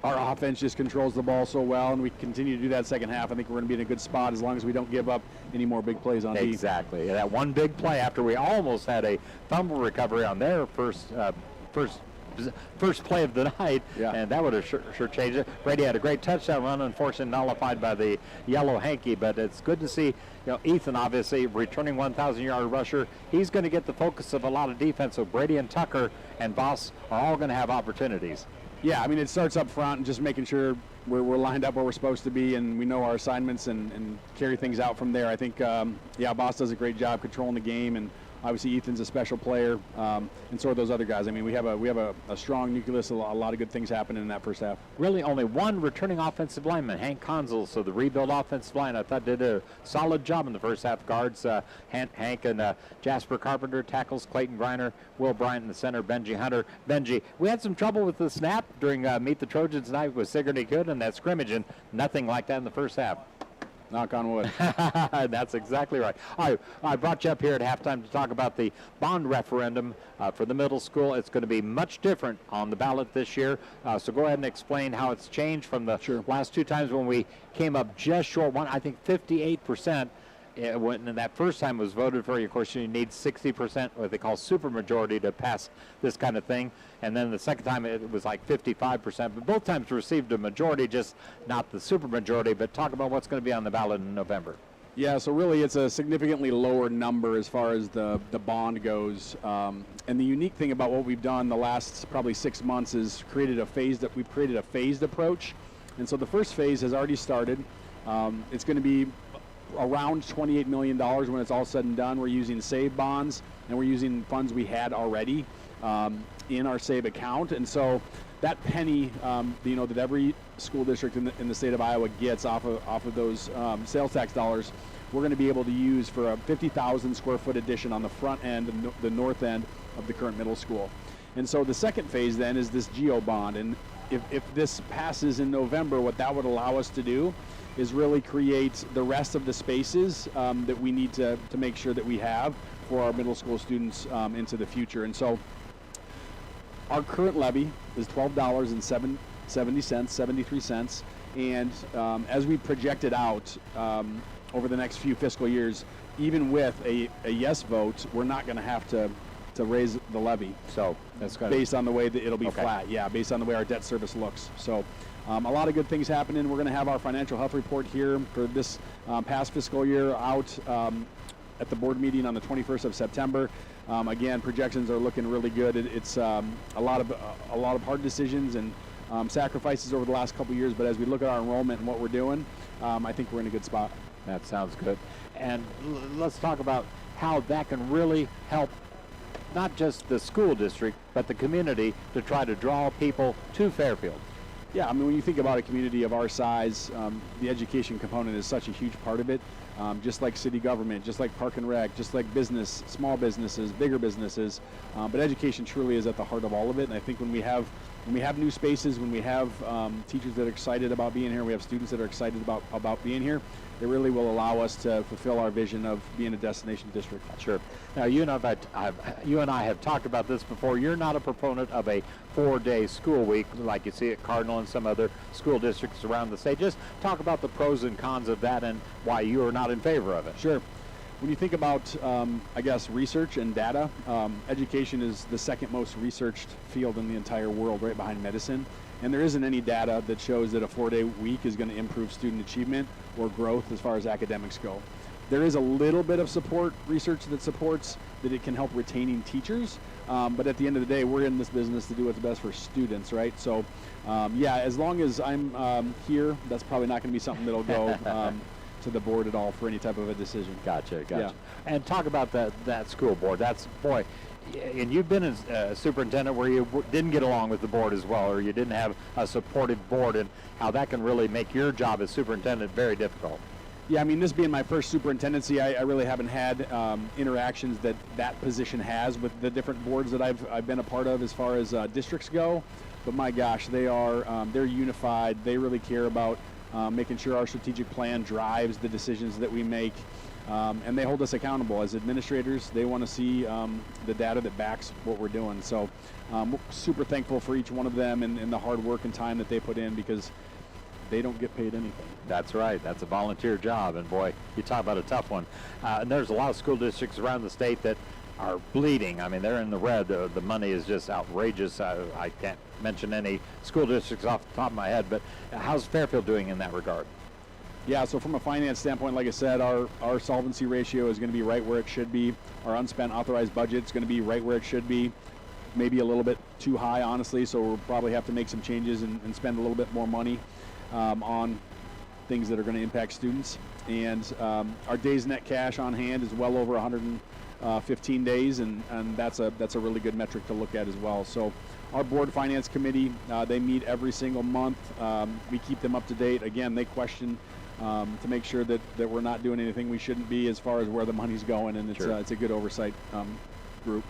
our offense just controls the ball so well, and we continue to do that second half. I think we're going to be in a good spot as long as we don't give up any more big plays on defense. Exactly. That one big play after we almost had a fumble recovery on their first play of the night, and that would have sure changed it. Brady had a great touchdown run, unfortunately nullified by the yellow hanky, but it's good to see, Ethan obviously returning 1,000-yard rusher. He's going to get the focus of a lot of defense, so Brady and Tucker and Boss are all going to have opportunities. Yeah, I mean, it starts up front and just making sure we're lined up where we're supposed to be and we know our assignments and carry things out from there. I think, Boss does a great job controlling the game, and obviously Ethan's a special player, and so are those other guys. I mean, we have a strong nucleus, a lot of good things happening in that first half. Really only one returning offensive lineman, Hank Conzel, so the rebuild offensive line, I thought, did a solid job in the first half. Guards, Hank and Jasper Carpenter, tackles Clayton Griner, Will Bryant in the center, Benji Hunter. Benji, we had some trouble with the snap during Meet the Trojans tonight with Sigourney Good and that scrimmage, and nothing like that in the first half. Knock on wood. That's exactly right. I brought you up here at halftime to talk about the bond referendum for the middle school. It's going to be much different on the ballot this year. So go ahead and explain how it's changed from the last two times when we came up just short. I think 58%. When that first time was voted for, of course, you need 60%, what they call supermajority, to pass this kind of thing. And then the second time it was like 55%. But both times received a majority, just not the supermajority. But talk about what's going to be on the ballot in November. Yeah, so really it's a significantly lower number as far as the bond goes. And the unique thing about what we've done the last probably 6 months is we've created a phased approach. And so the first phase has already started. It's going to be around $28 million when it's all said and done. We're using SAVE bonds, and we're using funds we had already in our SAVE account. And so that penny, that every school district in the state of Iowa gets off of those sales tax dollars, we're going to be able to use for a 50,000 square foot addition on the front end, the north end of the current middle school. And so the second phase then is this GEO bond. And if this passes in November, what that would allow us to do is really create the rest of the spaces that we need to make sure that we have for our middle school students into the future. And so our current levy is $12.73. And as we project it out over the next few fiscal years, even with a yes vote, we're not going to have to raise the levy. So that's good. Based on the way that it'll be flat. Yeah, based on the way our debt service looks. So a lot of good things happening. We're going to have our financial health report here for this past fiscal year out at the board meeting on the 21st of September. Again, projections are looking really good. It's a lot of hard decisions and sacrifices over the last couple years, but as we look at our enrollment and what we're doing, I think we're in a good spot. That sounds good. And let's talk about how that can really help not just the school district, but the community to try to draw people to Fairfield. Yeah, I mean, when you think about a community of our size, the education component is such a huge part of it. Just like city government, just like park and rec, just like business, small businesses, bigger businesses. But education truly is at the heart of all of it. And I think when we have new spaces, when we have teachers that are excited about being here, we have students that are excited about being here, it really will allow us to fulfill our vision of being a destination district. Sure. Now, you and I have talked about this before. You're not a proponent of a 4-day school week like you see at Cardinal and some other school districts around the state. Just talk about the pros and cons of that and why you are not in favor of it. Sure. When you think about, research and data, education is the second most researched field in the entire world, right behind medicine. And there isn't any data that shows that a 4-day week is going to improve student achievement or growth as far as academics go. There is a little bit of research that supports that it can help retaining teachers. But at the end of the day, we're in this business to do what's best for students, right? So, as long as I'm here, that's probably not going to be something that'll go to the board at all for any type of a decision. Gotcha. Yeah. And talk about that school board. And you've been a superintendent where you didn't get along with the board as well, or you didn't have a supportive board, and how that can really make your job as superintendent very difficult. Yeah, I mean, this being my first superintendency, I really haven't had interactions that position has with the different boards that I've been a part of as far as districts go. But my gosh, they're unified. They really care about making sure our strategic plan drives the decisions that we make. And they hold us accountable as administrators. They want to see the data that backs what we're doing. So we're super thankful for each one of them and the hard work and time that they put in, because they don't get paid anything. That's right. That's a volunteer job. And boy, you talk about a tough one. And there's a lot of school districts around the state that are bleeding. I mean, they're in the red. The money is just outrageous. I can't mention any school districts off the top of my head, but how's Fairfield doing in that regard? Yeah, so from a finance standpoint, like I said, our solvency ratio is going to be right where it should be. Our unspent authorized budget is going to be right where it should be. Maybe a little bit too high, honestly, so we'll probably have to make some changes and spend a little bit more money on things that are going to impact students. And our days net cash on hand is well over 115 days, and that's a really good metric to look at as well. So our board finance committee, they meet every single month. We keep them up to date. Again, they question to make sure that we're not doing anything we shouldn't be as far as where the money's going, and it's a good oversight group.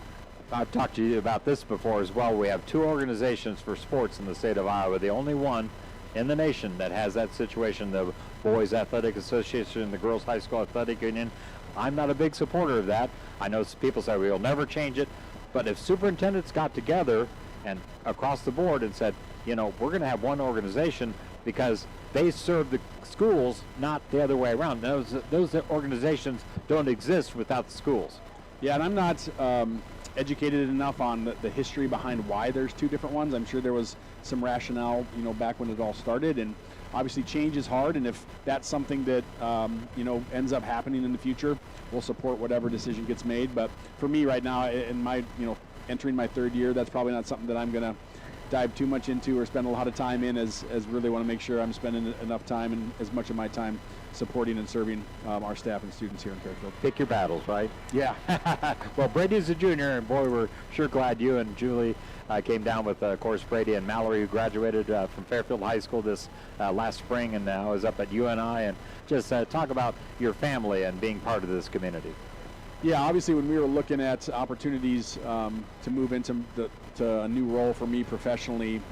I've talked to you about this before as well. We have 2 organizations for sports in the state of Iowa. The only one in the nation that has that situation, the Boys Athletic Association and the Girls High School Athletic Union. I'm not a big supporter of that. I know people say we'll never change it, but if superintendents got together and across the board and said, we're going to have one organization because they serve the schools, not the other way around. Those organizations don't exist without the schools. Yeah, and I'm not educated enough on the history behind why there's 2 different ones. I'm sure there was some rationale, back when it all started, and obviously change is hard, and if that's something that ends up happening in the future, we'll support whatever decision gets made. But for me right now, in my entering my 3rd year, that's probably not something that I'm going to dive too much into or spend a lot of time in, as really want to make sure I'm spending enough time and as much of my time supporting and serving our staff and students here in Fairfield. Pick your battles, right? Yeah. Well, Brady's a junior, and boy, we're sure glad you and Julie came down with, of course, Brady and Mallory, who graduated from Fairfield High School this last spring and now is up at UNI. And just talk about your family and being part of this community. Yeah, obviously when we were looking at opportunities to move into a new role for me professionally,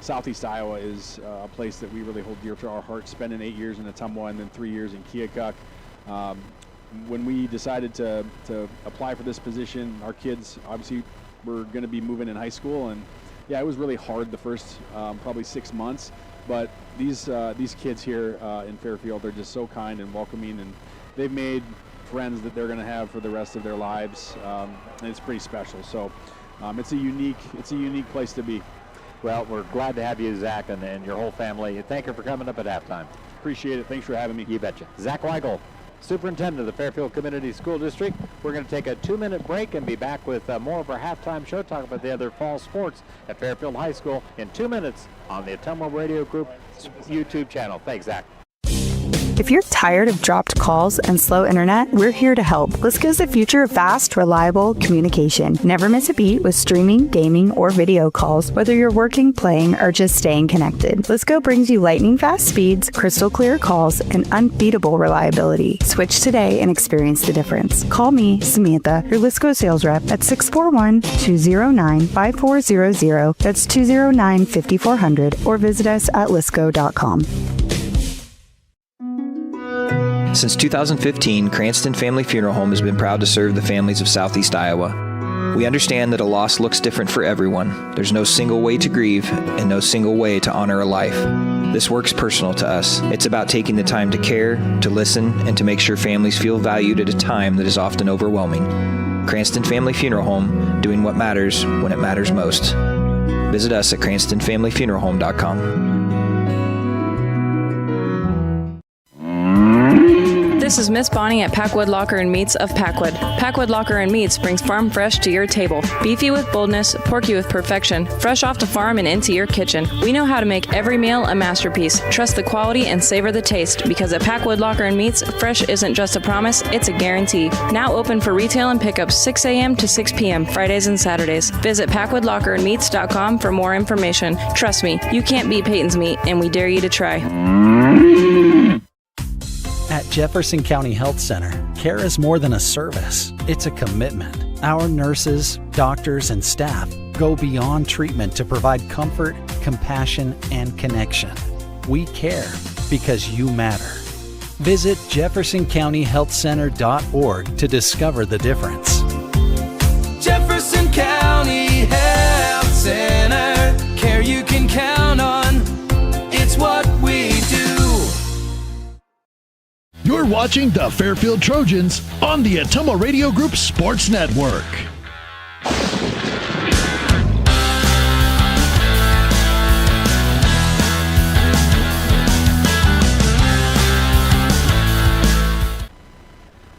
Southeast Iowa is a place that we really hold dear to our hearts, spending 8 years in Ottumwa and then 3 years in Keokuk. When we decided to apply for this position, our kids obviously were going to be moving in high school, and yeah, it was really hard the first probably 6 months, but these kids here in Fairfield are just so kind and welcoming, and they've made friends that they're going to have for the rest of their lives, and it's pretty special. So it's a unique place to be. Well, we're glad to have you, Zach, and your whole family. Thank you for coming up at halftime. Appreciate it. Thanks for having me. You betcha. Zach Weigel, Superintendent of the Fairfield Community School District. We're going to take a 2-minute break and be back with more of our halftime show, talk about the other fall sports at Fairfield High School in 2 minutes on the Ottumwa Radio Group YouTube channel. Thanks, Zach. If you're tired of dropped calls and slow internet, we're here to help. Lisco's the future of fast, reliable communication. Never miss a beat with streaming, gaming, or video calls, whether you're working, playing, or just staying connected. Lisco brings you lightning fast speeds, crystal clear calls, and unbeatable reliability. Switch today and experience the difference. Call me, Samantha, your Lisco sales rep at 641-209-5400. That's 209-5400, or visit us at lisco.com. Since 2015, Cranston Family Funeral Home has been proud to serve the families of Southeast Iowa. We understand that a loss looks different for everyone. There's no single way to grieve and no single way to honor a life. This work's personal to us. It's about taking the time to care, to listen, and to make sure families feel valued at a time that is often overwhelming. Cranston Family Funeral Home, doing what matters when it matters most. Visit us at cranstonfamilyfuneralhome.com. This This is Miss Bonnie at Packwood Locker and Meats of Packwood. Packwood Locker and Meats brings farm fresh to your table. Beefy with boldness, porky with perfection, fresh off the farm and into your kitchen. We know how to make every meal a masterpiece. Trust the quality and savor the taste, because at Packwood Locker and Meats, fresh isn't just a promise, it's a guarantee. Now open for retail and pickup 6 a.m. to 6 p.m. Fridays and Saturdays. Visit PackwoodLockerandMeats.com for more information. Trust me, you can't beat Peyton's Meat, and we dare you to try. At Jefferson County Health Center, care is more than a service. It's a commitment. Our nurses, doctors, and staff go beyond treatment to provide comfort, compassion, and connection. We care because you matter. Visit JeffersonCountyHealthCenter.org to discover the difference. Jefferson County Health Center, care you can count on. It's what we do. You're watching the Fairfield Trojans on the Ottumwa Radio Group Sports Network.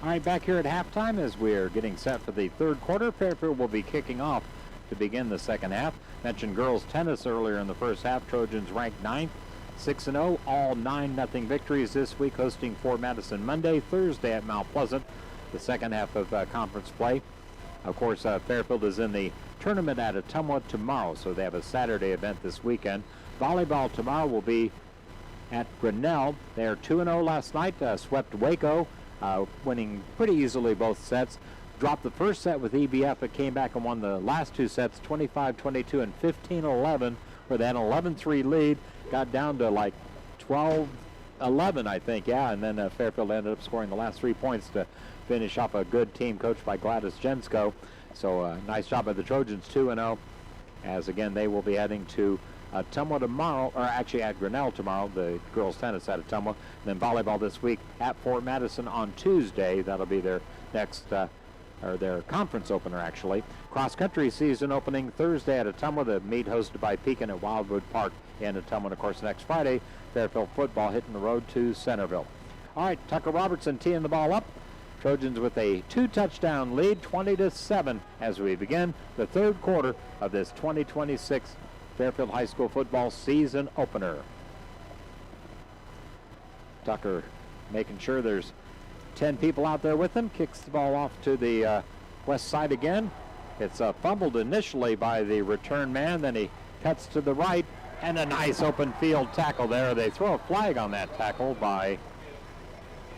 All right, back here at halftime as we're getting set for the third quarter. Fairfield will be kicking off to begin the second half. Mentioned girls tennis earlier in the first half. Trojans ranked 9th, 6-0, all 9-0 victories this week, hosting Fort Madison Monday, Thursday at Mount Pleasant, the second half of conference play. Of course, Fairfield is in the tournament at Ottumwa tomorrow, so they have a Saturday event this weekend. Volleyball tomorrow will be at Grinnell. They are 2-0 last night, swept Waco, winning pretty easily both sets. Dropped the first set with EBF, but came back and won the last two sets, 25-22 and 15-11, where they had an 11-3 lead, got down to like 12-11, I think, yeah, and then Fairfield ended up scoring the last 3 points to finish off a good team coached by Gladys Jensko. So nice job by the Trojans, 2-0, as again they will be heading to Ottumwa tomorrow, or actually at Grinnell tomorrow, the girls tennis at Ottumwa, and then volleyball this week at Fort Madison on Tuesday. That'll be their next or their conference opener, actually. Cross-country season opening Thursday at Ottumwa. The meet hosted by Pekin at Wildwood Park in Ottumwa. And, of course, next Friday, Fairfield Football hitting the road to Centerville. All right, Tucker Robertson teeing the ball up. Trojans with a 2-touchdown lead, 20-7, as we begin the third quarter of this 2026 Fairfield High School football season opener. Tucker making sure there's 10 people out there with him, kicks the ball off to the west side again. It's fumbled initially by the return man, then he cuts to the right, and a nice open field tackle there. They throw a flag on that tackle by, I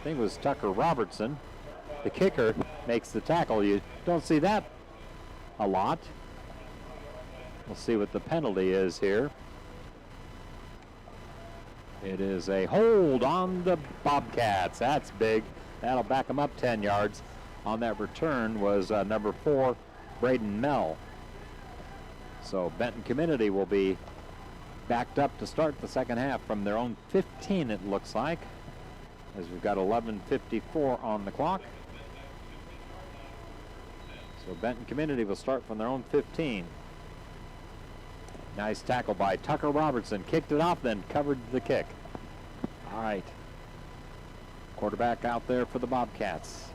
think it was Tucker Robertson. The kicker makes the tackle. You don't see that a lot. We'll see what the penalty is here. It is a hold on the Bobcats. That's big. That'll back them up 10 yards. On that return was number 4, Braden Mell. So Benton Community will be backed up to start the second half from their own 15, it looks like, as we've got 11:54 on the clock. So Benton Community will start from their own 15. Nice tackle by Tucker Robertson. Kicked it off, then covered the kick. All right. Quarterback out there for the Bobcats.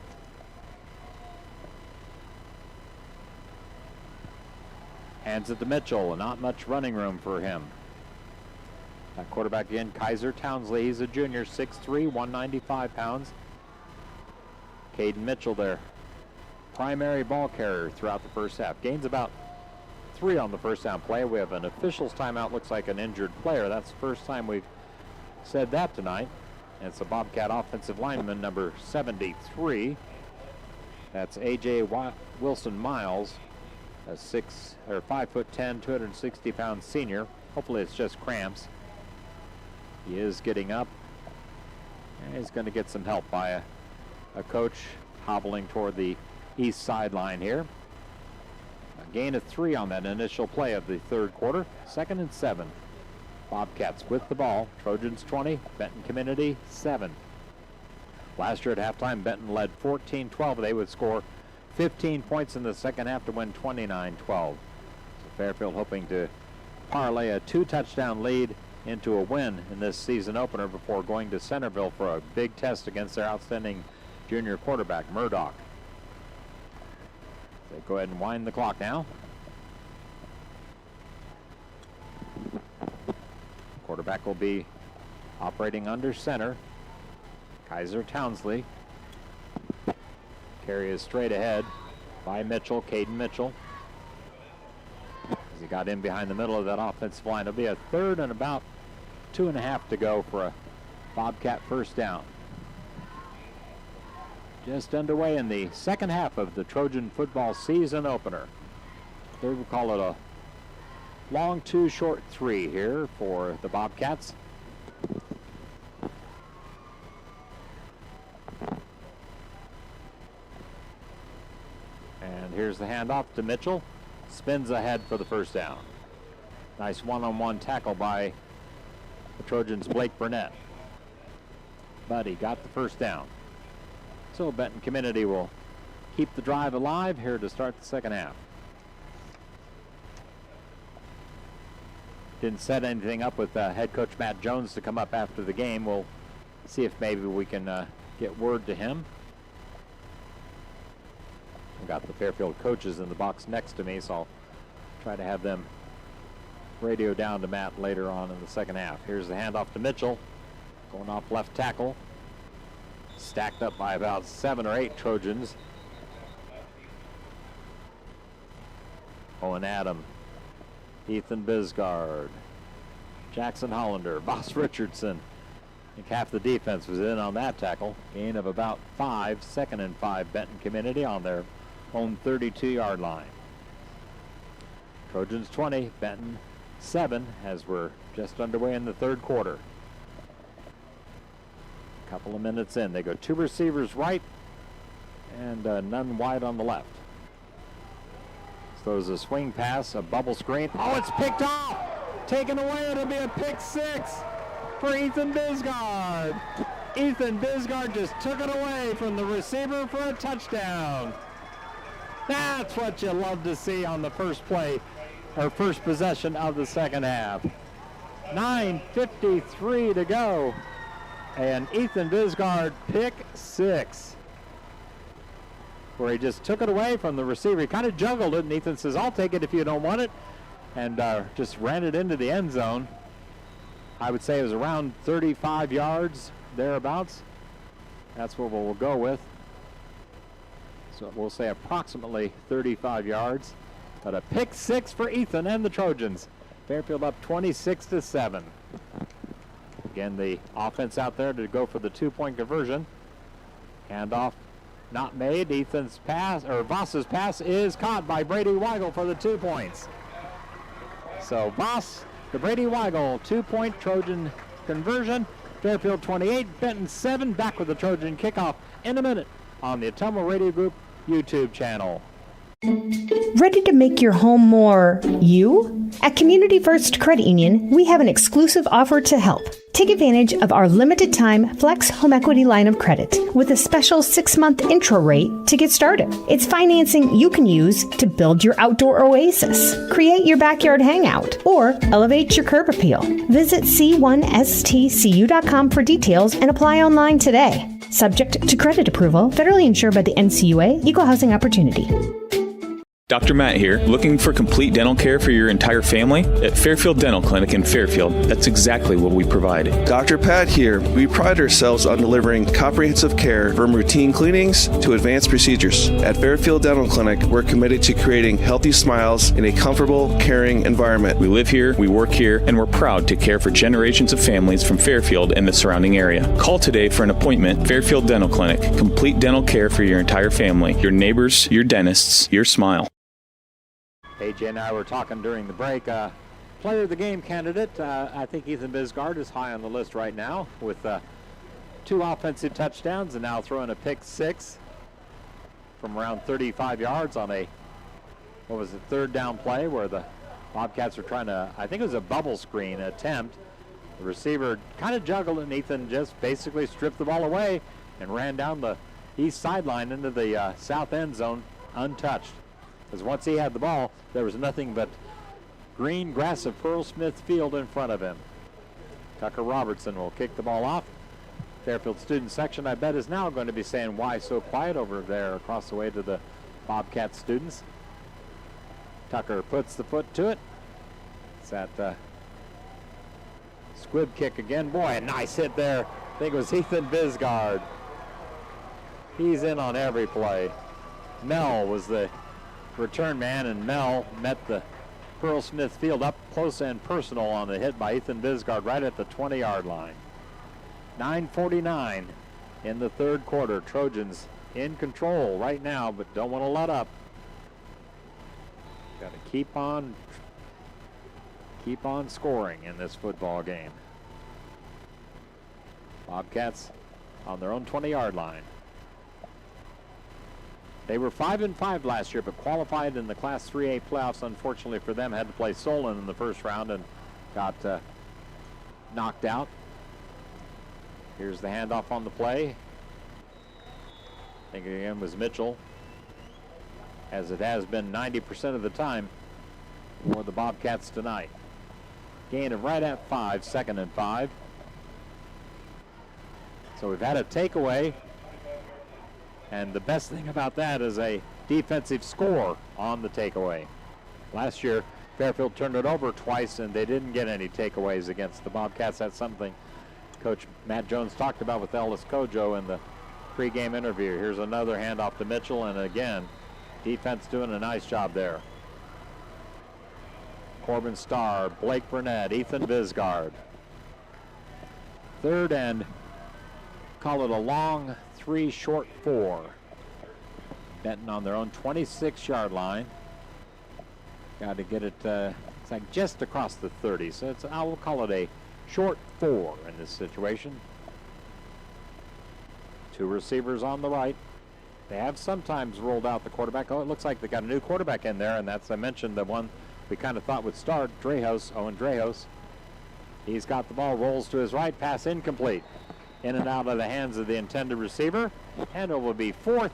Hands it to Mitchell. Not much running room for him. That quarterback again, Kaiser Townsley. He's a junior, 6'3", 195 pounds. Caden Mitchell there. Primary ball carrier throughout the first half. Gains about 3 on the first down play. We have an official's timeout. Looks like an injured player. That's the first time we've said that tonight. And it's a Bobcat offensive lineman, number 73. That's A.J. Wilson Miles, a 5'10", 260-pound senior. Hopefully it's just cramps. He is getting up. And he's going to get some help by a coach hobbling toward the east sideline here. A gain of 3 on that initial play of the third quarter. 2nd and 7. Bobcats with the ball. Trojans 20, Benton Community 7. Last year at halftime, Benton led 14-12. They would score 15 points in the second half to win 29-12. So Fairfield hoping to parlay a 2-touchdown lead into a win in this season opener before going to Centerville for a big test against their outstanding junior quarterback, Murdoch. They go ahead and wind the clock now. Quarterback will be operating under center. Kaiser Townsley. Carry is straight ahead by Mitchell, Caden Mitchell. As he got in behind the middle of that offensive line. It'll be a third and about 2.5 to go for a Bobcat first down. Just underway in the second half of the Trojan football season opener. They will call it a long 2, short 3 here for the Bobcats. And here's the handoff to Mitchell. Spins ahead for the first down. Nice one-on-one tackle by the Trojans' Blake Burnett. But he got the first down. So Benton Community will keep the drive alive here to start the second half. Didn't set anything up with head coach Matt Jones to come up after the game. We'll see if maybe we can get word to him. I've got the Fairfield coaches in the box next to me, so I'll try to have them radio down to Matt later on in the second half. Here's the handoff to Mitchell, going off left tackle. Stacked up by about 7 or 8 Trojans. Owen Adam, Ethan Bisgard, Jackson Hollander, Voss Richardson. I think half the defense was in on that tackle. Gain of about 5, 2nd and 5 Benton Community on their own 32-yard line. Trojans 20, Benton 7 as we're just underway in the third quarter. Couple of minutes in. They go 2 receivers right and none wide on the left. Throws a swing pass, a bubble screen. Oh, it's picked off! Taken away. It'll be a pick 6 for Ethan Bisgard. Ethan Bisgard just took it away from the receiver for a touchdown. That's what you love to see on the first play, or first possession of the second half. 9:53 to go. And Ethan Bisgard, pick 6. Where he just took it away from the receiver. He kind of juggled it, and Ethan says, I'll take it if you don't want it. And just ran it into the end zone. I would say it was around 35 yards, thereabouts. That's what we'll go with. So we'll say approximately 35 yards. But a pick 6 for Ethan and the Trojans. Fairfield up 26-7. Again, the offense out there to go for the 2-point conversion. Handoff not made. Ethan's pass, or Voss's pass, is caught by Brady Weigel for the 2 points. So Voss, the Brady Weigel 2-point Trojan conversion. Fairfield 28, Benton 7. Back with the Trojan kickoff in a minute on the Ottumwa Radio Group YouTube channel. Ready to make your home more you? At Community First Credit Union, we have an exclusive offer to help. Take advantage of our limited-time Flex Home Equity line of credit with a special 6-month intro rate to get started. It's financing you can use to build your outdoor oasis, create your backyard hangout, or elevate your curb appeal. Visit c1stcu.com for details and apply online today. Subject to credit approval, federally insured by the NCUA, Equal Housing Opportunity. Dr. Matt here, looking for complete dental care for your entire family? At Fairfield Dental Clinic in Fairfield, that's exactly what we provide. Dr. Pat here. We pride ourselves on delivering comprehensive care from routine cleanings to advanced procedures. At Fairfield Dental Clinic, we're committed to creating healthy smiles in a comfortable, caring environment. We live here, we work here, and we're proud to care for generations of families from Fairfield and the surrounding area. Call today for an appointment. Fairfield Dental Clinic, complete dental care for your entire family, your neighbors, your dentists, your smile. AJ and I were talking during the break. Player of the game candidate, I think Ethan Bisgard is high on the list right now with 2 offensive touchdowns and now throwing a pick 6 from around 35 yards on a, what was it, 3rd down play where the Bobcats were trying to, I think it was a bubble screen attempt. The receiver kind of juggled and Ethan just basically stripped the ball away and ran down the east sideline into the south end zone untouched. Because once he had the ball, there was nothing but green grass of Pearl Smith Field in front of him. Tucker Robertson will kick the ball off. Fairfield student section, I bet, is now going to be saying, why so quiet over there across the way to the Bobcat students. Tucker puts the foot to it. It's that squib kick again. Boy, a nice hit there. I think it was Ethan Bisgard. He's in on every play. Mel was the return man, and Mel met the Pearl Smith field up close and personal on the hit by Ethan Bisgard right at the 20-yard line. 9:49 in the third quarter. Trojans in control right now, but don't want to let up. Got to keep on scoring in this football game. Bobcats on their own 20-yard line. They were 5-5 last year, but qualified in the Class 3A playoffs. Unfortunately for them, had to play Solon in the first round and got knocked out. Here's the handoff on the play. I think again was Mitchell, as it has been 90% of the time for the Bobcats tonight. Gain of right at 5, 2nd and 5. So we've had a takeaway, and the best thing about that is a defensive score on the takeaway. Last year, Fairfield turned it over twice, and they didn't get any takeaways against the Bobcats. That's something Coach Matt Jones talked about with Ellis Kojo in the pregame interview. Here's another handoff to Mitchell, and again, defense doing a nice job there. Corbin Starr, Blake Burnett, Ethan Bisgard. Third and, call it a long 3, short 4. Benton on their own 26-yard line. Got to get it, it's like just across the 30, so it's, I will call it a short 4 in this situation. Two receivers on the right. They have sometimes rolled out the quarterback. Oh, it looks like they got a new quarterback in there, and that's, I mentioned, the one we kind of thought would start, Drejos, Owen Drejos. He's got the ball, rolls to his right, pass incomplete. In and out of the hands of the intended receiver, and it will be 4th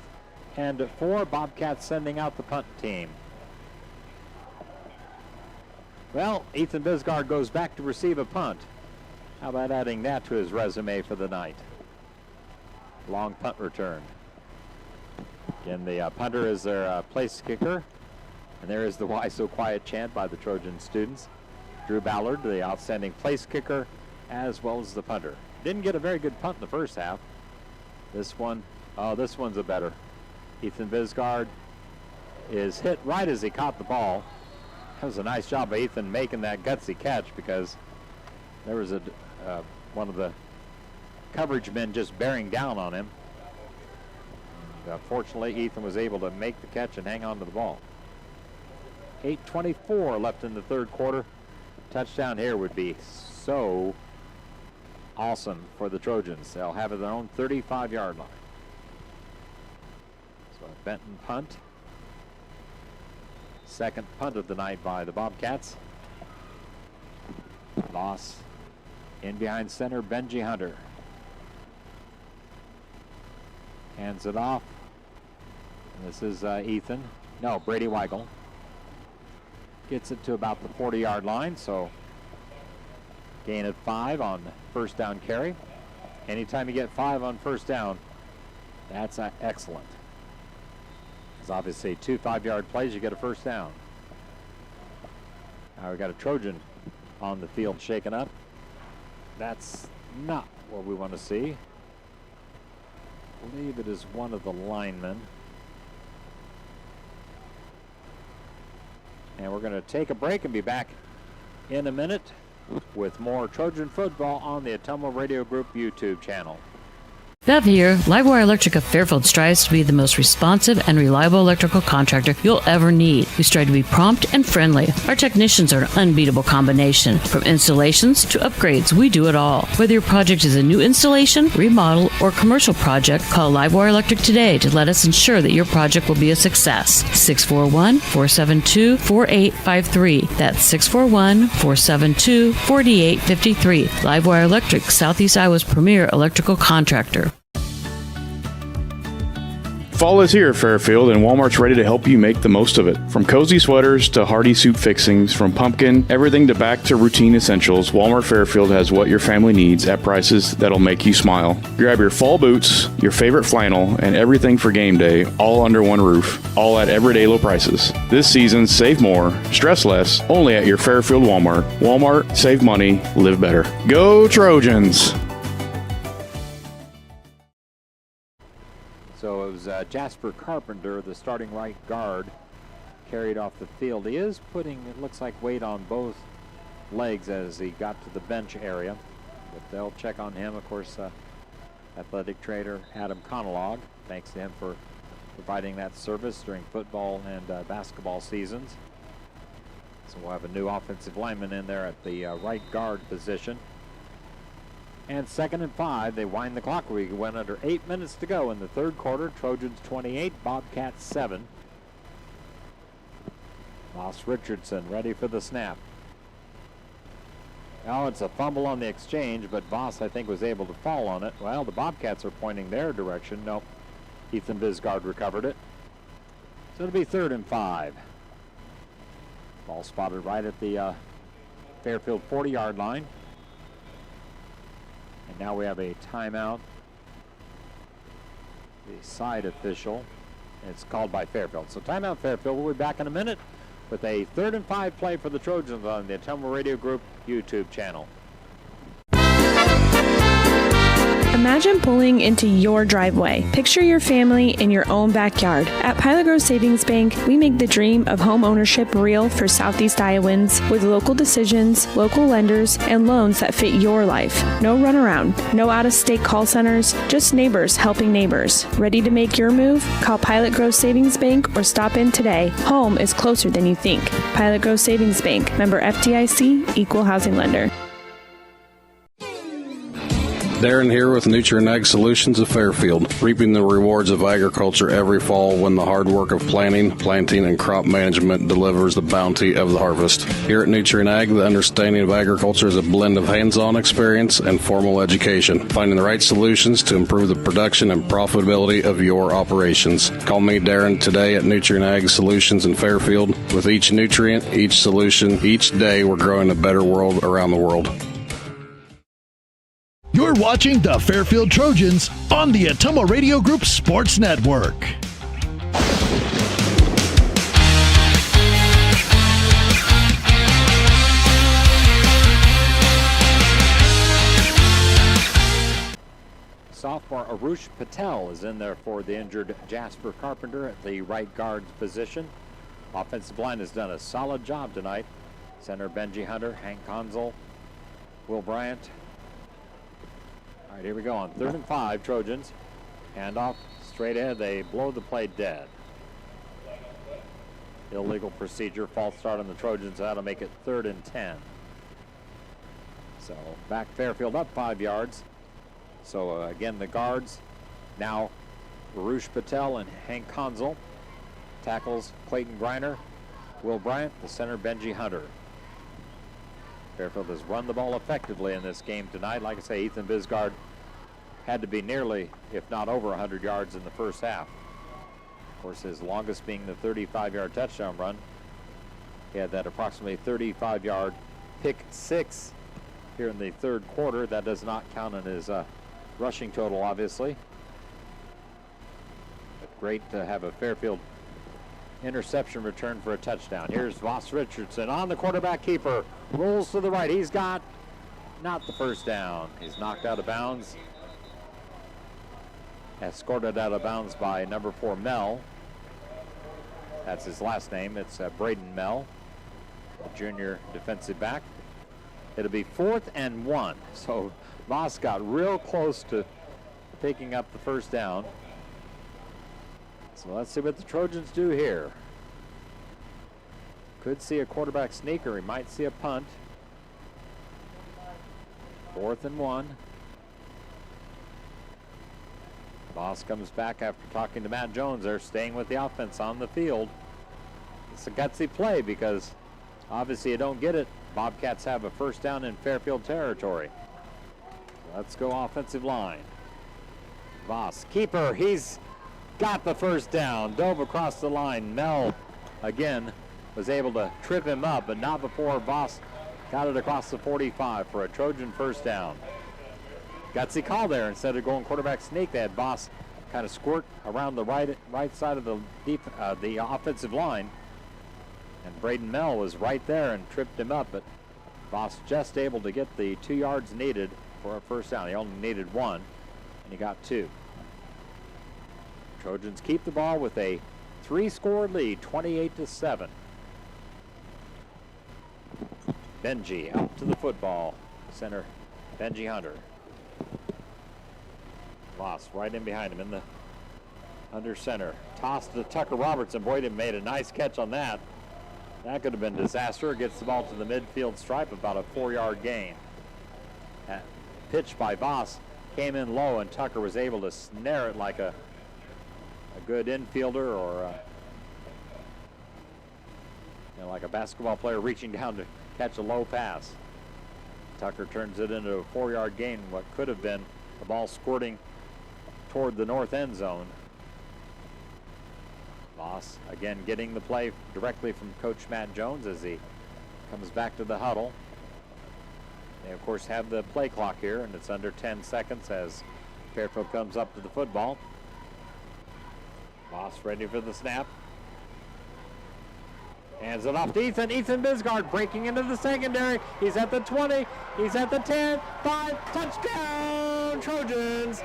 and 4. Bobcats sending out the punt team. Well, Ethan Bisgard goes back to receive a punt. How about adding that to his resume for the night? Long punt return. Again, the punter is their place kicker. And there is the "Why So Quiet" chant by the Trojan students. Drew Ballard, the outstanding place kicker, as well as the punter. Didn't get a very good punt in the first half. This one, oh, this one's a better. Ethan Bisgard is hit right as he caught the ball. That was a nice job by Ethan making that gutsy catch, because there was a one of the coverage men just bearing down on him. And, fortunately, Ethan was able to make the catch and hang on to the ball. 8:24 left in the third quarter. Touchdown here would be so awesome for the Trojans. They'll have their own 35-yard line. So a Benton punt. Second punt of the night by the Bobcats. Loss in behind center, Benji Hunter. Hands it off. And this is Ethan. No, Brady Weigel. Gets it to about the 40-yard line, so gain of 5 on first down carry. Anytime you get 5 on first down, that's excellent. Because obviously 2 5-yard plays, you get a first down. Now we got a Trojan on the field shaken up. That's not what we want to see. I believe it is one of the linemen. And we're going to take a break and be back in a minute with more Trojan football on the Ottumwa Radio Group YouTube channel. Bev here. Livewire Electric of Fairfield strives to be the most responsive and reliable electrical contractor you'll ever need. We strive to be prompt and friendly. Our technicians are an unbeatable combination. From installations to upgrades, we do it all. Whether your project is a new installation, remodel, or commercial project, call Livewire Electric today to let us ensure that your project will be a success. 641-472-4853. That's 641-472-4853. Livewire Electric, Southeast Iowa's premier electrical contractor. Fall is here at Fairfield, and Walmart's ready to help you make the most of it. From cozy sweaters to hearty soup fixings, from pumpkin, everything to back to routine essentials, Walmart Fairfield has what your family needs at prices that'll make you smile. Grab your fall boots, your favorite flannel, and everything for game day, all under one roof, all at everyday low prices. This season, save more, stress less, only at your Fairfield Walmart. Walmart, save money, live better. Go Trojans! So it was Jasper Carpenter, the starting right guard, carried off the field. He is putting, it looks like, weight on both legs as he got to the bench area. But they'll check on him. Of course, athletic trainer Adam Conolog, thanks to him for providing that service during football and basketball seasons. So we'll have a new offensive lineman in there at the right guard position. And 2nd and 5, they wind the clock. We went under 8 minutes to go in the third quarter. Trojans 28, Bobcats 7. Ross Richardson ready for the snap. Now it's a fumble on the exchange, but Voss, I think, was able to fall on it. Well, the Bobcats are pointing their direction. No, Ethan Bisgard recovered it. So it'll be 3rd and 5. Ball spotted right at the Fairfield 40-yard line. And now we have a timeout. The side official. It's called by Fairfield. So timeout Fairfield. We'll be back in a minute with a 3rd and 5 play for the Trojans on the Ottumwa Radio Group YouTube channel. Imagine pulling into your driveway. Picture your family in your own backyard. At Pilot Grove Savings Bank, we make the dream of home ownership real for Southeast Iowans with local decisions, local lenders, and loans that fit your life. No runaround, no out-of-state call centers, just neighbors helping neighbors. Ready to make your move? Call Pilot Grove Savings Bank or stop in today. Home is closer than you think. Pilot Grove Savings Bank, member FDIC, equal housing lender. Darren here with Nutrient Ag Solutions of Fairfield, reaping the rewards of agriculture every fall when the hard work of planting, and crop management delivers the bounty of the harvest. Here at Nutrient Ag, the understanding of agriculture is a blend of hands-on experience and formal education, finding the right solutions to improve the production and profitability of your operations. Call me, Darren, today at Nutrient Ag Solutions in Fairfield. With each nutrient, each solution, each day, we're growing a better world around the world. You're watching the Fairfield Trojans on the Ottumwa Radio Group Sports Network. Sophomore Arush Patel is in there for the injured Jasper Carpenter at the right guard position. Offensive line has done a solid job tonight. Center Benji Hunter, Hank Conzel, Will Bryant. All right, here we go on 3rd and 5, Trojans. Handoff straight ahead. They blow the play dead. Illegal procedure, false start on the Trojans. That'll make it 3rd and 10. So back Fairfield up 5 yards. So again, the guards now Arush Patel and Hank Conzel. Tackles Clayton Griner, Will Bryant, the center Benji Hunter. Fairfield has run the ball effectively in this game tonight. Like I say, Ethan Bisgard had to be nearly, if not over 100 yards in the first half. Of course, his longest being the 35-yard touchdown run. He had that approximately 35-yard pick six here in the third quarter. That does not count in his rushing total, obviously. But great to have a Fairfield interception return for a touchdown. Here's Voss Richardson on the quarterback keeper. Rolls to the right. He's got not the first down. He's knocked out of bounds. Escorted out of bounds by number 4, Mel. That's his last name. It's Braden Mel, a junior defensive back. It'll be 4th and 1. So Voss got real close to picking up the first down. So let's see what the Trojans do here. Could see a quarterback sneak, or he might see a punt. 4th and 1. Voss comes back after talking to Matt Jones. They're staying with the offense on the field. It's a gutsy play because obviously you don't get it. Bobcats have a first down in Fairfield territory. Let's go offensive line. Voss, keeper, he's got the first down, dove across the line. Mel, again, was able to trip him up, but not before Voss got it across the 45 for a Trojan first down. Gutsy call there. Instead of going quarterback sneak, they had Voss kind of squirt around the right side of the offensive line. And Braden Mel was right there and tripped him up, but Voss just able to get the 2 yards needed for a first down. He only needed 1, and he got 2. Trojans keep the ball with a 3-score lead, 28-7. Benji out to the football. Center, Benji Hunter. Voss right in behind him in the under center. Toss to Tucker Robertson. Boyden made a nice catch on that. That could have been disaster. Gets the ball to the midfield stripe, about a 4-yard gain. That pitch by Voss came in low, and Tucker was able to snare it like a good infielder, or like a basketball player reaching down to catch a low pass. Tucker turns it into a 4-yard gain, what could have been the ball squirting toward the north end zone. Voss again getting the play directly from Coach Matt Jones as he comes back to the huddle. They of course have the play clock here, and it's under 10 seconds as Fairfield comes up to the football. Voss ready for the snap. Hands it off to Ethan. Ethan Bisgard breaking into the secondary. He's at the 20. He's at the 10. 5. Touchdown Trojans.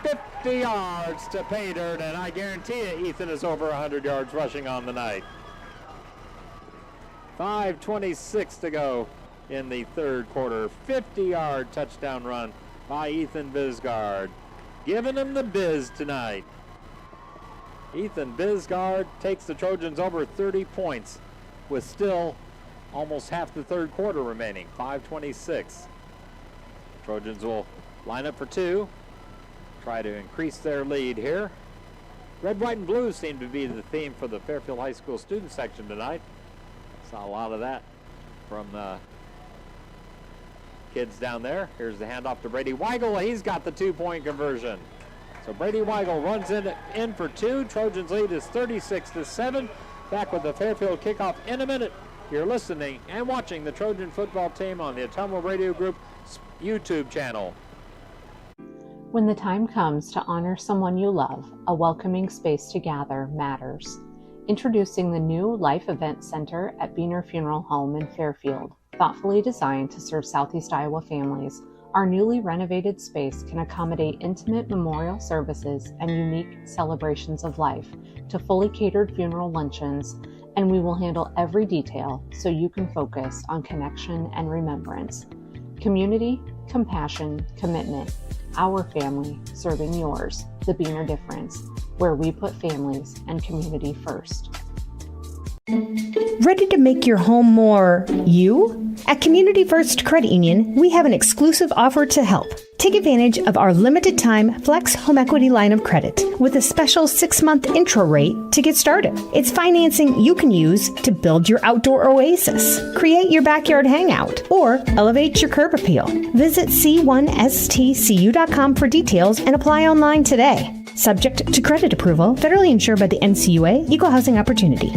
50 yards to pay dirt, and I guarantee you Ethan is over 100 yards rushing on the night. 5:26 to go in the third quarter. 50-yard touchdown run by Ethan Bisgard. Giving him the biz tonight. Ethan Bisgard takes the Trojans over 30 points with still almost half the third quarter remaining. 5:26. Trojans will line up for 2. Try to increase their lead here. Red, white, and blue seem to be the theme for the Fairfield High School student section tonight. Saw a lot of that from the kids down there. Here's the handoff to Brady Weigel. He's got the 2-point conversion. So Brady Weigel runs in for 2. Trojans lead is 36-7. Back with the Fairfield kickoff in a minute. You're listening and watching the Trojan football team on the Ottumwa Radio Group YouTube channel. When the time comes to honor someone you love, a welcoming space to gather matters. Introducing the new Life Event Center at Biener Funeral Home in Fairfield. Thoughtfully designed to serve Southeast Iowa families, our newly renovated space can accommodate intimate memorial services and unique celebrations of life to fully catered funeral luncheons, and we will handle every detail so you can focus on connection and remembrance. Community, compassion, commitment. Our family serving yours, the Biener difference, where we put families and community first. Ready to make your home more you? At Community First Credit Union, we have an exclusive offer to help. Take advantage of our limited time Flex Home Equity line of credit with a special 6-month intro rate to get started. It's financing you can use to build your outdoor oasis, create your backyard hangout, or elevate your curb appeal. Visit c1stcu.com for details and apply online today. Subject to credit approval, federally insured by the NCUA, Equal Housing Opportunity.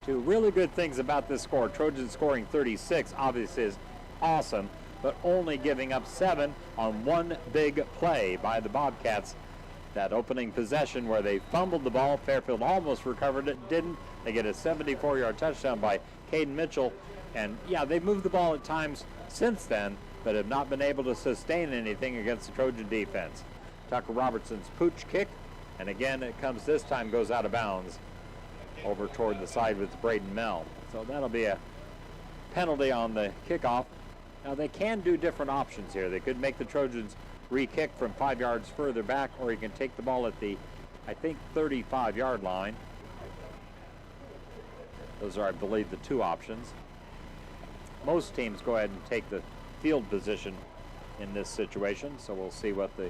Two really good things about this score. Trojans scoring 36 obviously is awesome, but only giving up 7 on one big play by the Bobcats. That opening possession where they fumbled the ball, Fairfield almost recovered it, didn't. They get a 74-yard touchdown by Caden Mitchell. And yeah, they've moved the ball at times since then, but have not been able to sustain anything against the Trojan defense. Tucker Robertson's pooch kick, and again it comes this time, goes out of bounds over toward the side with Braden Mel. So that'll be a penalty on the kickoff. Now they can do different options here. They could make the Trojans re-kick from 5 yards further back, or you can take the ball at the, I think, 35-yard line. Those are, I believe, the 2 options. Most teams go ahead and take the field position in this situation, so we'll see what the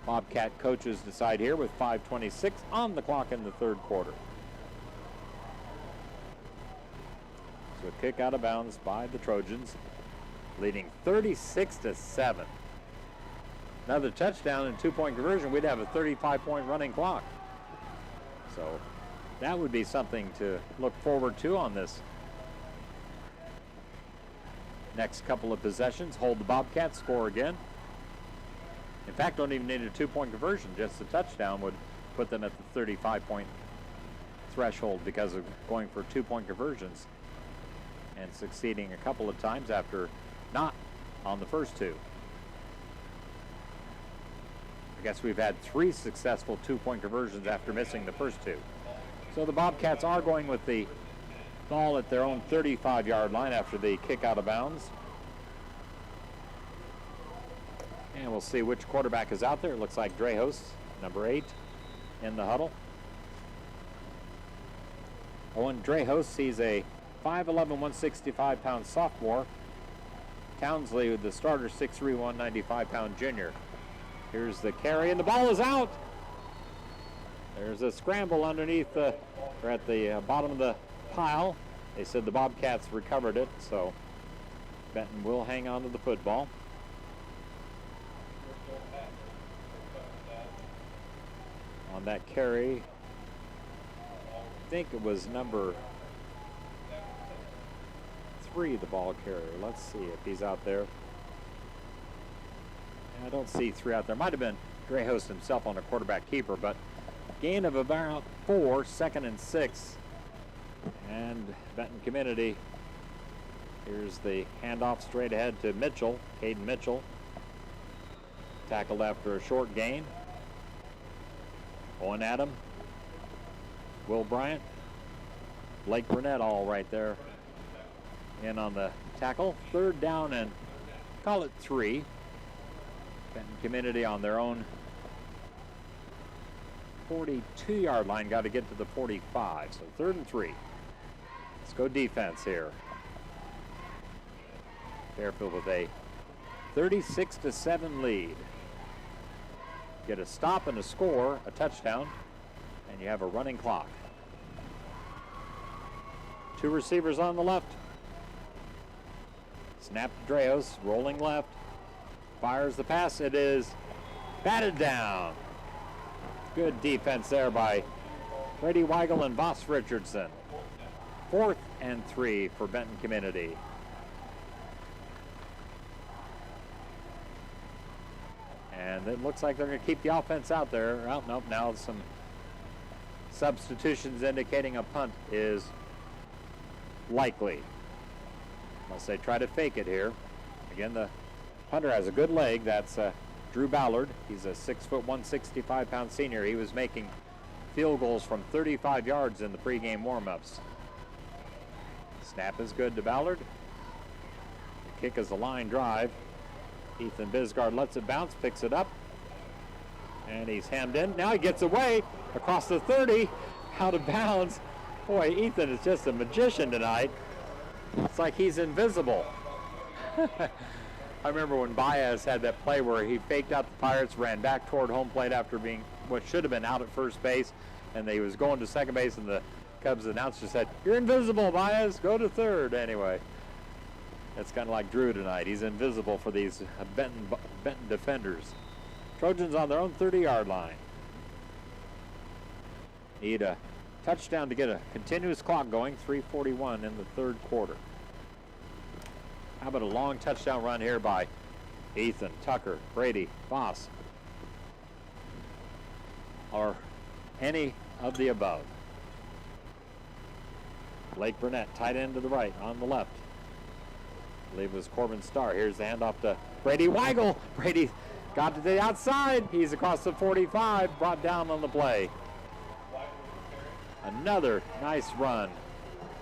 Bobcat coaches decide here with 5:26 on the clock in the third quarter. So a kick out of bounds by the Trojans, leading 36-7. another touchdown and 2-point conversion, we'd have a 35-point running clock. So that would be something to look forward to on this next couple of possessions. Hold the Bobcats, score again. In fact, don't even need a 2-point conversion. Just a touchdown would put them at the 35-point threshold because of going for 2-point conversions and succeeding a couple of times after not on the first two. I guess we've had 3 successful 2-point conversions after missing the first 2. So the Bobcats are going with the ball at their own 35-yard line after the kick out of bounds. And we'll see which quarterback is out there. It looks like Drehos, number 8, in the huddle. Owen Drehos, he's a 5'11", 165-pound sophomore. Townsley, the starter, 6'3", 195-pound junior. Here's the carry, and the ball is out. There's a scramble underneath or at the bottom of the pile. They said the Bobcats recovered it, so Benton will hang on to the football. On that carry, I think it was number 3, the ball carrier. Let's see if he's out there. I don't see 3 out there. Might have been Drehos himself on a quarterback keeper, but gain of about 4, 2nd and 6. And Benton Community, here's the handoff straight ahead to Mitchell, Caden Mitchell. Tackled after a short gain. Owen Adam, Will Bryant, Blake Burnett all right there in on the tackle. 3rd down and call it 3. Benton Community on their own 42-yard line, got to get to the 45, so 3rd and 3. Let's go defense here. Fairfield with a 36-7 lead. Get a stop and a score, a touchdown, and you have a running clock. 2 receivers on the left. Snap to Drehos, rolling left. Fires the pass. It is batted down. Good defense there by Brady Weigel and Voss Richardson. 4th and 3 for Benton Community. And it looks like they're going to keep the offense out there. Well, nope, now some substitutions indicating a punt is likely. Unless they try to fake it here. Again, the punter has a good leg. That's Drew Ballard. He's a 6', 165-pound senior. He was making field goals from 35 yards in the pregame warm-ups. Snap is good to Ballard. The kick is a line drive. Ethan Bisgard lets it bounce, picks it up, and he's hemmed in. Now he gets away across the 30, out of bounds. Boy, Ethan is just a magician tonight. It's like he's invisible. I remember when Baez had that play where he faked out the Pirates, ran back toward home plate after being what should have been out at first base, and he was going to second base, and the Cubs announcer said, "You're invisible, Baez, go to 3rd." Anyway, it's kind of like Drew tonight. He's invisible for these Benton defenders. Trojans on their own 30-yard line. Need a touchdown to get a continuous clock going. 3:41 in the 3rd quarter. How about a long touchdown run here by Ethan, Tucker, Brady, Voss, or any of the above? Blake Burnett, tight end to the right, on the left. I believe it was Corbin Starr. Here's the handoff to Brady Weigel. Brady got to the outside. He's across the 45, brought down on the play. Another nice run.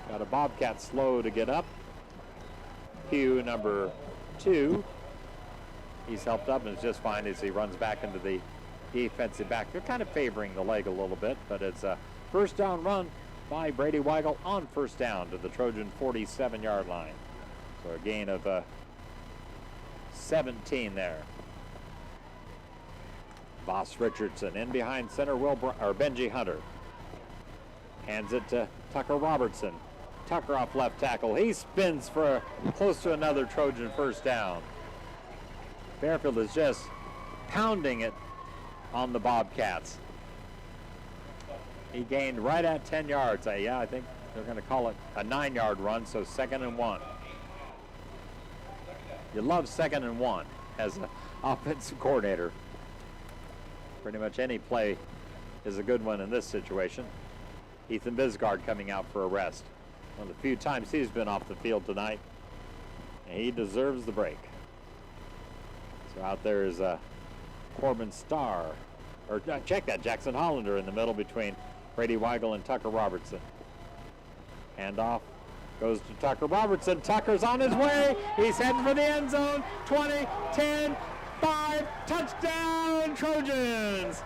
Got a Bobcat slow to get up. Hugh, number 2. He's helped up and is just fine as he runs back into the defensive back. They're kind of favoring the leg a little bit, but it's a 1st down run by Brady Weigel on 1st down to the Trojan 47-yard line. So a gain of 17 there. Voss Richardson in behind center, Benji Hunter. Hands it to Tucker Robertson. Tucker off left tackle. He spins for close to another Trojan 1st down. Fairfield is just pounding it on the Bobcats. He gained right at 10 yards. I think they're going to call it a 9-yard run, so 2nd and 1. You love 2nd and 1 as an offensive coordinator. Pretty much any play is a good one in this situation. Ethan Bisgard coming out for a rest. One of the few times he's been off the field tonight. And he deserves the break. So out there is Corbin Starr. Or check that, Jackson Hollander in the middle between Brady Weigel and Tucker Robertson. Handoff goes to Tucker Robertson. Tucker's on his way. He's heading for the end zone. 20, 10, 5, touchdown Trojans.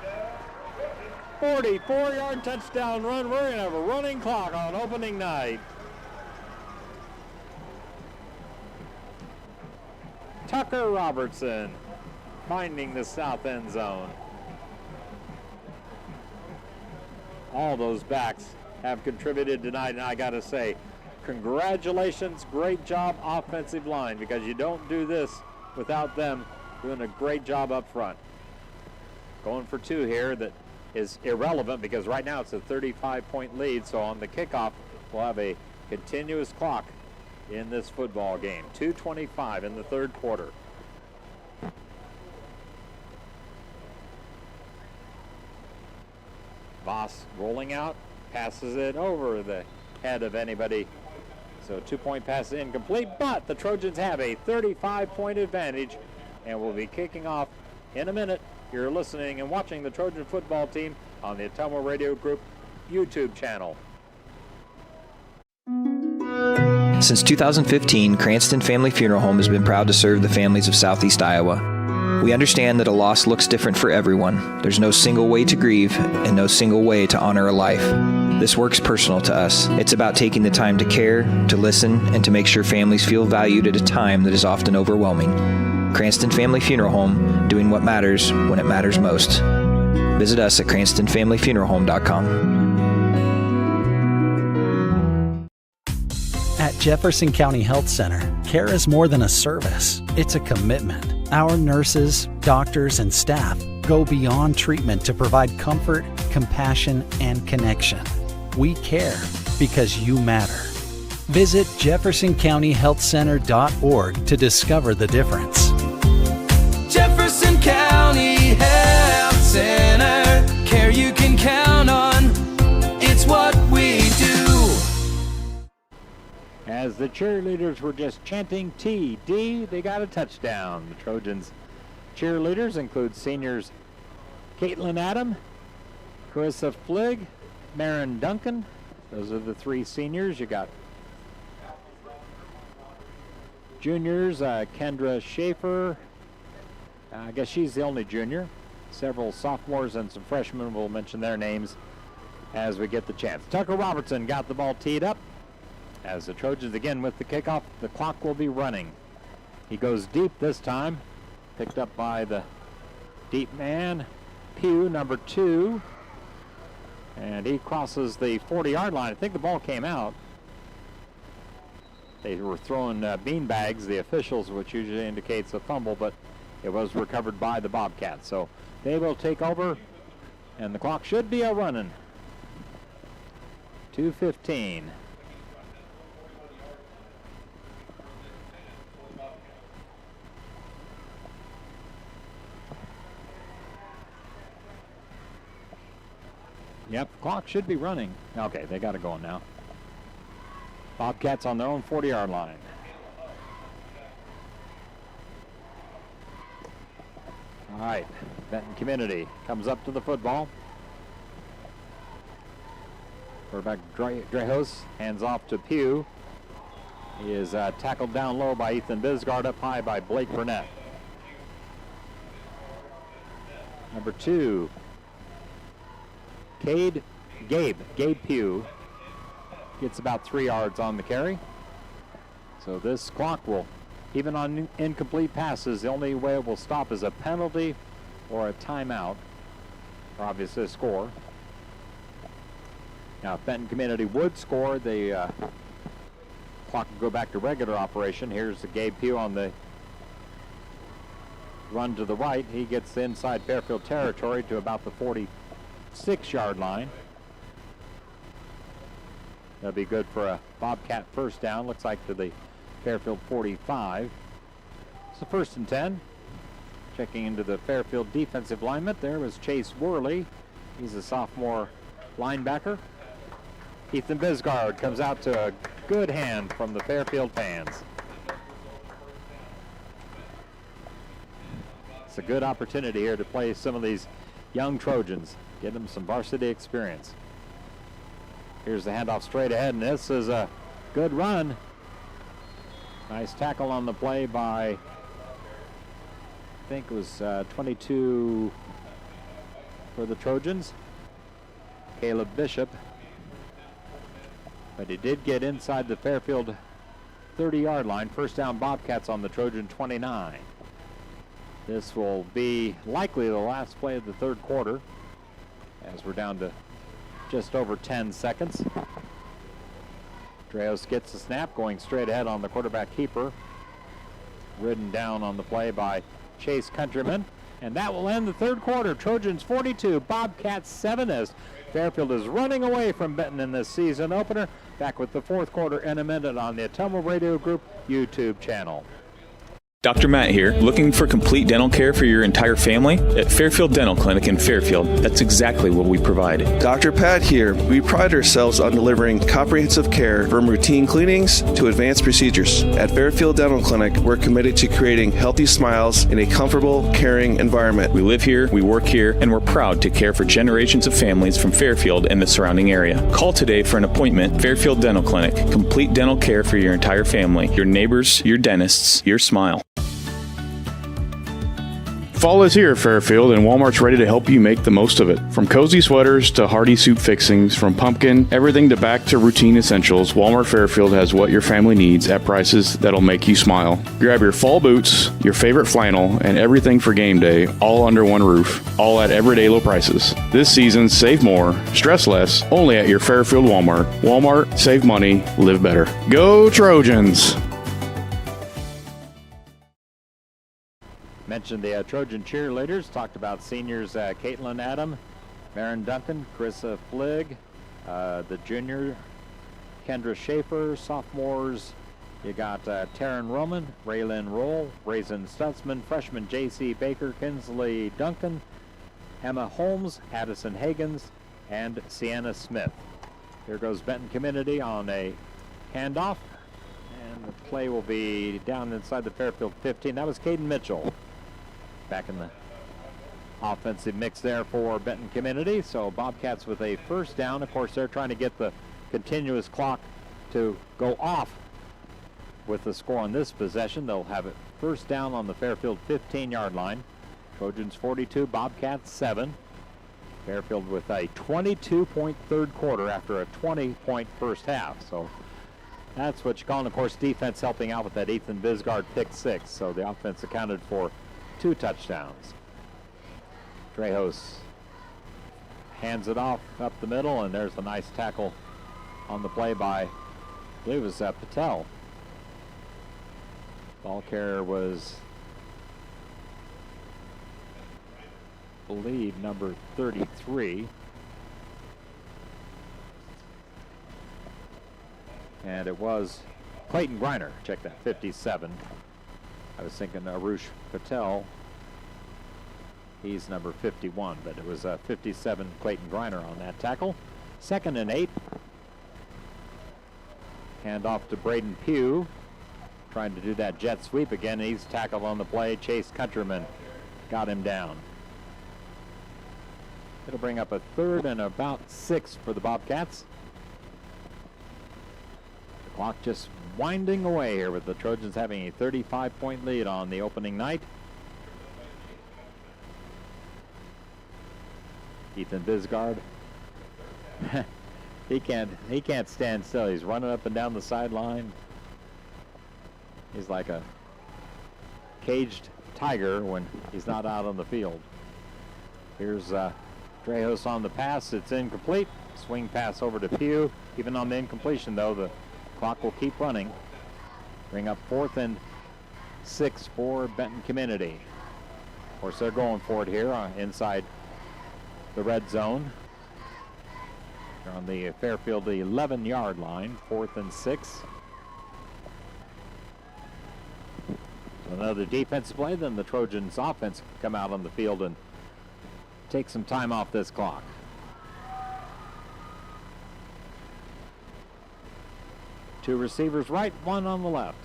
44-yard touchdown run. We're going to have a running clock on opening night. Tucker Robertson finding the south end zone. All those backs have contributed tonight, and I got to say, congratulations, great job offensive line, because you don't do this without them doing a great job up front. Going for 2 here that is irrelevant because right now it's a 35-point lead, so on the kickoff we'll have a continuous clock in this football game. 2:25 in the third quarter. Voss rolling out, passes it over the head of anybody. So 2-point pass incomplete, but the Trojans have a 35-point advantage and will be kicking off in a minute. You're listening and watching the Trojan football team on the Ottumwa Radio Group YouTube channel. Since 2015, Cranston Family Funeral Home has been proud to serve the families of Southeast Iowa. We understand that a loss looks different for everyone. There's no single way to grieve and no single way to honor a life. This work's personal to us. It's about taking the time to care, to listen, and to make sure families feel valued at a time that is often overwhelming. Cranston Family Funeral Home, doing what matters when it matters most. Visit us at cranstonfamilyfuneralhome.com. At Jefferson County Health Center, care is more than a service. It's a commitment. Our nurses, doctors, and staff go beyond treatment to provide comfort, compassion, and connection. We care because you matter. Visit jeffersoncountyhealthcenter.org to discover the difference. Jefferson County Health Center, care you can count on. It's what we do. As the cheerleaders were just chanting TD, they got a touchdown. The Trojans cheerleaders include seniors Caitlin Adam, Carissa Fligg, Marin Duncan. Those are the 3 seniors. You got juniors, Kendra Schaefer. I guess she's the only junior. Several sophomores and some freshmen. We'll mention their names as we get the chance. Tucker Robertson got the ball teed up. As the Trojans again with the kickoff, the clock will be running. He goes deep this time. Picked up by the deep man, Pugh, number 2. And he crosses the 40-yard line. I think the ball came out. They were throwing bean bags, the officials, which usually indicates a fumble, but it was recovered by the Bobcats. So they will take over, and the clock should be running. 2:15. Yep, clock should be running. Okay, they got it going now. Bobcats on their own 40-yard line. All right, Benton Community comes up to the football. Quarterback Drejos hands off to Pugh. He is tackled down low by Ethan Bisgard, up high by Blake Burnett. Number 2, Gabe Pugh gets about 3 yards on the carry. So this clock will, even on incomplete passes, the only way it will stop is a penalty or a timeout, or obviously a score. Now if Benton Community would score, the clock would go back to regular operation. Here's the Gabe Pugh on the run to the right. He gets inside Fairfield territory to about the 46-yard line. That'll be good for a Bobcat first down. Looks like to the Fairfield 45. It's the 1st and 10. Checking into the Fairfield defensive lineman. There was Chase Worley. He's a sophomore linebacker. Ethan Bisgard comes out to a good hand from the Fairfield fans. It's a good opportunity here to play some of these young Trojans, get them some varsity experience. Here's the handoff straight ahead, and this is a good run. Nice tackle on the play by, I think it was 22 for the Trojans, Caleb Bishop. But he did get inside the Fairfield 30-yard line. First down Bobcats on the Trojan 29. This will be likely the last play of the third quarter, as we're down to just over 10 seconds. Drejos gets the snap, going straight ahead on the quarterback keeper. Ridden down on the play by Chase Countryman. And that will end the third quarter. Trojans 42, Bobcats 7, as Fairfield is running away from Benton in this season opener. Back with the fourth quarter in a minute on the Ottumwa Radio Group YouTube channel. Dr. Matt here, looking for complete dental care for your entire family? At Fairfield Dental Clinic in Fairfield, that's exactly what we provide. Dr. Pat here. We pride ourselves on delivering comprehensive care from routine cleanings to advanced procedures. At Fairfield Dental Clinic, we're committed to creating healthy smiles in a comfortable, caring environment. We live here, we work here, and we're proud to care for generations of families from Fairfield and the surrounding area. Call today for an appointment. Fairfield Dental Clinic, complete dental care for your entire family, your neighbors, your dentists, your smile. Fall is here at Fairfield, and Walmart's ready to help you make the most of it. From cozy sweaters to hearty soup fixings, from pumpkin, everything to back to routine essentials, Walmart Fairfield has what your family needs at prices that'll make you smile. Grab your fall boots, your favorite flannel, and everything for game day, all under one roof, all at everyday low prices. This season, save more, stress less, only at your Fairfield Walmart. Walmart, save money, live better. Go Trojans! Mentioned the Trojan cheerleaders, talked about seniors Caitlin Adam, Maren Duncan, Carissa Fligg, the junior Kendra Schaefer, sophomores you got Taryn Roman, Raylyn Roll, Raisin Stutzman, freshman J.C. Baker, Kinsley Duncan, Emma Holmes, Addison Hagens, and Sienna Smith. Here goes Benton Community on a handoff, and the play will be down inside the Fairfield 15. That was Caden Mitchell back in the offensive mix there for Benton Community. So Bobcats with a first down. Of course, they're trying to get the continuous clock to go off with the score on this possession. They'll have it first down on the Fairfield 15-yard line. Trojans 42, Bobcats 7. Fairfield with a 22-point third quarter after a 20-point first half. So that's what you call, and of course defense helping out with that Ethan Bisgard pick 6. So the offense accounted for 2 touchdowns. Drejos hands it off up the middle, and there's a nice tackle on the play by, I believe it was Patel. Ball carrier was, I believe, number 33. And it was Clayton Griner. Check that, 57. I was thinking Arush Patel. He's number 51, but it was 57 Clayton Griner on that tackle. 2nd and 8. Hand off to Braden Pugh. Trying to do that jet sweep again. He's tackled on the play. Chase Countryman got him down. It'll bring up a 3rd and about 6 for the Bobcats. The clock just winding away here with the Trojans having a 35-point lead on the opening night. Ethan Bisgard, he can't stand still. He's running up and down the sideline. He's like a caged tiger when he's not out on the field. Here's Drejos on the pass. It's incomplete. Swing pass over to Pugh. Even on the incompletion, though, the clock will keep running. Bring up 4th and 6 for Benton Community. Of course, they're going for it here inside the red zone. They're on the Fairfield 11-yard line, 4th and 6. Another defensive play, then the Trojans offense come out on the field and take some time off this clock. Two receivers right, one on the left.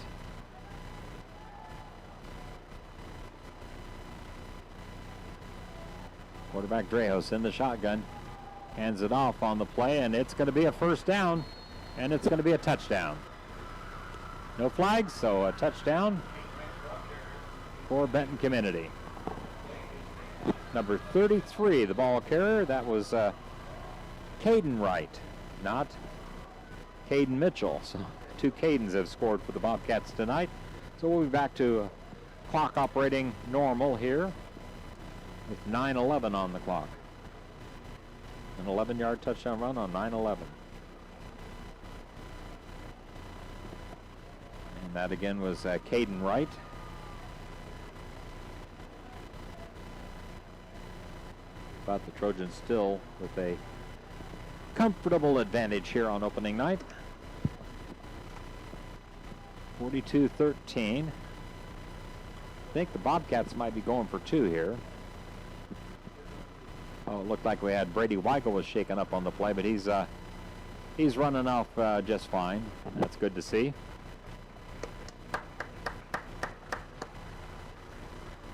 Quarterback Drejos in the shotgun. Hands it off on the play, and it's going to be a first down, and it's going to be a touchdown. No flags, so a touchdown for Benton Community. Number 33, the ball carrier, that was Caden Wright, not Caden Mitchell. So two Cadens have scored for the Bobcats tonight. So we'll be back to clock operating normal here with 9:11 on the clock. An 11-yard touchdown run on 9:11. And that again was Caden Wright. But the Trojans still with a comfortable advantage here on opening night. 42-13. I think the Bobcats might be going for two here. Oh, it looked like we had Brady Weigel was shaken up on the play, but he's running off just fine. That's good to see.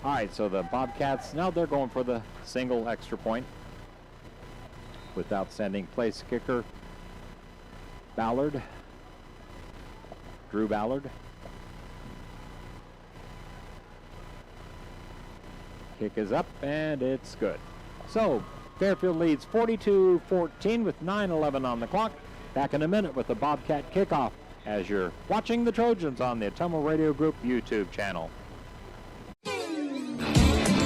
All right, so the Bobcats, now they're going for the single extra point with outstanding place kicker Ballard, Drew Ballard. Kick is up, and it's good. So, Fairfield leads 42-14 with 9:11 on the clock. Back in a minute with the Bobcat kickoff as you're watching the Trojans on the Ottumwa Radio Group YouTube channel.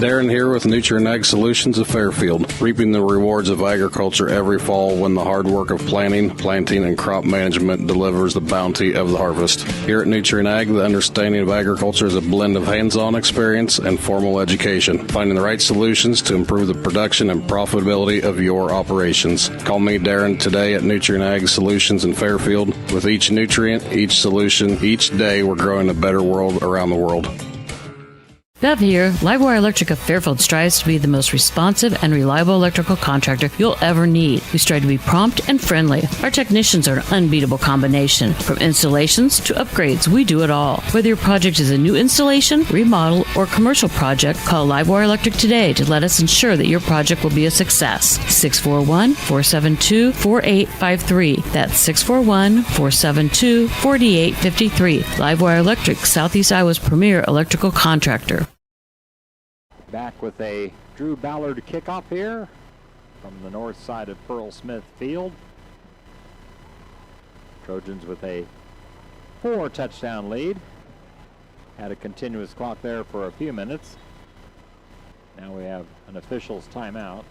Darren here with Nutrient Ag Solutions of Fairfield, reaping the rewards of agriculture every fall when the hard work of planting, and crop management delivers the bounty of the harvest. Here at Nutrient Ag, the understanding of agriculture is a blend of hands-on experience and formal education, finding the right solutions to improve the production and profitability of your operations. Call me, Darren, today at Nutrient Ag Solutions in Fairfield. With each nutrient, each solution, each day, we're growing a better world around the world. Bev here. Livewire Electric of Fairfield strives to be the most responsive and reliable electrical contractor you'll ever need. We strive to be prompt and friendly. Our technicians are an unbeatable combination. From installations to upgrades, we do it all. Whether your project is a new installation, remodel, or commercial project, call Livewire Electric today to let us ensure that your project will be a success. 641-472-4853. That's 641-472-4853. Livewire Electric, Southeast Iowa's premier electrical contractor. Back with a Drew Ballard kickoff here from the north side of Pearl Smith Field. Trojans with a 4-touchdown lead. Had a continuous clock there for a few minutes. Now we have an official's timeout.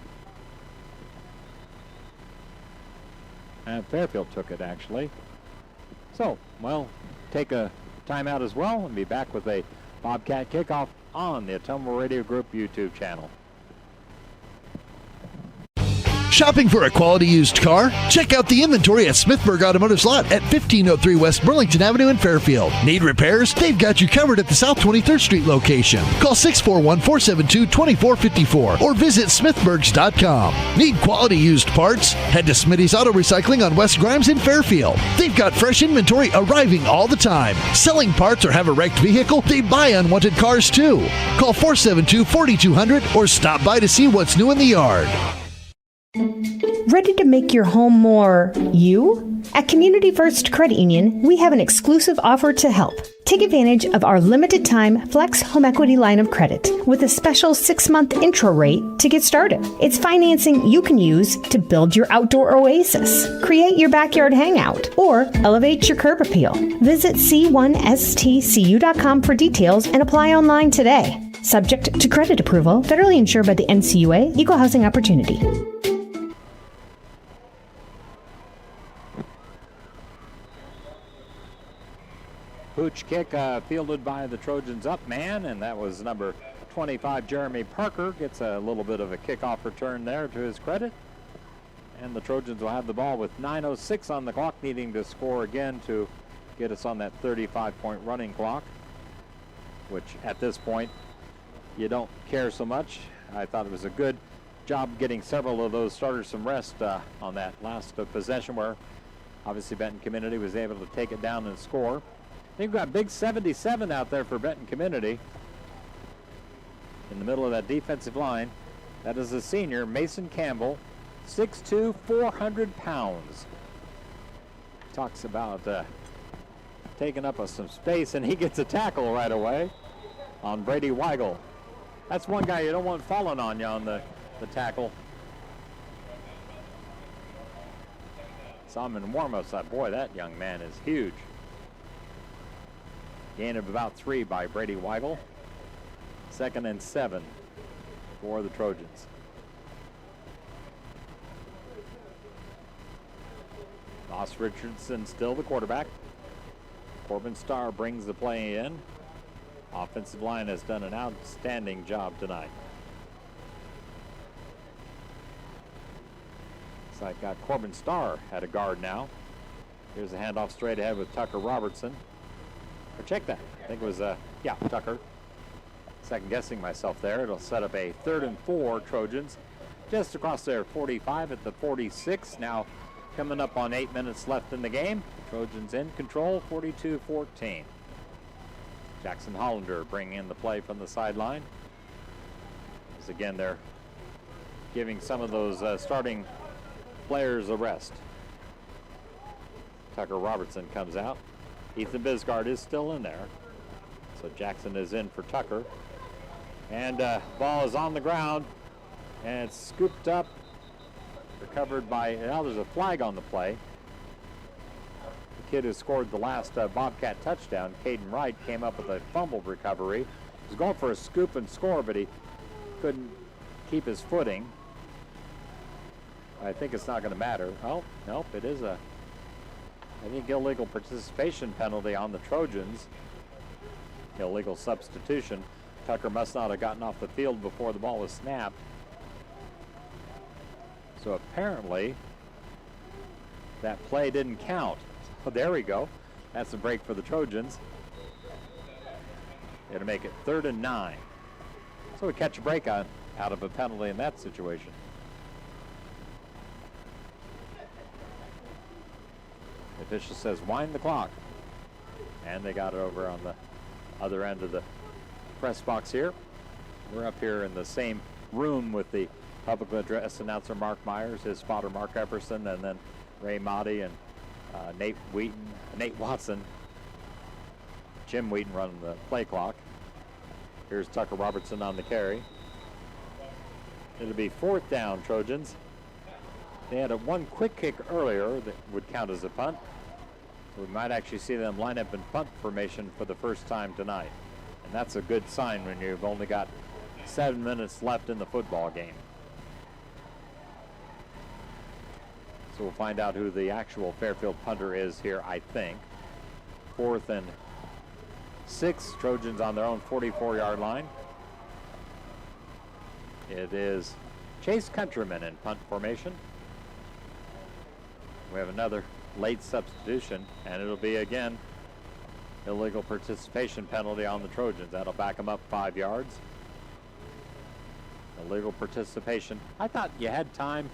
And Fairfield took it, actually. So, well, take a timeout as well and be back with a Bobcat kickoff on the Ottumwa Radio Group YouTube channel. Shopping for a quality used car? Check out the inventory at Smithburg Automotive's lot at 1503 West Burlington Avenue in Fairfield. Need repairs? They've got you covered at the South 23rd Street location. Call 641-472-2454 or visit smithburgs.com. Need quality used parts? Head to Smitty's Auto Recycling on West Grimes in Fairfield. They've got fresh inventory arriving all the time. Selling parts or have a wrecked vehicle? They buy unwanted cars too. Call 472-4200 or stop by to see what's new in the yard. Ready to make your home more you? At Community First Credit Union, we have an exclusive offer to help. Take advantage of our limited time Flex Home Equity line of credit with a special 6-month intro rate to get started. It's financing you can use to build your outdoor oasis, create your backyard hangout, or elevate your curb appeal. Visit c1stcu.com for details and apply online today. Subject to credit approval, federally insured by the NCUA, Equal Housing Opportunity. Pooch kick fielded by the Trojans up man, and that was number 25, Jeremy Parker gets a little bit of a kickoff return there to his credit. And the Trojans will have the ball with 9:06 on the clock, needing to score again to get us on that 35-point running clock, which at this point you don't care so much. I thought it was a good job getting several of those starters some rest on that last possession where obviously Benton Community was able to take it down and score. They've got big 77 out there for Benton Community in the middle of that defensive line. That is a senior, Mason Campbell, 6'2", 400 pounds. Talks about taking up some space, and he gets a tackle right away on Brady Weigel. That's one guy you don't want falling on you on the tackle. Saw him in warm-ups. Boy, that young man is huge. Gain of about 3 by Brady Weigel. 2nd and 7 for the Trojans. Ross Richardson still the quarterback. Corbin Starr brings the play in. Offensive line has done an outstanding job tonight. Looks like got Corbin Starr at a guard now. Here's a handoff straight ahead with Tucker Robertson. Or check that. I think it was, yeah, Tucker. Second guessing myself there. It'll set up a 3rd and 4 Trojans. Just across their 45 at the 46. Now coming up on 8 minutes left in the game. Trojans in control, 42-14. Jackson Hollander bringing in the play from the sideline. As again, they're giving some of those starting players a rest. Tucker Robertson comes out. Ethan Bisgard is still in there. So Jackson is in for Tucker. And ball is on the ground. And it's scooped up. Recovered by, now there's a flag on the play. The kid who scored the last Bobcat touchdown, Caden Wright, came up with a fumble recovery. He was going for a scoop and score, but he couldn't keep his footing. I think it's not going to matter. Oh, nope, it is a, I think, illegal participation penalty on the Trojans. Illegal substitution. Tucker must not have gotten off the field before the ball was snapped. So apparently that play didn't count. Oh, there we go. That's a break for the Trojans. It'll make it 3rd and 9. So we catch a break out of a penalty in that situation. The official says wind the clock. And they got it over on the other end of the press box here. We're up here in the same room with the public address announcer Mark Myers, his spotter Mark Epperson, and then Ray Motti and Nate Watson. Jim Wheaton running the play clock. Here's Tucker Robertson on the carry. It'll be 4th down, Trojans. They had one quick kick earlier that would count as a punt. So we might actually see them line up in punt formation for the first time tonight. And that's a good sign when you've only got 7 minutes left in the football game. So we'll find out who the actual Fairfield punter is here, I think. 4th and 6, Trojans on their own 44-yard line. It is Chase Countryman in punt formation. We have another late substitution, and it'll be again illegal participation penalty on the Trojans. That'll back them up 5 yards. Illegal participation. I thought you had time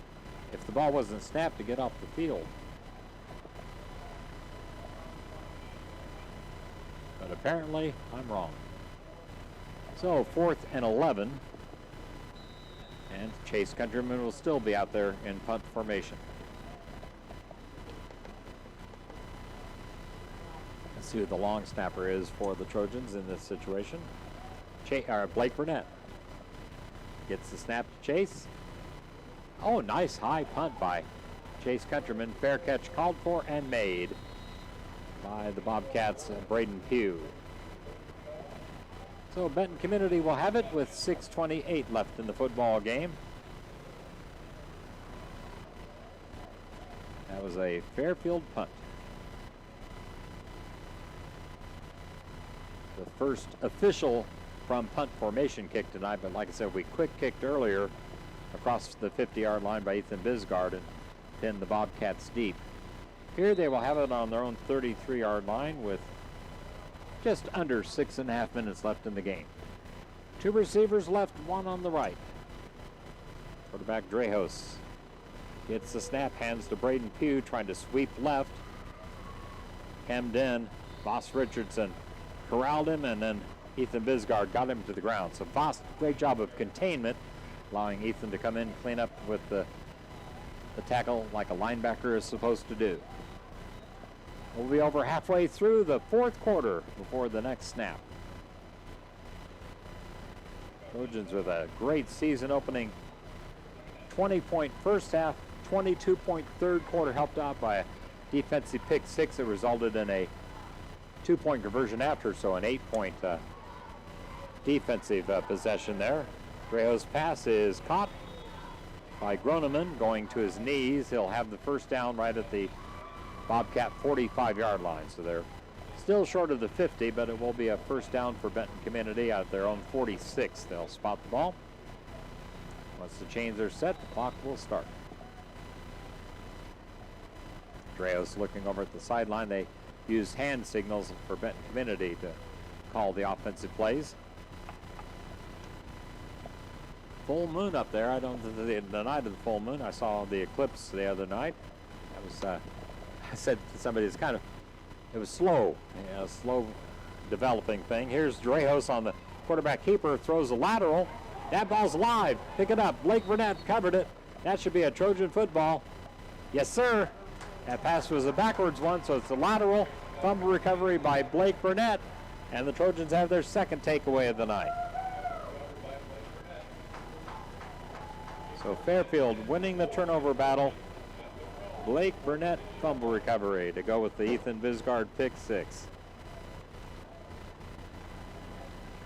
if the ball wasn't snapped to get off the field. But apparently I'm wrong. So 4th and 11. And Chase Countryman will still be out there in punt formation. Let's see who the long snapper is for the Trojans in this situation. Blake Burnett gets the snap to Chase. Oh, nice high punt by Chase Countryman. Fair catch called for and made by the Bobcats, Braden Pugh. So Benton Community will have it with 6:28 left in the football game. That was a Fairfield punt. The first official from punt formation kick tonight, but like I said, we quick kicked earlier across the 50-yard line by Ethan Bisgard and pinned the Bobcats deep. Here they will have it on their own 33-yard line with just under 6.5 minutes left in the game. 2 receivers left, 1 on the right. Quarterback Drejos gets the snap, hands to Braden Pugh, trying to sweep left. Hemmed in. Voss Richardson corralled him, and then Ethan Bisgard got him to the ground. So Voss, great job of containment, allowing Ethan to come in, clean up with the tackle like a linebacker is supposed to do. We'll be over halfway through the 4th quarter before the next snap. Trojans with a great season opening 20-point first half, 22-point third quarter, helped out by a defensive pick 6 that resulted in a 2-point conversion after, so an 8-point defensive possession there. Drejos' pass is caught by Groneman, going to his knees. He'll have the first down right at the Bobcat 45-yard line. So they're still short of the 50, but it will be a first down for Benton Community at their own 46. They'll spot the ball. Once the chains are set, the clock will start. Drejos looking over at the sideline. They use hand signals for Benton Community to call the offensive plays. Full moon up there. I don't think the night of the full moon. I saw the eclipse the other night. That was I said to somebody, it was slow, slow developing thing. Here's Drejos on the quarterback keeper, throws a lateral. That ball's live. Pick it up. Blake Burnett covered it. That should be a Trojan football. Yes, sir. That pass was a backwards one, so it's a lateral. Fumble recovery by Blake Burnett, and the Trojans have their second takeaway of the night. So Fairfield winning the turnover battle. Blake Burnett fumble recovery to go with the Ethan Bisgard pick 6.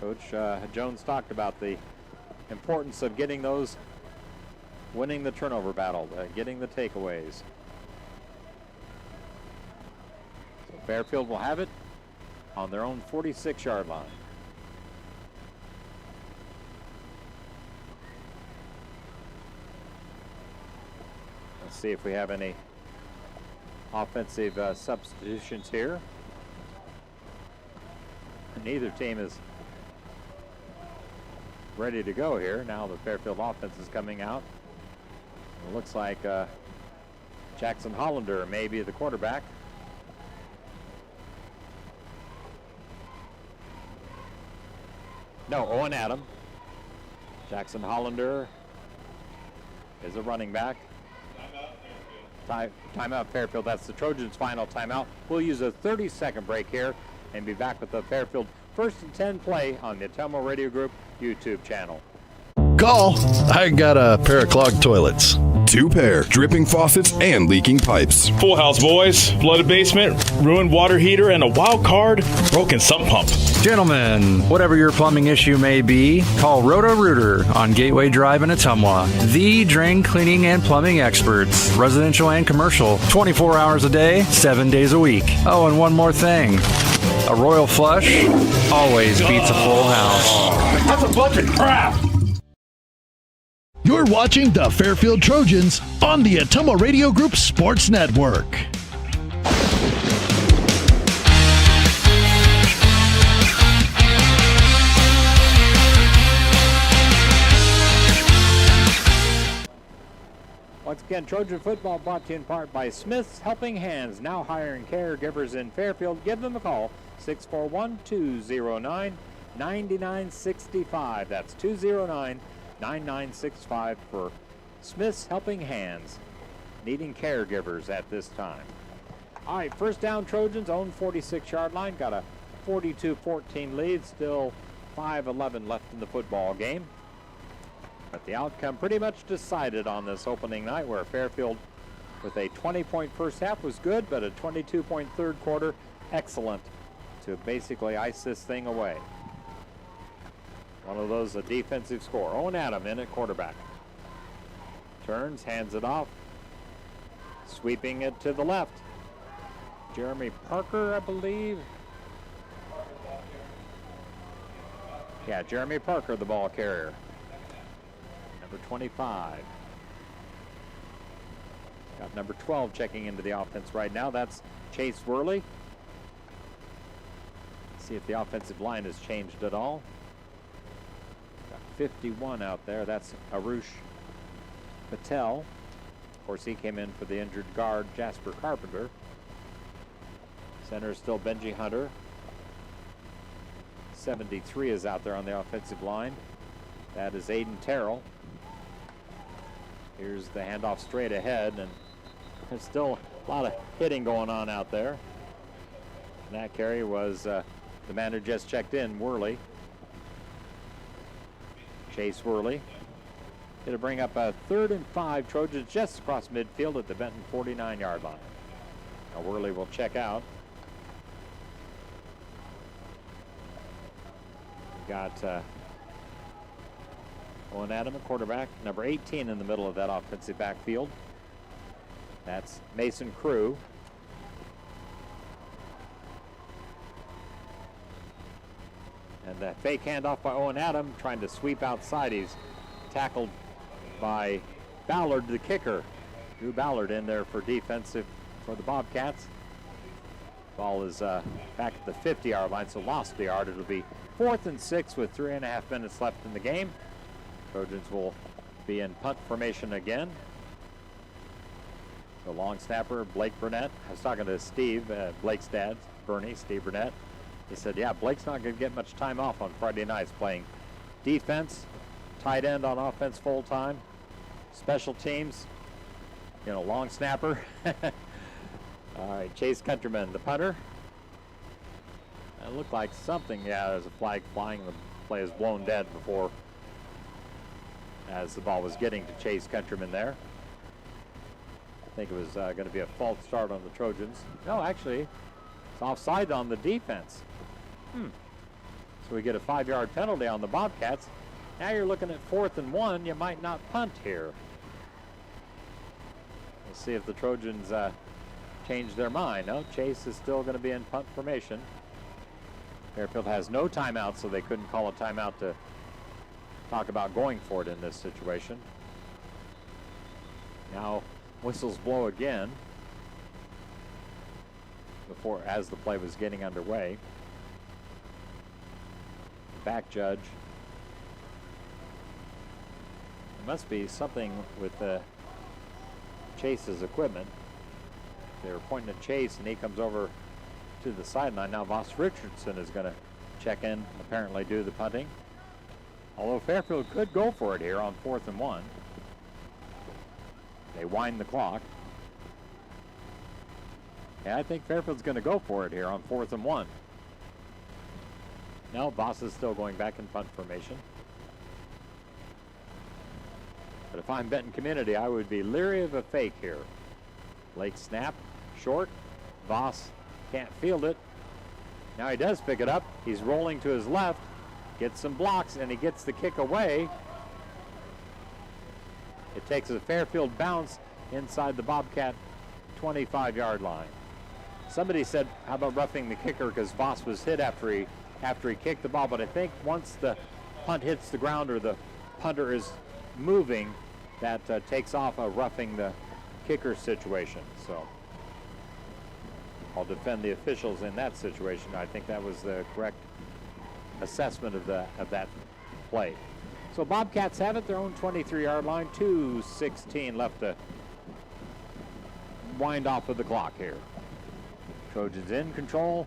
Coach Jones talked about the importance of getting those, winning the turnover battle, getting the takeaways. So Fairfield will have it on their own 46-yard line. Let's see if we have any offensive substitutions here. Neither team is ready to go here. Now the Fairfield offense is coming out. It looks like Jackson Hollander may be the quarterback. No, Owen Adam. Jackson Hollander is a running back. Timeout Fairfield. That's the Trojans' final timeout. We'll use a 30-second break here and be back with the Fairfield 1st and 10 play on the Ottumwa Radio Group YouTube channel. Call. I got a pair of clogged toilets. 2 pair, dripping faucets, and leaking pipes. Full house, boys. Flooded basement, ruined water heater, and a wild card, broken sump pump. Gentlemen, whatever your plumbing issue may be, call Roto-Rooter on Gateway Drive in Ottumwa. The drain cleaning and plumbing experts, residential and commercial, 24 hours a day, 7 days a week. Oh, and one more thing. A royal flush always beats a full house. That's a bunch of crap. You're watching the Fairfield Trojans on the Ottumwa Radio Group Sports Network. Once again, Trojan football brought to you in part by Smith's Helping Hands, now hiring caregivers in Fairfield. Give them a call, 641-209-9965. That's 209-9965 for Smith's Helping Hands, needing caregivers at this time. All right, first down, Trojans, own 46-yard line, got a 42-14 lead, still 5:11 left in the football game. But the outcome pretty much decided on this opening night, where Fairfield with a 20-point first half was good, but a 22-point third quarter, excellent to basically ice this thing away. One of those, a defensive score. Owen Adam in at quarterback. Turns, hands it off. Sweeping it to the left. Jeremy Parker, I believe. Yeah, Jeremy Parker, the ball carrier. Number 25. Got number 12 checking into the offense right now. That's Chase Worley. See if the offensive line has changed at all. Got 51 out there. That's Arush Patel. Of course, he came in for the injured guard, Jasper Carpenter. Center is still Benji Hunter. 73 is out there on the offensive line. That is Aiden Terrell. Here's the handoff straight ahead, and there's still a lot of hitting going on out there. And that carry was the man who just checked in, Worley. Chase Worley. It'll bring up a 3rd and 5. Trojans just across midfield at the Benton 49-yard line. Now Worley will check out. We got Owen Adam, a quarterback. Number 18 in the middle of that offensive backfield. That's Mason Crew. And that fake handoff by Owen Adam, trying to sweep outside. He's tackled by Ballard, the kicker. Drew Ballard in there for defensive for the Bobcats. Ball is back at the 50-yard line, so lost the yard. It'll be 4th and 6 with 3.5 minutes left in the game. Trojans will be in punt formation again. The long snapper, Blake Burnett. I was talking to Steve, Blake's dad, Bernie, Steve Burnett. He said, yeah, Blake's not going to get much time off on Friday nights, playing defense, tight end on offense full time, special teams, you know, long snapper. All right, Chase Countryman, the punter. It looked like something, yeah, there's a flag flying. The play is blown dead before, as the ball was getting to Chase Countryman there. I think it was going to be a false start on the Trojans. No, actually, it's offside on the defense. So we get a 5-yard penalty on the Bobcats. Now you're looking at 4th and 1. You might not punt here. Let's see if the Trojans change their mind. No, Chase is still going to be in punt formation. Fairfield has no timeout, so they couldn't call a timeout to talk about going for it in this situation. Now whistles blow again as the play was getting underway. Back judge. There must be something with Chase's equipment. They were pointing at Chase, and he comes over to the sideline. Now Voss Richardson is going to check in, apparently do the punting. Although Fairfield could go for it here on 4th and 1. They wind the clock. Yeah, I think Fairfield's going to go for it here on 4th and 1. No, Voss is still going back in punt formation. But if I'm Benton Community, I would be leery of a fake here. Late snap, short. Voss can't field it. Now he does pick it up. He's rolling to his left, gets some blocks, and he gets the kick away. It takes a Fairfield bounce inside the Bobcat 25-yard line. Somebody said, how about roughing the kicker, because Voss was hit after he kicked the ball, but I think once the punt hits the ground or the punter is moving, that takes off a roughing the kicker situation. So I'll defend the officials in that situation. I think that was the correct assessment of that play. So Bobcats have it, their own 23-yard line, 2:16 left to wind off of the clock here. Trojans in control,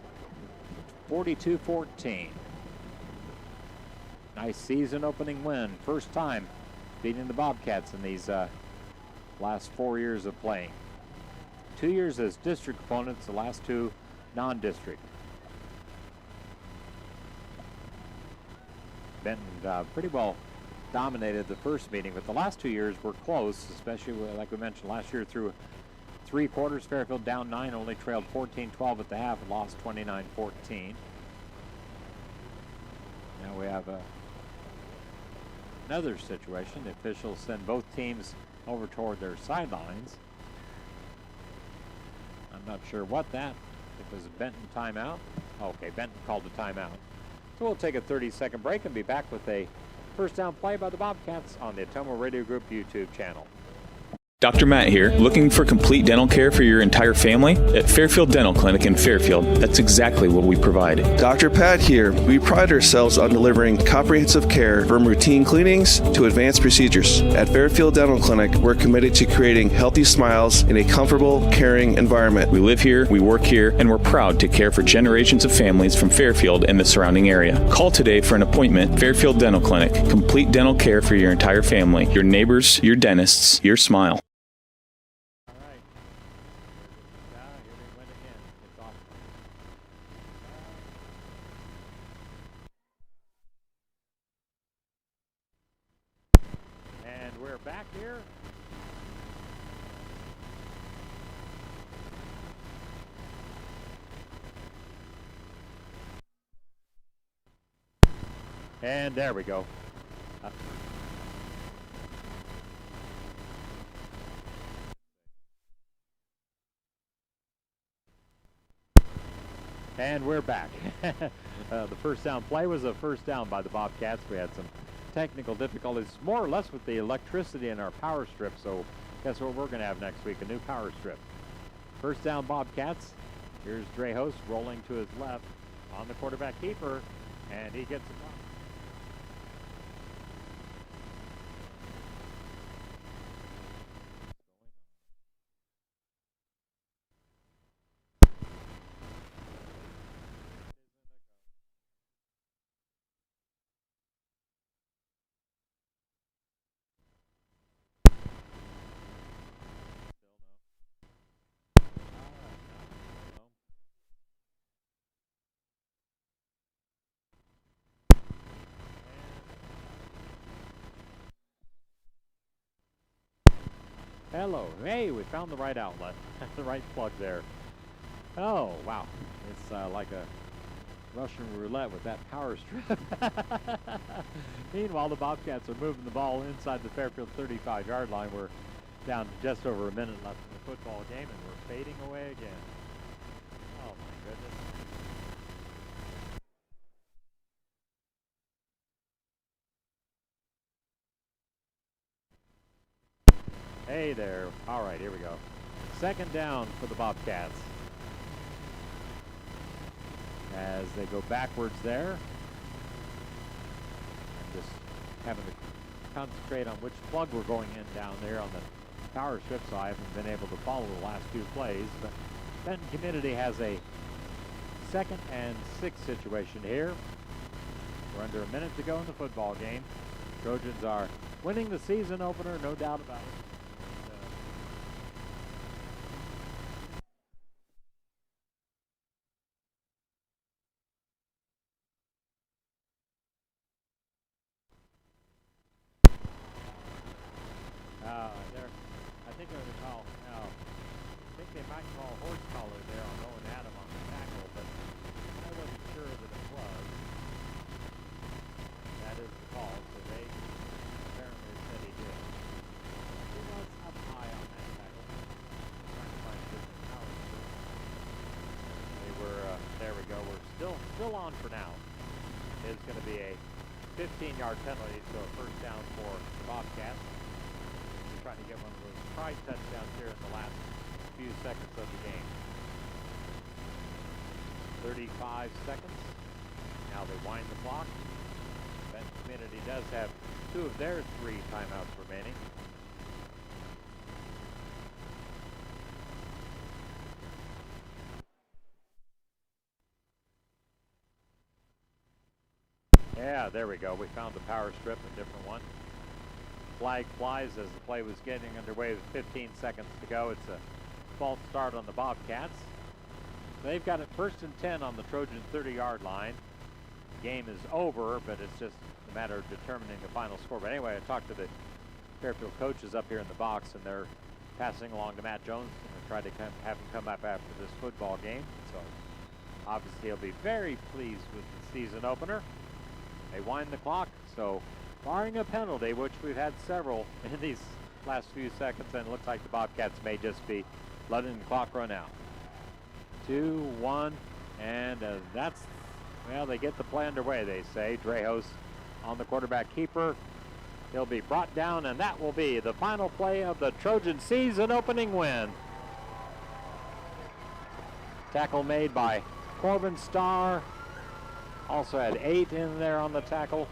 42-14. Nice season opening win. First time beating the Bobcats in these last 4 years of playing. 2 years as district opponents, the last 2 non-district. Benton pretty well dominated the first meeting, but the last 2 years were close, especially like we mentioned last year through 3 quarters. Fairfield down 9, only trailed 14-12 at the half and lost 29-14. Now we have another situation. The officials send both teams over toward their sidelines. I'm not sure what that, if it was a Benton timeout. Okay, Benton called the timeout. we'll take a 30-second break and be back with a first down play by the Bobcats on the Ottumwa Radio Group YouTube channel. Dr. Matt here. Looking for complete dental care for your entire family? At Fairfield Dental Clinic in Fairfield, that's exactly what we provide. Dr. Pat here. We pride ourselves on delivering comprehensive care from routine cleanings to advanced procedures. At Fairfield Dental Clinic, we're committed to creating healthy smiles in a comfortable, caring environment. We live here, we work here, and we're proud to care for generations of families from Fairfield and the surrounding area. Call today for an appointment. Fairfield Dental Clinic. Complete dental care for your entire family. Your neighbors, your dentists, your smile. Back here. And there we go. And we're back. The first down play was a first down by the Bobcats. We had some technical difficulties, more or less with the electricity in our power strip, so guess what we're going to have next week, a new power strip. First down Bobcats. Here's Drehos rolling to his left on the quarterback keeper, and he gets it off. Hello. Hey, we found the right outlet. The right plug there. Oh, wow. It's like a Russian roulette with that power strip. Meanwhile, the Bobcats are moving the ball inside the Fairfield 35-yard line. We're down to just over a minute left in the football game, and we're fading away again. Oh, my goodness. Hey there. All right, here we go. Second down for the Bobcats. As they go backwards there. I'm just having to concentrate on which plug we're going in down there on the power strip, so I haven't been able to follow the last few plays. But Benton Community has a 2nd and 6 situation here. We're under a minute to go in the football game. Trojans are winning the season opener, no doubt about it. They might call horse collar there on Owen Adam on the tackle, but I wasn't sure that it was. That is the call, so they apparently said he did. He was up high on that tackle. Trying to find a different power. They were, there we go. We're still on for now. It's going to be a 15-yard penalty, so a first down for the Bobcats. We're trying to get one of those pride touchdowns here in the last few seconds of the game. 35 seconds. Now they wind the clock. Benton Community does have 2 of their 3 timeouts remaining. Yeah, there we go. We found the power strip, a different one. Flag flies as the play was getting underway with 15 seconds to go. It's a false start on the Bobcats. They've got it 1st and 10 on the Trojan 30-yard line. Game is over, but it's just a matter of determining the final score. But anyway, I talked to the Fairfield coaches up here in the box, and they're passing along to Matt Jones and try to have him come up after this football game. So obviously he'll be very pleased with the season opener. They wind the clock, so barring a penalty, which we've had several in these last few seconds, and it looks like the Bobcats may just be letting the clock run out. 2, 1, and that's Well, they get the play underway, they say. Drejos on the quarterback keeper. He'll be brought down, and that will be the final play of the Trojan season opening win. Tackle made by Corbin Starr. Also had 8 in there on the tackle.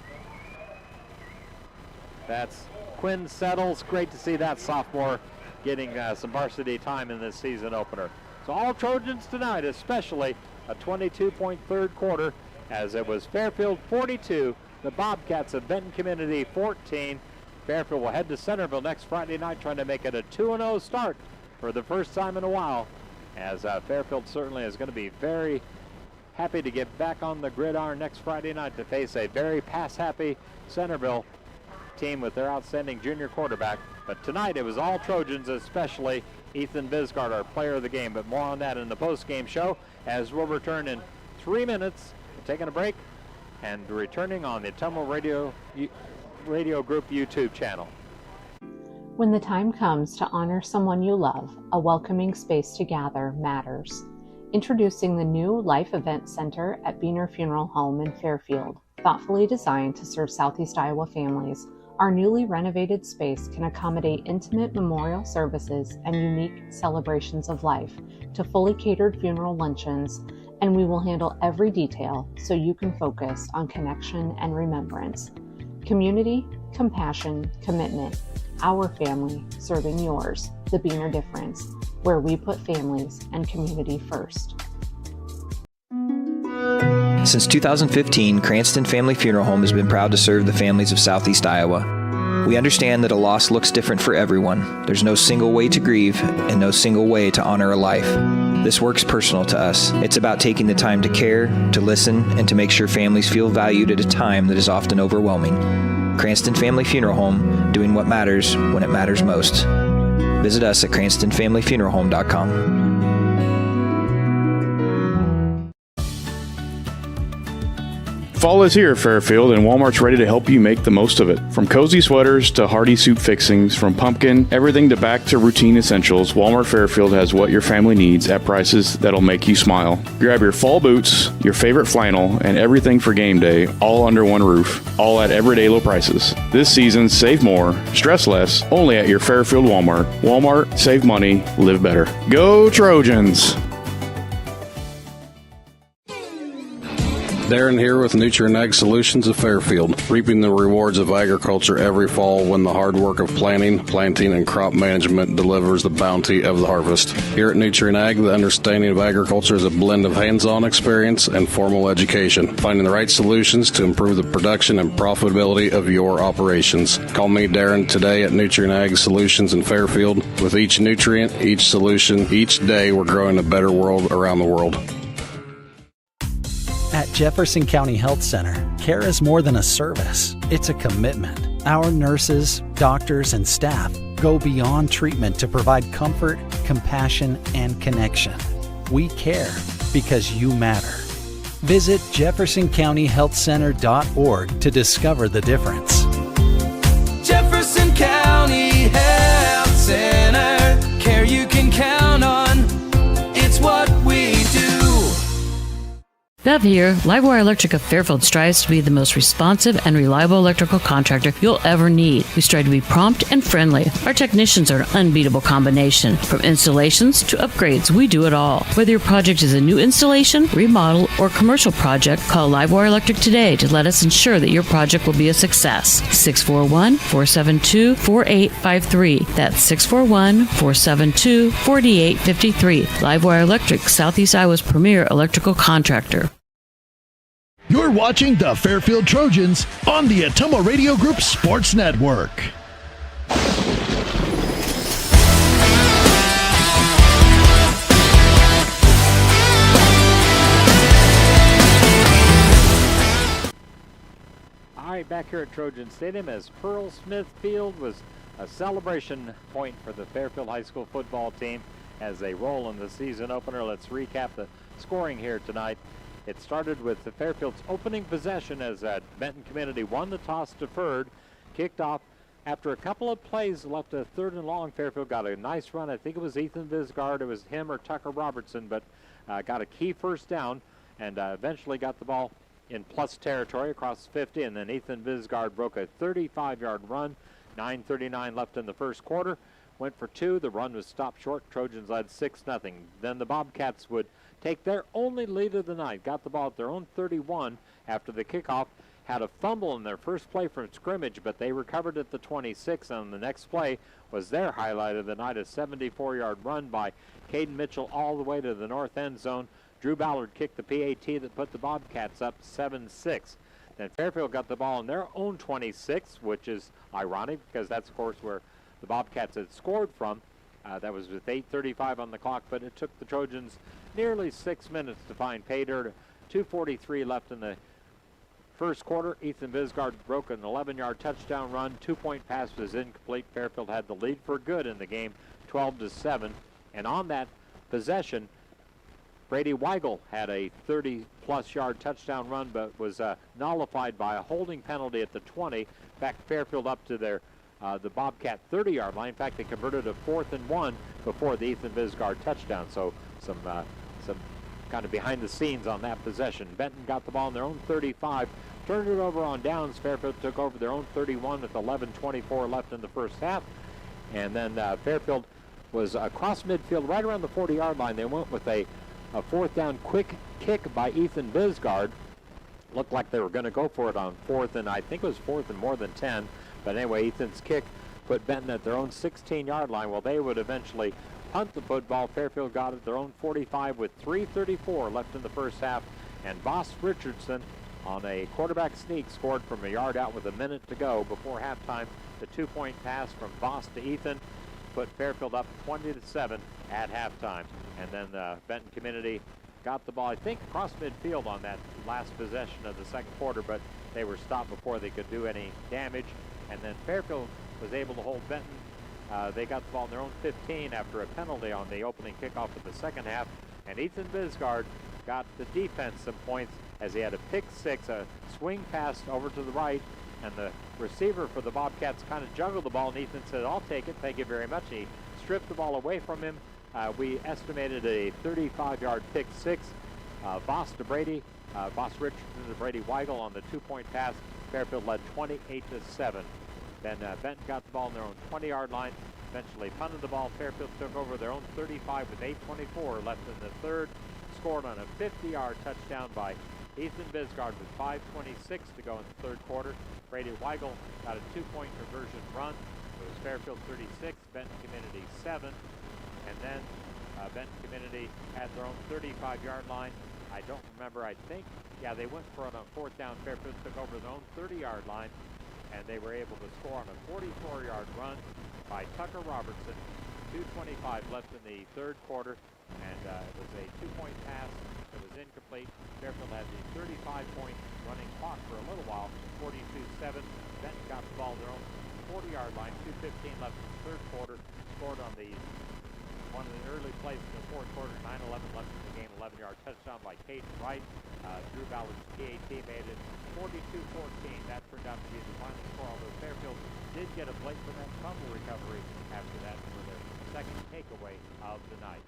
That's Quinn Settles. Great to see that sophomore getting some varsity time in this season opener. So all Trojans tonight, especially a 22-point third quarter, as it was Fairfield 42, the Bobcats of Benton Community 14. Fairfield will head to Centerville next Friday night, trying to make it a 2-0 start for the first time in a while, as Fairfield certainly is going to be very happy to get back on the gridiron next Friday night to face a very pass-happy Centerville team with their outstanding junior quarterback. But tonight it was all Trojans, especially Ethan Bisgard, our player of the game. But more on that in the post-game show, as we'll return in 3 minutes. We're taking a break and returning on the Ottumwa Radio Group YouTube channel. When the time comes to honor someone you love, a welcoming space to gather matters. Introducing the new Life Event Center at Beaner Funeral Home in Fairfield. Thoughtfully designed to serve Southeast Iowa families, our newly renovated space can accommodate intimate memorial services and unique celebrations of life to fully catered funeral luncheons, and we will handle every detail so you can focus on connection and remembrance. Community, compassion, commitment. Our family serving yours. The Beaner difference, where we put families and community first. Since 2015, Cranston Family Funeral Home has been proud to serve the families of Southeast Iowa. We understand that a loss looks different for everyone. There's no single way to grieve and no single way to honor a life. This work's personal to us. It's about taking the time to care, to listen, and to make sure families feel valued at a time that is often overwhelming. Cranston Family Funeral Home, doing what matters when it matters most. Visit us at cranstonfamilyfuneralhome.com. Fall is here, Fairfield, and Walmart's ready to help you make the most of it. From cozy sweaters to hearty soup fixings, from pumpkin, everything to back to routine essentials, Walmart Fairfield has what your family needs at prices that'll make you smile. Grab your fall boots, your favorite flannel, and everything for game day, all under one roof, all at everyday low prices. This season, save more, stress less, only at your Fairfield Walmart. Walmart, save money, live better. Go Trojans! Darren here with Nutrient Ag Solutions of Fairfield, reaping the rewards of agriculture every fall when the hard work of planting, and crop management delivers the bounty of the harvest. Here at Nutrient Ag, the understanding of agriculture is a blend of hands-on experience and formal education, finding the right solutions to improve the production and profitability of your operations. Call me, Darren, today at Nutrient Ag Solutions in Fairfield. With each nutrient, each solution, each day, we're growing a better world around the world. At Jefferson County Health Center, care is more than a service. It's a commitment. Our nurses, doctors, and staff go beyond treatment to provide comfort, compassion, and connection. We care because you matter. Visit jeffersoncountyhealthcenter.org to discover the difference. Jefferson County Health Center, care you can count on. It's what we do. Bev here. Livewire Electric of Fairfield strives to be the most responsive and reliable electrical contractor you'll ever need. We strive to be prompt and friendly. Our technicians are an unbeatable combination. From installations to upgrades, we do it all. Whether your project is a new installation, remodel, or commercial project, call Livewire Electric today to let us ensure that your project will be a success. 641-472-4853. That's 641-472-4853. Livewire Electric, Southeast Iowa's premier electrical contractor. You're watching the Fairfield Trojans on the Ottumwa Radio Group Sports Network. All right, back here at Trojan Stadium as Pearl Smith Field was a celebration point for the Fairfield High School football team as they roll in the season opener. Let's recap the scoring here tonight. It started with the Fairfield's opening possession as Benton Community won the toss, deferred, kicked off. After a couple of plays left a 3rd and long, Fairfield got a nice run. I think it was Ethan Bisgard, it was him or Tucker Robertson, but got a key first down and eventually got the ball in plus territory across 50, and then Ethan Bisgard broke a 35-yard run. 9:39 left in the first quarter. Went for two. The run was stopped short. Trojans led 6-0. Then the Bobcats would take their only lead of the night. Got the ball at their own 31 after the kickoff. Had a fumble in their first play from scrimmage, but they recovered at the 26, and the next play was their highlight of the night, a 74-yard run by Caden Mitchell all the way to the north end zone. Drew Ballard kicked the PAT that put the Bobcats up 7-6. Then Fairfield got the ball in their own 26, which is ironic because that's, of course, where the Bobcats had scored from. That was with 8:35 on the clock, but it took the Trojans nearly 6 minutes to find pay dirt. 2:43 left in the first quarter. Ethan Bisgard broke an 11-yard touchdown run. 2-point pass was incomplete. Fairfield had the lead for good in the game, 12-7. And on that possession, Brady Weigel had a 30-plus yard touchdown run, but was nullified by a holding penalty at the 20. Back Fairfield up to their the Bobcat 30-yard line. In fact, they converted a 4th and 1 before the Ethan Bisgard touchdown. So some kind of behind the scenes on that possession. Benton got the ball on their own 35, turned it over on downs. Fairfield took over their own 31 with 11:24 left in the first half. And then Fairfield was across midfield right around the 40-yard line. They went with a 4th down quick kick by Ethan Bisgard. Looked like they were going to go for it on 4th, and I think it was 4th and more than 10. But anyway, Ethan's kick put Benton at their own 16-yard line. Well, they would eventually punt the football. Fairfield got at their own 45 with 3:34 left in the first half. And Boss Richardson on a quarterback sneak scored from a yard out with a minute to go before halftime. The 2-point pass from Boss to Ethan put Fairfield up 20-7 at halftime. And then Benton Community got the ball, I think, across midfield on that last possession of the second quarter, but they were stopped before they could do any damage. And then Fairfield was able to hold Benton. They got the ball in their own 15 after a penalty on the opening kickoff of the second half. And Ethan Bisgard got the defense some points as he had a pick six, a swing pass over to the right, and the receiver for the Bobcats kind of juggled the ball, and Ethan said, "I'll take it, thank you very much." He stripped the ball away from him. We estimated a 35-yard pick six. Boss Richardson to Brady Weigel on the 2-point pass. Fairfield led 28-7. Then Benton got the ball on their own 20-yard line, eventually punted the ball. Fairfield took over their own 35 with 8:24 left in the third. Scored on a 50-yard touchdown by Ethan Bisgard with 5:26 to go in the third quarter. Brady Weigel got a 2-point conversion run. It was Fairfield 36, Benton Community 7. And then Benton Community had their own 35-yard line. I don't remember, I think, yeah, they went for it on 4th down. Fairfield took over their own 30-yard line, and they were able to score on a 44-yard run by Tucker Robertson. 2:25 left in the third quarter, and it was a 2-point pass that was incomplete. Fairfield had the 35-point running clock for a little while, 42-7. Benton got the ball their own 40-yard line, 2:15 left in the third quarter. Scored on the one of the early plays in the fourth quarter, 9:11 left in the game, 11-yard touchdown by Caden Wright. Drew Ballard's PAT made it 42-14. That turned out to be the final score, although Fairfield did get a break for that fumble recovery after that for their second takeaway of the night.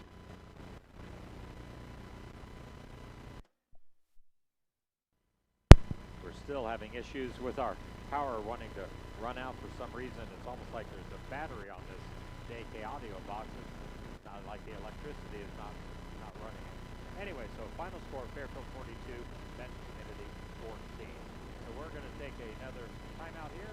We're still having issues with our power wanting to run out for some reason. It's almost like there's a battery on this JK audio box. It's not like the electricity is not running. Anyway, so final score, Fairfield 42, Benton Community 14. So we're going to take another timeout here.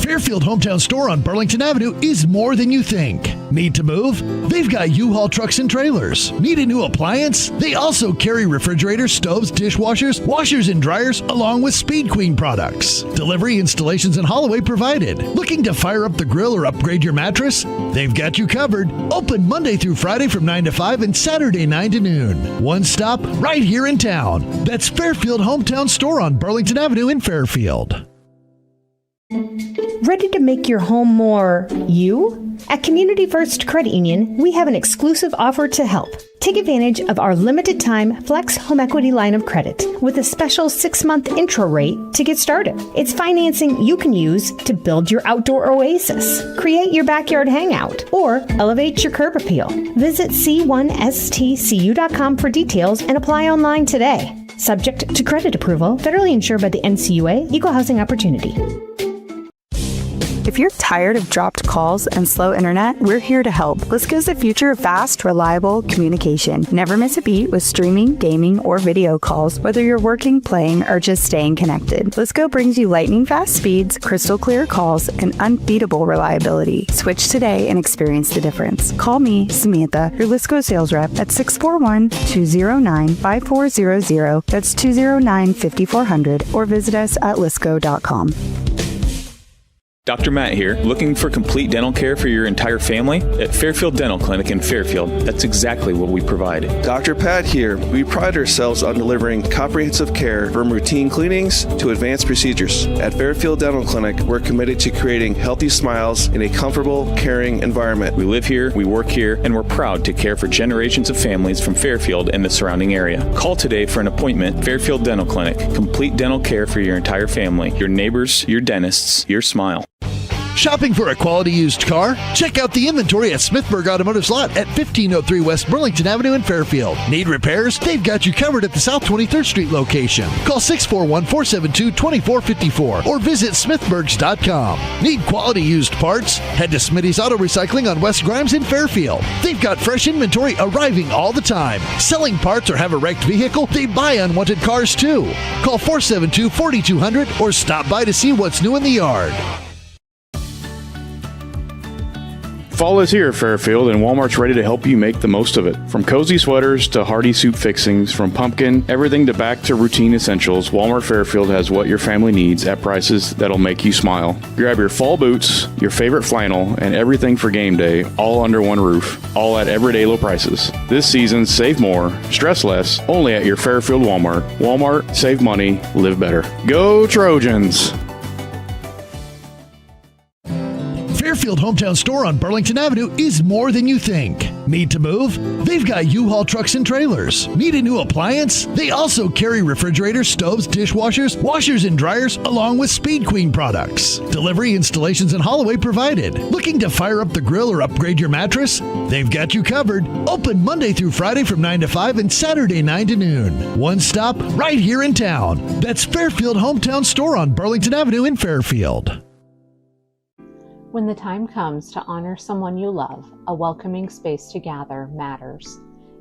Fairfield Hometown Store on Burlington Avenue is more than you think. Need to move? They've got U-Haul trucks and trailers. Need a new appliance? They also carry refrigerators, stoves, dishwashers, washers and dryers, along with Speed Queen products. Delivery, installations, and haul-away provided. Looking to fire up the grill or upgrade your mattress? They've got you covered. Open Monday through Friday from 9 to 5 and Saturday 9 to noon. One stop right here in town. That's Fairfield Hometown Store on Burlington Avenue in Fairfield. Ready to make your home more you? At Community First Credit Union, we have an exclusive offer to help. Take advantage of our limited time Flex Home Equity line of credit with a special 6-month intro rate to get started. It's financing you can use to build your outdoor oasis, create your backyard hangout, or elevate your curb appeal. Visit c1stcu.com for details and apply online today. Subject to credit approval, federally insured by the NCUA, Equal Housing Opportunity. If you're tired of dropped calls and slow internet, we're here to help. Lisco's the future of fast, reliable communication. Never miss a beat with streaming, gaming, or video calls, whether you're working, playing, or just staying connected. Lisco brings you lightning fast speeds, crystal clear calls, and unbeatable reliability. Switch today and experience the difference. Call me, Samantha, your Lisco sales rep at 641-209-5400. That's 209-5400, or visit us at lisco.com. Dr. Matt here. Looking for complete dental care for your entire family? At Fairfield Dental Clinic in Fairfield, that's exactly what we provide. Dr. Pat here. We pride ourselves on delivering comprehensive care from routine cleanings to advanced procedures. At Fairfield Dental Clinic, we're committed to creating healthy smiles in a comfortable, caring environment. We live here, we work here, and we're proud to care for generations of families from Fairfield and the surrounding area. Call today for an appointment. Fairfield Dental Clinic. Complete dental care for your entire family. Your neighbors, your dentists, your smile. Shopping for a quality used car? Check out the inventory at Smithburg Automotive's lot at 1503 West Burlington Avenue in Fairfield. Need repairs? They've got you covered at the South 23rd Street location. Call 641-472-2454 or visit smithburgs.com. Need quality used parts? Head to Smitty's Auto Recycling on West Grimes in Fairfield. They've got fresh inventory arriving all the time. Selling parts or have a wrecked vehicle? They buy unwanted cars too. Call 472-4200 or stop by to see what's new in the yard. Fall is here, Fairfield, and Walmart's ready to help you make the most of it. From cozy sweaters to hearty soup fixings, from pumpkin, everything to back to routine essentials, Walmart Fairfield has what your family needs at prices that'll make you smile. Grab your fall boots, your favorite flannel, and everything for game day, all under one roof, all at everyday low prices. This season, save more, stress less, only at your Fairfield Walmart. Walmart, save money, live better. Go Trojans! Fairfield Hometown Store on Burlington Avenue is more than you think. Need to move? They've got U-Haul trucks and trailers. Need a new appliance? They also carry refrigerators, stoves, dishwashers, washers, and dryers, along with Speed Queen products. Delivery, installations, and haul away provided. Looking to fire up the grill or upgrade your mattress? They've got you covered. Open Monday through Friday from 9 to 5 and Saturday 9 to noon. One stop right here in town. That's Fairfield Hometown Store on Burlington Avenue in Fairfield. When the time comes to honor someone you love, a welcoming space to gather matters.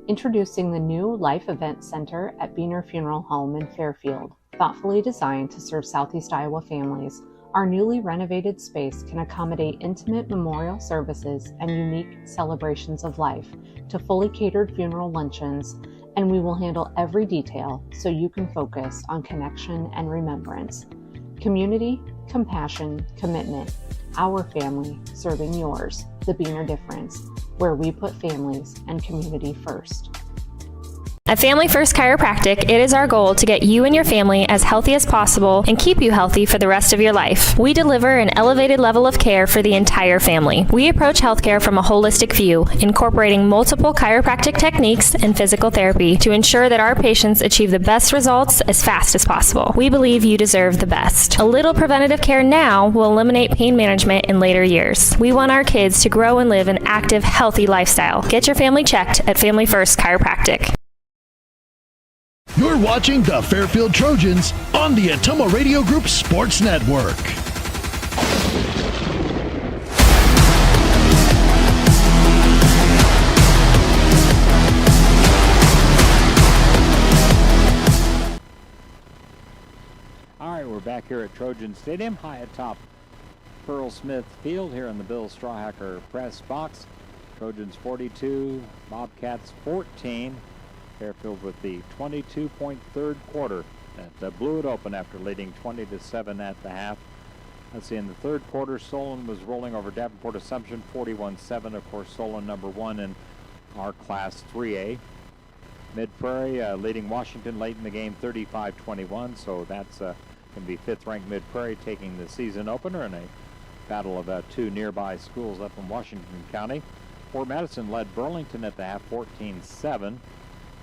Introducing the new Life Event Center at Beaner Funeral Home in Fairfield. Thoughtfully designed to serve Southeast Iowa families, our newly renovated space can accommodate intimate memorial services and unique celebrations of life to fully catered funeral luncheons, and we will handle every detail so you can focus on connection and remembrance. Community, compassion, commitment. Our family serving yours, the Beaner difference, where we put families and community first. At Family First Chiropractic, it is our goal to get you and your family as healthy as possible and keep you healthy for the rest of your life. We deliver an elevated level of care for the entire family. We approach healthcare from a holistic view, incorporating multiple chiropractic techniques and physical therapy to ensure that our patients achieve the best results as fast as possible. We believe you deserve the best. A little preventative care now will eliminate pain management in later years. We want our kids to grow and live an active, healthy lifestyle. Get your family checked at Family First Chiropractic. You're watching the Fairfield Trojans on the Ottumwa Radio Group Sports Network. All right, we're back here at Trojan Stadium, high atop Pearl Smith Field here in the Bill Strawhacker press box. Trojans 42, Bobcats 14. Fairfield with the 22-point third quarter that blew it open after leading 20-7 at the half. Let's see, in the third quarter, Solon was rolling over Davenport Assumption 41-7. Of course, Solon number one in our Class 3A. Mid-Prairie leading Washington late in the game 35-21, so that's going to be fifth-ranked Mid-Prairie taking the season opener in a battle of two nearby schools up in Washington County. Fort Madison led Burlington at the half 14-7.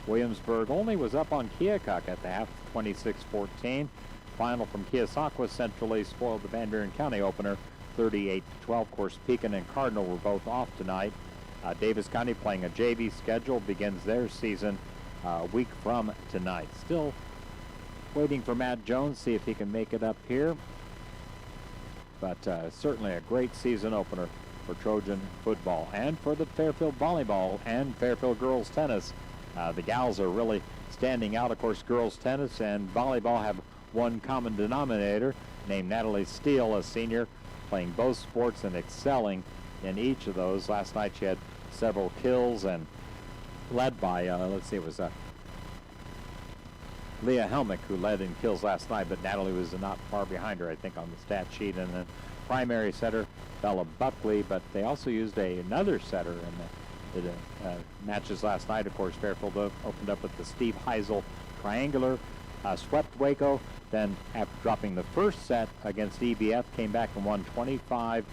Williamsburg only was up on Keokuk at the half 26-14. Final from Keosauqua centrally spoiled the Van Buren County opener 38-12. Of course, Pekin and Cardinal were both off tonight. Davis County playing a JV schedule begins their season a week from tonight. Still waiting for Matt Jones, see if he can make it up here. But certainly a great season opener for Trojan football and for the Fairfield volleyball and Fairfield girls tennis. The gals are really standing out. Of course, girls tennis and volleyball have one common denominator named Natalie Steele, a senior, playing both sports and excelling in each of those. Last night she had several kills and led by, let's see, it was Leah Helmick who led in kills last night, but Natalie was not far behind her, I think, on the stat sheet. And then primary setter, Bella Buckley, but they also used another setter in the matches last night. Of course, Fairfield opened up with the Steve Heisel triangular, swept Waco, then after dropping the first set against EBF, came back and won 25-22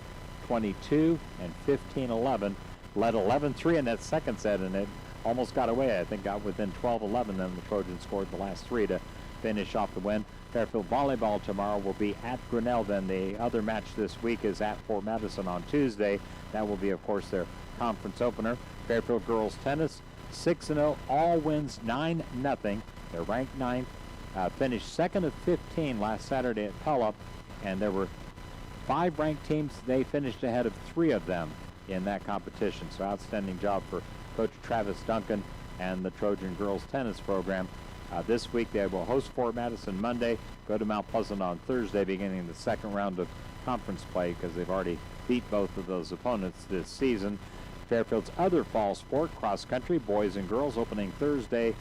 and 15-11, led 11-3 in that second set, and it almost got away. I think got within 12-11, then the Trojans scored the last three to finish off the win. Fairfield volleyball tomorrow will be at Grinnell. Then the other match this week is at Fort Madison on Tuesday. That will be, of course, their conference opener. Fairfield girls tennis, 6-0, all wins 9-0. They're ranked 9th. Finished second of 15 last Saturday at Pella, and there were 5 ranked teams. They finished ahead of 3 of them in that competition. So outstanding job for Coach Travis Duncan and the Trojan girls tennis program. This week they will host Fort Madison Monday, go to Mount Pleasant on Thursday, beginning the second round of conference play because they've already beat both of those opponents this season. Fairfield's other fall sport, cross country, boys and girls, opening Thursday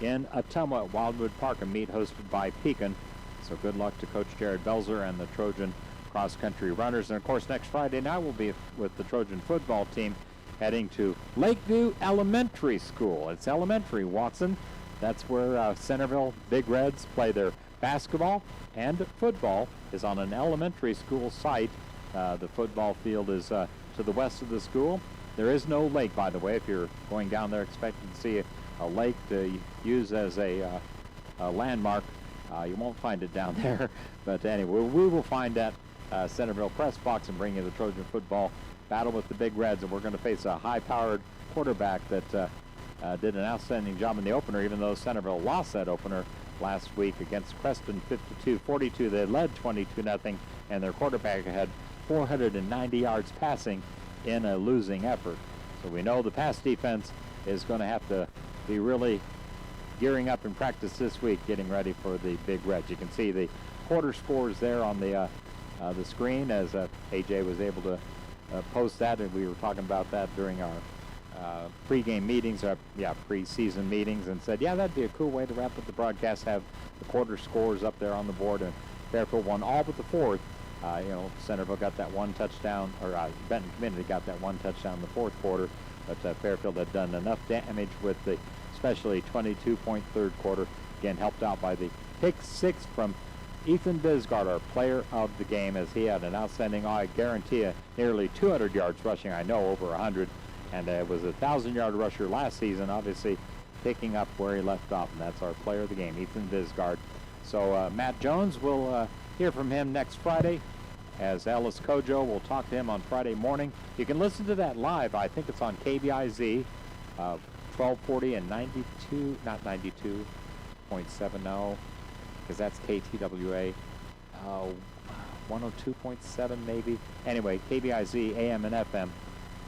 in Ottumwa at Wildwood Park, a meet hosted by Pekin. So good luck to Coach Jared Belzer and the Trojan cross-country runners. And of course, next Friday night we'll be with the Trojan football team heading to Lakeview Elementary School. It's elementary, Watson. That's where Centerville Big Reds play their basketball, and football is on an elementary school site. The football field is to the west of the school. There is no lake, by the way. If you're going down there expecting to see a lake to use as a landmark, you won't find it down there. But anyway, we will find that Centerville press box and bring you the Trojan football battle with the Big Reds. And we're going to face a high-powered quarterback that did an outstanding job in the opener, even though Centerville lost that opener last week against Creston 52-42. They led 22-0, and their quarterback had 490 yards passing in a losing effort. So we know the pass defense is going to have to be really gearing up in practice this week, getting ready for the Big Reds. You can see the quarter scores there on the screen as AJ was able to post that, and we were talking about that during our pre-game meetings, pre-season meetings, and said, yeah, that'd be a cool way to wrap up the broadcast, have the quarter scores up there on the board. And Fairfield won all but the fourth. Centerville got that one touchdown, or Benton Community got that one touchdown in the fourth quarter, but Fairfield had done enough damage with the especially 22-point third quarter. Again, helped out by the pick six from Ethan Bisgard, our player of the game, as he had an outstanding, I guarantee you, nearly 200 yards rushing, I know, over 100. And was a 1,000-yard rusher last season, obviously picking up where he left off, and that's our player of the game, Ethan Bisgard. So Matt Jones, we'll hear from him next Friday, as Ellis Kojo will talk to him on Friday morning. You can listen to that live. I think it's on KBIZ, 1240 and 92, not 92.7 now, because that's KTWA, 102.7 maybe. Anyway, KBIZ, AM and FM,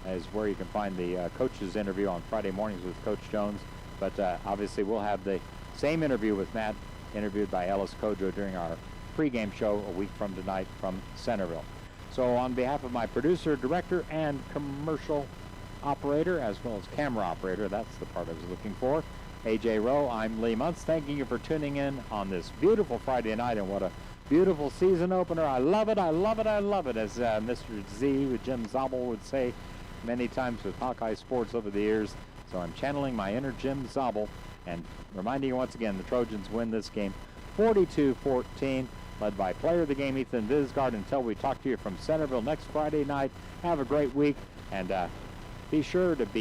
is where you can find the coach's interview on Friday mornings with Coach Jones. But obviously we'll have the same interview with Matt, interviewed by Ellis Kojo during our pregame show a week from tonight from Centerville. So on behalf of my producer, director, and commercial operator, as well as camera operator, that's the part I was looking for, AJ Rowe, I'm Lee Muntz, thanking you for tuning in on this beautiful Friday night, and what a beautiful season opener. I love it, I love it, I love it, as Mr. Z, Jim Zabel, would say many times with Hawkeye Sports over the years. So I'm channeling my inner Jim Zabel and reminding you once again, the Trojans win this game 42-14. led by player of the game Ethan Visgard. Until we talk to you from Centerville next Friday night, have a great week, and be sure to be